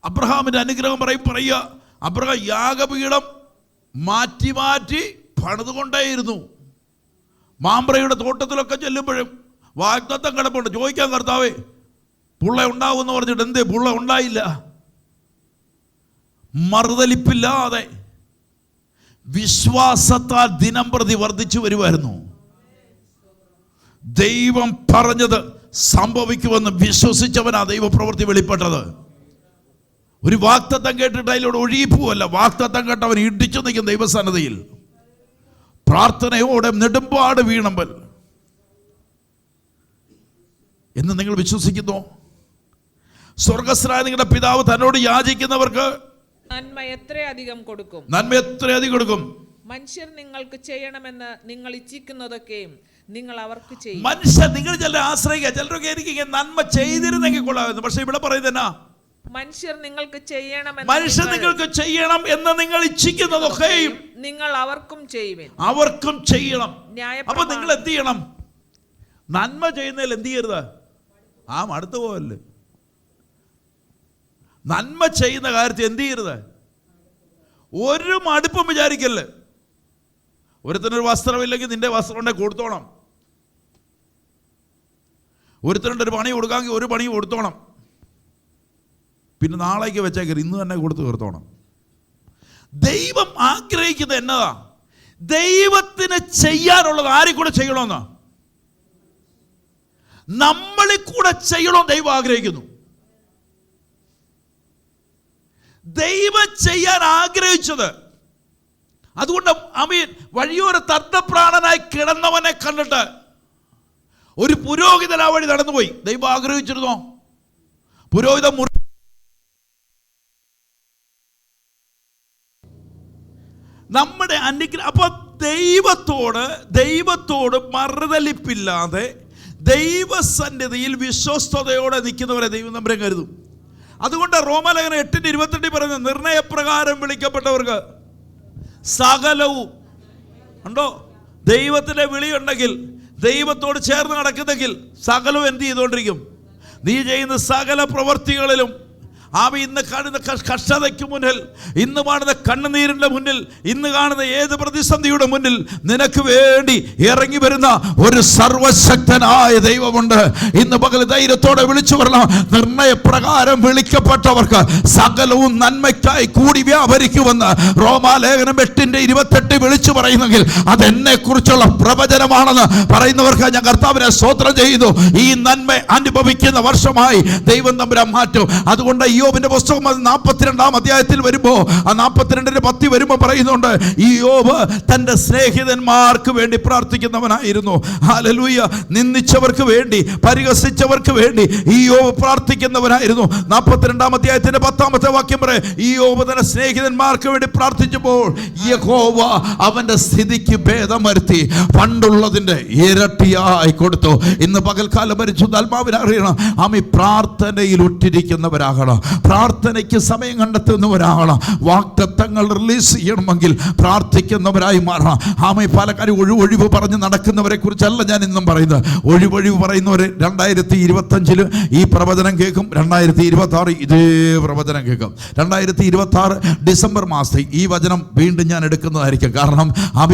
അബ്രഹാമിന്റെ അനുഗ്രഹം പറയുക, അബ്രഹാം യാഗപീഠം മാറ്റി മാറ്റി പണിതുകൊണ്ടേയിരുന്നു. മാമ്പ്രയുടെ തോട്ടത്തിലൊക്കെ ചെല്ലുമ്പോഴും വാഗ്ദത്തം കിടപ്പുണ്ട്. ചോദിക്കാൻ, കർത്താവേ പുള്ള ഉണ്ടാവുമെന്ന് പറഞ്ഞിട്ട് എന്തേ പുള്ള ഉണ്ടായില്ല? മറുതലിപ്പില്ലാതെ വിശ്വാസത്താൽ ദിനം പ്രതി വർദ്ധിച്ചു വരുമായിരുന്നു. ദൈവം പറഞ്ഞത് സംഭവിക്കുമെന്ന് വിശ്വസിച്ചവനാ ദൈവപ്രവൃത്തി വെളിപ്പെട്ടത്. ഒരു വാഗ്ദത്തം കേട്ടിട്ട് അതിലൂടെ ഒഴുകിപ്പോവല്ല, വാഗ്ദത്തം കേട്ടവൻ ഇടിച്ചു നിൽക്കും ദൈവസന്നിധിയിൽ. പ്രാർത്ഥനയോടെ നെടുമ്പാട് വീണമ്പൽ എന്ന് നിങ്ങൾ വിശ്വസിക്കുന്നു. സ്വർഗസ്ഥനായ നിങ്ങളുടെ പിതാവ് തന്നോട് യാചിക്കുന്നവർക്ക് നന്മ എത്രയധികം കൊടുക്കും. മനുഷ്യർ നിങ്ങൾക്ക് ചെയ്യണമെന്ന് നിങ്ങൾ ഇച്ഛിക്കുന്നതൊക്കെയും നിങ്ങൾ അവർക്ക് ചെയ്യും. മനുഷ്യർ, നിങ്ങൾ ചിലരെ ആശ്രയിക്കുക. ചിലരൊക്കെ എനിക്ക് നന്മ ചെയ്തിരുന്നെങ്കിൽ കൊള്ളാമായിരുന്നു. പക്ഷെ ഇവിടെ പറയുന്ന മനുഷ്യർ നിങ്ങൾക്ക് ചെയ്യണം എന്ന് നിങ്ങൾ ഇച്ഛിക്കുന്നതൊക്കെയും നിങ്ങൾ അവർക്കും ചെയ്യണം. അപ്പൊ നിങ്ങൾ എന്ത് ചെയ്യണം? നന്മ ചെയ്യുന്നതിൽ എന്ത് ചെയ്യരുത്? അടുത്തു പോവല്ലേ. നന്മ ചെയ്യുന്ന കാര്യത്തിൽ എന്ത് ചെയ്യരുത്? ഒരു മടുപ്പും വിചാരിക്കല്ലേ. ഒരുത്തനൊരു വസ്ത്രമില്ലെങ്കിൽ നിന്റെ വസ്ത്രം കൊണ്ട് കൊടുത്തോണം. ഒരുത്തനുണ്ട് ഒരു പണി കൊടുക്കാമെങ്കിൽ ഒരു പണി കൊടുത്തോണം. പിന്നെ നാളേക്ക് വെച്ചേക്കരുത്, ഇന്ന് തന്നെ കൊടുത്തു തീർത്തോണം. ദൈവം ആഗ്രഹിക്കുന്നത് എന്നതാ? ദൈവത്തിന് ചെയ്യാനുള്ളത് ആരിൽ കൂടെ ചെയ്യണമെന്നാ? നമ്മളിൽ കൂടെ ചെയ്യണമെന്ന് ദൈവം ആഗ്രഹിക്കുന്നു. ദൈവം ചെയ്യാൻ ആഗ്രഹിച്ചത്, അതുകൊണ്ട് അമീൻ വഴിയോര തർദ്ദപ്രാണനായി കിടന്നവനെ കണ്ടിട്ട് ഒരു പുരോഹിതൻ ആ വഴി നടന്നുപോയി. ദൈവം ആഗ്രഹിച്ചിരുന്നോ? പുരോഹിതൻ നമ്മുടെ അനുഗ്രഹം. അപ്പൊ ദൈവത്തോട് മറുതലിപ്പില്ലാതെ ദൈവസന്നിധിയിൽ വിശ്വസ്തയോടെ നിൽക്കുന്നവരെ ദൈവം നമ്മളെ കരുതും. അതുകൊണ്ട് റോമാലേഖനം 8:28 പറയുന്നത്, നിർണയപ്രകാരം വിളിക്കപ്പെട്ടവർക്ക് സകലവും ഉണ്ടോ? ദൈവത്തിൻ്റെ വിളിയുണ്ടെങ്കിൽ, ദൈവത്തോട് ചേർന്ന് നടക്കുന്നെങ്കിൽ സകലവും എന്ത് ചെയ്തുകൊണ്ടിരിക്കും? നീ ചെയ്യുന്ന സകല പ്രവൃത്തികളിലും ഇന്ന് കാണുന്ന കഷ്ടതയ്ക്ക് മുന്നിൽ, ഇന്ന് കാണുന്ന കണ്ണുനീരിൻ്റെ മുന്നിൽ, ഇന്ന് കാണുന്ന ഏത് പ്രതിസന്ധിയുടെ മുന്നിൽ നിനക്ക് വേണ്ടി ഇറങ്ങി വരുന്ന ഒരു സർവശക്തനായ ദൈവമുണ്ട്. ഇന്ന് പകൽ ധൈര്യത്തോടെ വിളിച്ചു വരണം. നിർണയപ്രകാരം വിളിക്കപ്പെട്ടവർക്ക് സകലവും നന്മയ്ക്കായി കൂടി വ്യാപരിക്കുമെന്ന് റോമാലേഖനം 8:28 വിളിച്ചു പറയുന്നെങ്കിൽ അതെന്നെ കുറിച്ചുള്ള പ്രവചനമാണെന്ന് പറയുന്നവർക്ക് ഞാൻ കർത്താവിനെ സ്തോത്രം ചെയ്യുന്നു. ഈ നന്മ അനുഭവിക്കുന്ന വർഷമായി ദൈവം തമ്പുരാൻ മാറ്റും. അതുകൊണ്ട് യോബിന്റെ പുസ്തകം 42-ാം അധ്യായത്തിൽ വരുമ്പോൾ, ആ 42:10 വരുമ്പോൾ പറയുന്നുണ്ട്, ഈ യോബ് തന്റെ സ്നേഹിതന്മാർക്ക് വേണ്ടി പ്രാർത്ഥിക്കുന്നവനായിരുന്നു. ഹല്ലേലൂയ. നിന്ദിച്ചവർക്ക് വേണ്ടി, പരിഹസിച്ചവർക്ക് വേണ്ടി ഈ യോബ് പ്രാർത്ഥിക്കുന്നവനായിരുന്നു. 42-ാം അധ്യായത്തിന്റെ 10-ാമത്തെ വാക്യം പറയും, ഈ യോബ് തന്റെ സ്നേഹിതന്മാർക്ക് വേണ്ടി പ്രാർത്ഥിച്ചപ്പോൾ യഹോവ അവന്റെ സ്ഥിതിക്ക് ഭേദം വരുത്തി പണ്ടുള്ളതിന്റെ ഇരട്ടിയായി കൊടുത്തു. ഇന്ന് പകൽക്കാലം പരിശുദ്ധ ആത്മാവിനെ അറിയണം, ആമി പ്രാർത്ഥനയിൽ ഉറ്റിരിക്കുന്നവരാകണം, പ്രാർത്ഥനയ്ക്ക് സമയം കണ്ടെത്തുന്നവരാകണം. വാഗ്ദത്തങ്ങൾ റിലീസ് ചെയ്യണമെങ്കിൽ പ്രാർത്ഥിക്കുന്നവരായി മാറണം. ആമേ പല കാര്യം ഒഴിവ് പറഞ്ഞ് നടക്കുന്നവരെ കുറിച്ചല്ല ഞാൻ ഇന്നും പറയുന്നത്. ഒഴിവ് പറയുന്നവർ 2025 ഈ പ്രവചനം കേൾക്കും, 2026 ഇതേ പ്രവചനം കേൾക്കും, 2026 ഡിസംബർ മാസത്തിൽ ഈ വചനം വീണ്ടും ഞാൻ എടുക്കുന്നതായിരിക്കും. കാരണം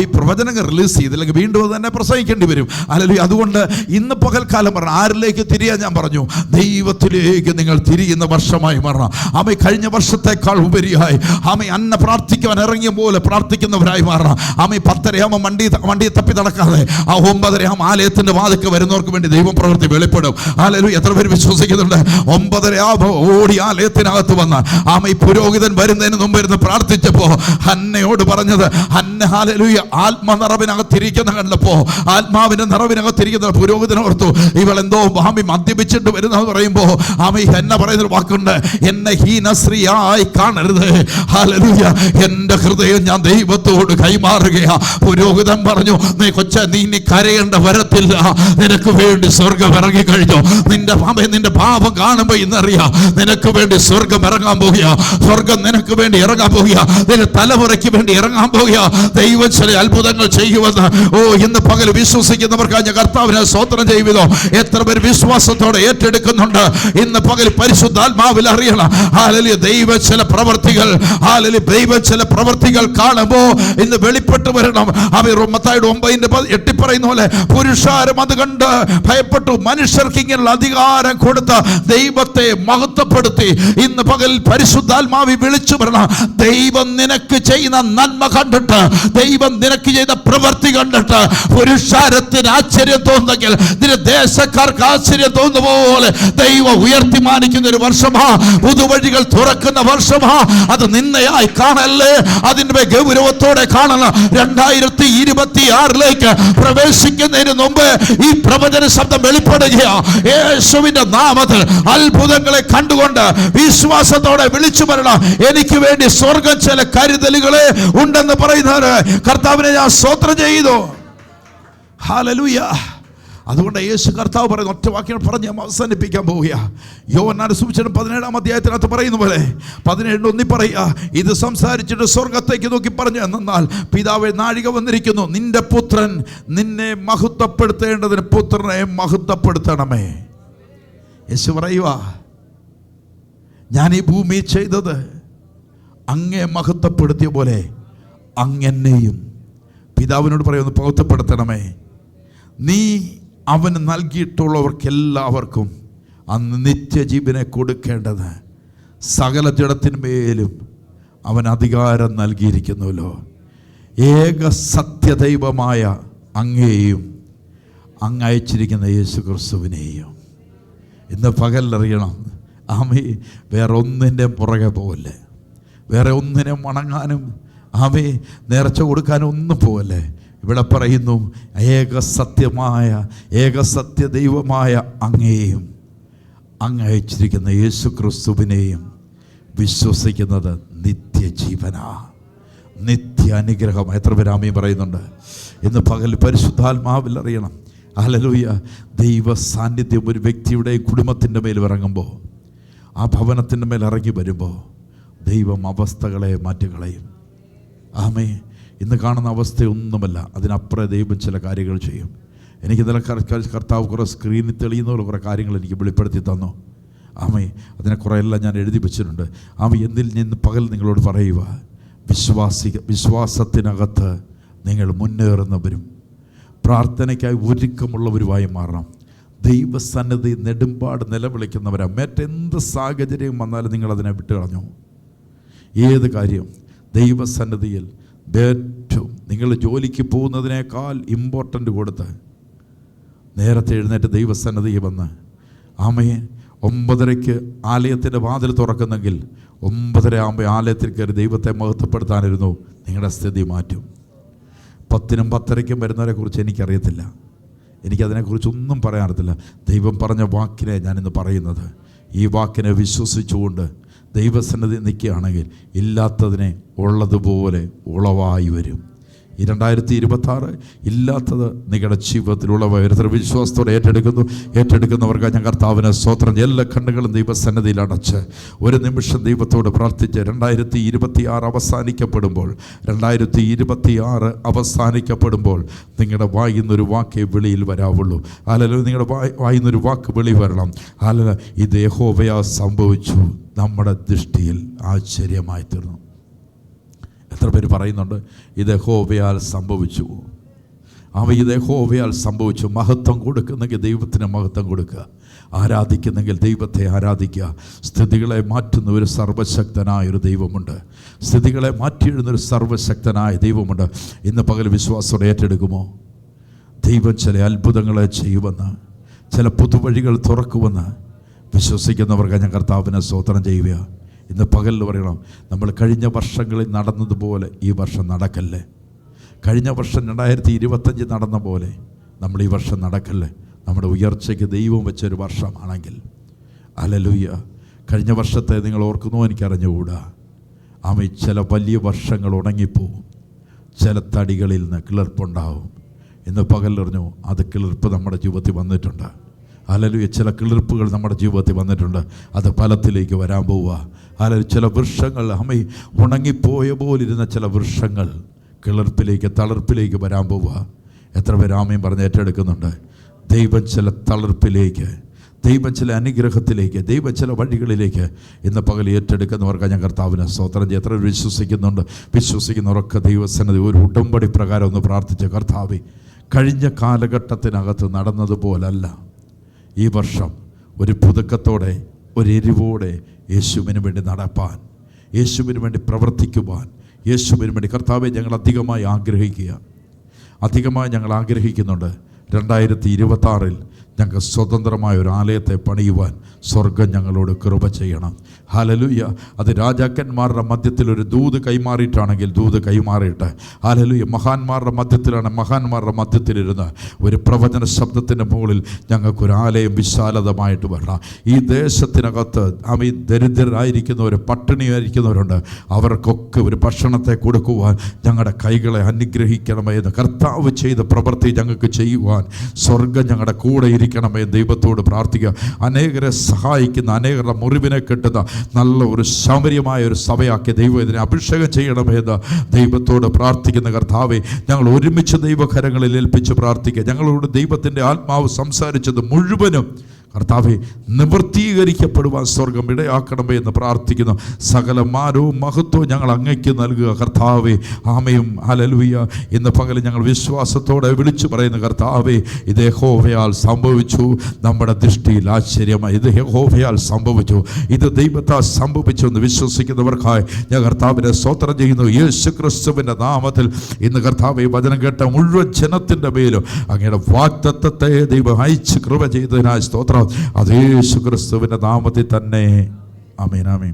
ഈ പ്രവചനങ്ങൾ റിലീസ് ചെയ്തില്ലെങ്കിൽ വീണ്ടും അത് തന്നെ പ്രസംഗിക്കേണ്ടി വരും. അല്ലെങ്കിൽ അതുകൊണ്ട് ഇന്ന് പകൽക്കാലം പറഞ്ഞു ആരിലേക്ക് തിരിയാൻ ഞാൻ പറഞ്ഞു, ദൈവത്തിലേക്ക് നിങ്ങൾ തിരിയുന്ന വർഷമായി മാറണം. ആമേ കഴിഞ്ഞ വർഷത്തേക്കാൾ ഉപരിയായി ആമേ അന്ന പ്രാർത്ഥിക്കുവാൻ ഇറങ്ങിയ പോലെ പ്രാർത്ഥിക്കുന്നവരായി മാറണം. ആമേ 10:30 വണ്ടി തപ്പി നടക്കാതെ ആ 9:30 ആലയത്തിന്റെ വാതിൽക്ക് വരുന്നവർക്ക് വേണ്ടി ദൈവം പ്രവൃത്തി വെളിപ്പെടും. ഹല്ലേലൂയ. എത്ര പേര് വിശ്വസിക്കുന്നുണ്ട്? 9:30 ഓടി ആലയത്തിനകത്ത് വന്ന് ആമേ പുരോഹിതൻ വരുന്നതിന് മുമ്പ് ഇരുന്ന് പ്രാർത്ഥിച്ചപ്പോ ഹന്നയോട് പറഞ്ഞത്, ഹന്ന ഹല്ലേലൂയ ആത്മനിറവിനകത്തിരിക്കുന്ന കണ്ടപ്പോ, ആത്മാവിന്റെ നിറവിനകത്തിരിക്കുന്ന പുരോഹിതൻ ഓർത്തു ഇവൾ എന്തോ ആമി മദ്യപിച്ചിട്ട് വരുന്നത് പറയുമ്പോ ആമി ഹന്ന പറയുന്നൊരു വാക്കുണ്ട്, എന്നെ ഹീനശ്രീയായി കാണരുത്. ഹല്ലേലൂയ. എന്റെ ഹൃദയം ഞാൻ ദൈവത്തോട് കൈമാറുകയാ. പുരോഹിതൻ പറഞ്ഞു, നീ നീ കരയേണ്ട വരത്തില്ല, നിനക്ക് വേണ്ടി സ്വർഗം ഇറങ്ങിക്കഴിഞ്ഞു. നിന്റെ പാപം കാണുമ്പോ ഇന്നറിയാം നിനക്ക് വേണ്ടി സ്വർഗം ഇറങ്ങാൻ പോകുക. സ്വർഗം നിനക്ക് വേണ്ടി ഇറങ്ങാൻ പോകുക. നിന്റെ തലമുറയ്ക്ക് വേണ്ടി ഇറങ്ങാൻ പോകുക. ദൈവം ചില അത്ഭുതങ്ങൾ ചെയ്യുമെന്ന് ഇന്ന് പകൽ വിശ്വസിക്കുന്നവർക്ക് ഞാൻ കർത്താവിനെ സ്തോത്രം ചെയ്യുന്നു. എത്ര പേര് വിശ്വാസത്തോടെ ഏറ്റെടുക്കുന്നുണ്ട്? ഇന്ന് പകൽ പരിശുദ്ധാത്മാവിൽ അറിയണം. ഹല്ലേലൂയ. ദൈവം ചില പ്രവർത്തികൾ, ഹല്ലേലൂയ, ദൈവം ചില പ്രവർത്തികൾ കാണുമ്പോ ഇന്ന് വെളിപ്പെട്ട് വരണം. മത്തായിയുടെ 9:8 പറയുന്ന പോലെ പുരുഷാരം അത് കണ്ട് ഭയപ്പെട്ടു. മനുഷ്യർക്ക് ഇങ്ങനെയുള്ള അധികാരം കൊടുത്ത ദൈവത്തെ മഹത്വപ്പെടുത്തി ഇന്ന് പകൽ പരിശുദ്ധാത്മാവി വിളിച്ചു വരണം. ദൈവം നിനക്ക് ചെയ്യുന്ന നന്മ കണ്ടിട്ട്, ദൈവം നിനക്ക് ചെയ്ത പ്രവൃത്തി കണ്ടിട്ട് പുരുഷാരത്തിന് ആശ്ചര്യം തോന്നുന്നെങ്കിൽ നിന്റെ ദേശക്കാർക്ക് ആശ്ചര്യം തോന്നുന്ന പോലെ ദൈവം ഉയർത്തി മാനിക്കുന്ന ഒരു വർഷമാ. പുതുവഴികൾ തുറക്കുന്ന വർഷമാ. അത് നിന്നയായി കാണല്ലേ, അതിന്റെ ഗൗരവത്തോടെ കാണണം. 2026 പ്രവേശിക്കുന്നതിന് മുമ്പ് ഈ പ്രവചന ശബ്ദം വെളിപ്പെടുകയാ. യേശുവിന്റെ നാമത്തിൽ അത്ഭുതങ്ങളെ കണ്ടുകൊണ്ട് വിശ്വാസത്തോടെ വിളിച്ചു വരണം. എനിക്ക് വേണ്ടി സ്വർഗം ചില കരുതലുകളെ ഉണ്ടെന്ന് പറയുന്നവര് കർത്താവിനെ ഞാൻ സ്തോത്രം ചെയ്തു. ഹല്ലേലൂയ. അതുകൊണ്ട് യേശു കർത്താവ് പറയുന്ന ഒറ്റ വാക്യം പറഞ്ഞ് അവസാനിപ്പിക്കാൻ പോവുക. യോഹന്നാന്റെ സുവിശേഷം 17-ാം അധ്യായത്തിനകത്ത് പറയുന്ന പോലെ 17:1 പറയുക, ഇത് സംസാരിച്ചിട്ട് സ്വർഗത്തേക്ക് നോക്കി പറഞ്ഞു, എന്നാൽ പിതാവേ, നാഴിക വന്നിരിക്കുന്നു, നിന്റെ പുത്രൻ നിന്നെ മഹത്വപ്പെടുത്തേണ്ടതിന് പുത്രനെ മഹത്വപ്പെടുത്തണമേ. യേശു പറയുക, ഞാൻ ഈ ഭൂമി ചെയ്തത് അങ്ങേ മഹത്വപ്പെടുത്തിയ പോലെ അങ്ങെന്നെയും പിതാവിനോട് പറയുന്നു മഹത്വപ്പെടുത്തണമേ. നീ അവന് നൽകിയിട്ടുള്ളവർക്കെല്ലാവർക്കും അന്ന് നിത്യജീവനെ കൊടുക്കേണ്ടത് സകല ജഡത്തിന്മേലും അവൻ അധികാരം നൽകിയിരിക്കുന്നുവല്ലോ. ഏക സത്യദൈവമായ അങ്ങയെയും അങ്ങ് അയച്ചിരിക്കുന്ന യേശു ക്രിസ്തുവിനെയും ഇന്ന് പകലറിയണം. ആമേ, വേറെ ഒന്നിൻ്റെ പുറകെ പോകല്ലേ, വേറെ ഒന്നിനെ വണങ്ങാനും ആമേ നേർച്ച കൊടുക്കാനും ഒന്നും പോകല്ലേ. ഇവിടെ പറയുന്നു, ഏകസത്യ ദൈവമായ അങ്ങയെയും അങ്ങ് അയച്ചിരിക്കുന്ന യേശു ക്രിസ്തുവിനെയും വിശ്വസിക്കുന്നത് നിത്യജീവനാ, നിത്യ അനുഗ്രഹം. എത്ര പേര് ആമേൻ പറയുന്നുണ്ട്? ഇന്ന് പകൽ പരിശുദ്ധാത്മാവിൽ അറിയണം. ഹല്ലേലൂയ. ദൈവ സാന്നിധ്യം ഒരു വ്യക്തിയുടെ കുടുംബത്തിൻ്റെ മേൽ ഇറങ്ങുമ്പോൾ, ആ ഭവനത്തിൻ്റെ മേൽ ഇറങ്ങി വരുമ്പോൾ ദൈവം അവസ്ഥകളെ മാറ്റിക്കളയും. ആമേ. ഇന്ന് കാണുന്ന അവസ്ഥയൊന്നുമല്ല, അതിനപ്പുറം ദൈവം ചില കാര്യങ്ങൾ ചെയ്യും. എനിക്ക് ഇന്നലെ കർത്താവ് കുറേ സ്ക്രീനിൽ തെളിയുന്ന കുറേ കാര്യങ്ങൾ എനിക്ക് വെളിപ്പെടുത്തി തന്നു. ആമേ. അതിനെ കുറേ എല്ലാം ഞാൻ എഴുതി വെച്ചിട്ടുണ്ട്. ആമേ. എന്നിൽ നിന്ന് പകൽ നിങ്ങളോട് പറയുക, വിശ്വാസത്തിനകത്ത് നിങ്ങൾ മുന്നേറുന്നവരും പ്രാർത്ഥനയ്ക്കായി ഒരുക്കമുള്ളവരുമായി മാറണം. ദൈവസന്നിധി നെടുമ്പാട് നിലവിളിക്കുന്നവരാ. മറ്റെന്ത് സാഹചര്യം വന്നാലും നിങ്ങളതിനെ വിട്ടുകളഞ്ഞു. ഏത് കാര്യം ദൈവസന്നിധിയിൽ ഏറ്റവും നിങ്ങൾ ജോലിക്ക് പോകുന്നതിനേക്കാൾ ഇമ്പോർട്ടൻ്റ് കൊടുത്ത് നേരത്തെ എഴുന്നേറ്റ് ദൈവസന്നിധിയിൽ വന്ന് ആമയെ 9:30 ആലയത്തിൻ്റെ വാതിൽ തുറക്കുന്നെങ്കിൽ 9:30 ആകുമ്പോൾ ആലയത്തിൽ കയറി ദൈവത്തെ മഹത്വപ്പെടുത്താനിരുന്നു. നിങ്ങളുടെ സ്ഥിതി മാറ്റും. 10-നും 10:30 വരുന്നവരെക്കുറിച്ച് എനിക്കറിയത്തില്ല, എനിക്കതിനെക്കുറിച്ചൊന്നും പറയാറില്ല. ദൈവം പറഞ്ഞ വാക്കിനെ ഞാനിന്ന് പറയുന്നത്. ഈ വാക്കിനെ വിശ്വസിച്ചുകൊണ്ട് ദൈവസന്നിധി നിൽക്കുകയാണെങ്കിൽ ഇല്ലാത്തതിനെ ഉള്ളതുപോലെ ഉളവായി വരും. ഈ 2026 ഇല്ലാത്തത് നിങ്ങളുടെ ജീവിതത്തിലുള്ളവ എത്ര വിശ്വാസത്തോടെ ഏറ്റെടുക്കുന്നവർക്ക് ഞാൻ കർത്താവിനെ സ്തോത്രം. എല്ലാ കണ്ണുകളും ദൈവസന്നിധിയിൽ അടച്ച് ഒരു നിമിഷം ദൈവത്തോട് പ്രാർത്ഥിച്ച് 2026 അവസാനിക്കപ്പെടുമ്പോൾ നിങ്ങളുടെ വായിന്നൊരു വാക്കേ വെളിയിൽ വരാവുള്ളൂ. അല്ലെങ്കിൽ നിങ്ങളുടെ വായിന്നൊരു വാക്ക് വെളി വരണം. അല്ലെങ്കിൽ ഇത് യഹോവയാ സംഭവിച്ചു, നമ്മുടെ ദൃഷ്ടിയിൽ ആശ്ചര്യമായി തീർന്നു. എത്ര പേര് പറയുന്നുണ്ട് ഇത് യഹോവയാൽ സംഭവിച്ചു? ഇത് യഹോവയാൽ സംഭവിച്ചു. മഹത്വം കൊടുക്കുന്നെങ്കിൽ ദൈവത്തിന് മഹത്വം കൊടുക്കുക. ആരാധിക്കുന്നെങ്കിൽ ദൈവത്തെ ആരാധിക്കുക. സ്ഥിതികളെ മാറ്റുന്ന ഒരു സർവശക്തനായൊരു ദൈവമുണ്ട്. സ്ഥിതികളെ മാറ്റിയിടുന്നൊരു സർവശക്തനായ ദൈവമുണ്ട്. ഇന്ന് പകൽ വിശ്വാസത്തോടെ ഏറ്റെടുക്കുമോ? ദൈവം ചില അത്ഭുതങ്ങളെ ചെയ്യുമെന്ന്, ചില പുതുവഴികൾ തുറക്കുമെന്ന് വിശ്വസിക്കുന്നവർക്ക് ഞാൻ കർത്താവിനെ സ്തോത്രം ചെയ്യുക. ഇന്ന് പകലിൽ പറയണം, നമ്മൾ കഴിഞ്ഞ വർഷങ്ങളിൽ നടന്നതുപോലെ ഈ വർഷം നടക്കല്ലേ. കഴിഞ്ഞ വർഷം 2025 നടന്ന പോലെ നമ്മൾ ഈ വർഷം നടക്കല്ലേ. നമ്മുടെ ഉയർച്ചയ്ക്ക് ദൈവം വെച്ചൊരു വർഷമാണെങ്കിൽ ഹല്ലേലൂയ. കഴിഞ്ഞ വർഷത്തെ നിങ്ങൾ ഓർക്കുന്നോ എനിക്കറിഞ്ഞുകൂടാ. ചില വലിയ വർഷങ്ങൾ ഉണങ്ങിപ്പോവും, ചില തടികളിൽ നിന്ന് കിളിർപ്പുണ്ടാവും. ഇന്ന് പകലറിഞ്ഞു അത് കിളിർപ്പ് നമ്മുടെ ജീവിതത്തിൽ വന്നിട്ടുണ്ട്. ഹല്ലേലൂയ. ചില കിളിർപ്പുകൾ നമ്മുടെ ജീവിതത്തിൽ വന്നിട്ടുണ്ട്. അത് ഫലത്തിലേക്ക് വരാൻ പോവുക. ഹല്ലേലൂയ. ചില വൃക്ഷങ്ങൾ ഉണങ്ങിപ്പോയ പോലിരുന്ന ചില വൃക്ഷങ്ങൾ കിളിർപ്പിലേക്ക്, തളിർപ്പിലേക്ക് വരാൻ പോവുക. എത്ര പേര് ആമേൻ പറഞ്ഞ് ഏറ്റെടുക്കുന്നുണ്ട്? ദൈവം ചില തളിർപ്പിലേക്ക്, ദൈവം ചില അനുഗ്രഹത്തിലേക്ക്, ദൈവം ചില വഴികളിലേക്ക് ഇന്ന് പകൽ ഏറ്റെടുക്കുന്നവർക്ക് ഞാൻ കർത്താവിനെ സ്തോത്രം ചെയ്യും. എത്ര വിശ്വസിക്കുന്നുണ്ട്? വിശ്വസിക്കുന്നവരൊക്കെ ദൈവസന്നിധി ഒരു ഉടമ്പടി പ്രകാരം ഒന്ന് പ്രാർത്ഥിച്ച, കർത്താവേ, കഴിഞ്ഞ കാലഘട്ടത്തിനകത്ത് നടന്നതുപോലല്ല ഈ വർഷം ഒരു പുതുക്കത്തോടെ, ഒരു എരിവോടെ യേശുവിന് വേണ്ടി നടപ്പാൻ, യേശുവിന് വേണ്ടി പ്രവർത്തിക്കുവാൻ, യേശുവിന് വേണ്ടി കർത്താവെ ഞങ്ങൾ അധികമായി ആഗ്രഹിക്കുന്നുണ്ട്. 2026 ഞങ്ങൾക്ക് സ്വതന്ത്രമായ ഒരു ആലയത്തെ പണിയുവാൻ സ്വർഗം ഞങ്ങളോട് കൃപ ചെയ്യണം. ഹല്ലേലൂയ. അത് രാജാക്കന്മാരുടെ മധ്യത്തിൽ ഒരു ദൂത് കൈമാറിയിട്ടാണെങ്കിൽ ദൂത് കൈമാറിയിട്ട്, ഹല്ലേലൂയ, മഹാന്മാരുടെ മധ്യത്തിലാണ് മഹാന്മാരുടെ മധ്യത്തിലിരുന്ന് ഒരു പ്രവചന ശബ്ദത്തിൻ്റെ മുകളിൽ ഞങ്ങൾക്കൊരു ആലയം വിശാലതമായിട്ട് വരണം. ഈ ദേശത്തിനകത്ത് ദരിദ്രരായിരിക്കുന്നവർ, പട്ടിണിയായിരിക്കുന്നവരുണ്ട്. അവർക്കൊക്കെ ഒരു ഭക്ഷണത്തെ കൊടുക്കുവാൻ ഞങ്ങളുടെ കൈകളെ അനുഗ്രഹിക്കണമേ എന്ന് കർത്താവ് ചെയ്ത പ്രവൃത്തി ഞങ്ങൾക്ക് ചെയ്യുവാൻ സ്വർഗം ഞങ്ങളുടെ കൂടെ ഇരിക്കണമേ ദൈവത്തോട് പ്രാർത്ഥിക്കുക. അനേകരെ സഹായിക്കുന്ന, അനേകരുടെ മുറിവിനെ കെട്ടുന്ന നല്ല ഒരു സൗന്ദര്യമായ ഒരു സഭയാക്കി ദൈവം ഇതിനെ അഭിഷേകം ചെയ്യണമേ എന്ന് ദൈവത്തോട് പ്രാർത്ഥിക്കുന്ന കർത്താവെ, ഞങ്ങൾ ഒരുമിച്ച് ദൈവകരങ്ങളിൽ ഏൽപ്പിച്ച് പ്രാർത്ഥിക്കുക. ഞങ്ങളോട് ദൈവത്തിൻ്റെ ആത്മാവ് സംസാരിച്ചത് മുഴുവനും കർത്താവെ നിവൃത്തീകരിക്കപ്പെടുവാൻ സ്വർഗം ഇടയാക്കണമേ എന്ന് പ്രാർത്ഥിക്കുന്നു. സകല മാനവും മഹത്വവും ഞങ്ങൾ അങ്ങയ്ക്ക് നൽകുക കർത്താവെ. ആമയും ഹല്ലേലൂയ. ഇന്ന് പകൽ ഞങ്ങൾ വിശ്വാസത്തോടെ വിളിച്ചു പറയുന്ന കർത്താവെ, ഇത് യഹോവയാൽ സംഭവിച്ചു, നമ്മുടെ ദൃഷ്ടിയിൽ ആശ്ചര്യമായി. ഇത് യഹോവയാൽ സംഭവിച്ചു, ഇത് ദൈവത്താൽ സംഭവിച്ചു എന്ന് വിശ്വസിക്കുന്നവർക്കായി ഞാൻ കർത്താവിനെ സ്തോത്രം ചെയ്യുന്നു. യേശു ക്രിസ്തുവിൻ്റെ നാമത്തിൽ ഇന്ന് കർത്താവെ വചനം കേട്ട മുഴുവൻ ജനത്തിൻ്റെ മേലും അങ്ങയുടെ വാഗ്ദത്തത്തെ ദൈവം അയച്ച് കൃപ ചെയ്തതിനായി സ്തോത്രം. അത് യേശു ക്രിസ്തുവിൻ്റെ നാമത്തിൽ തന്നെ. ആമേൻ, ആമേൻ.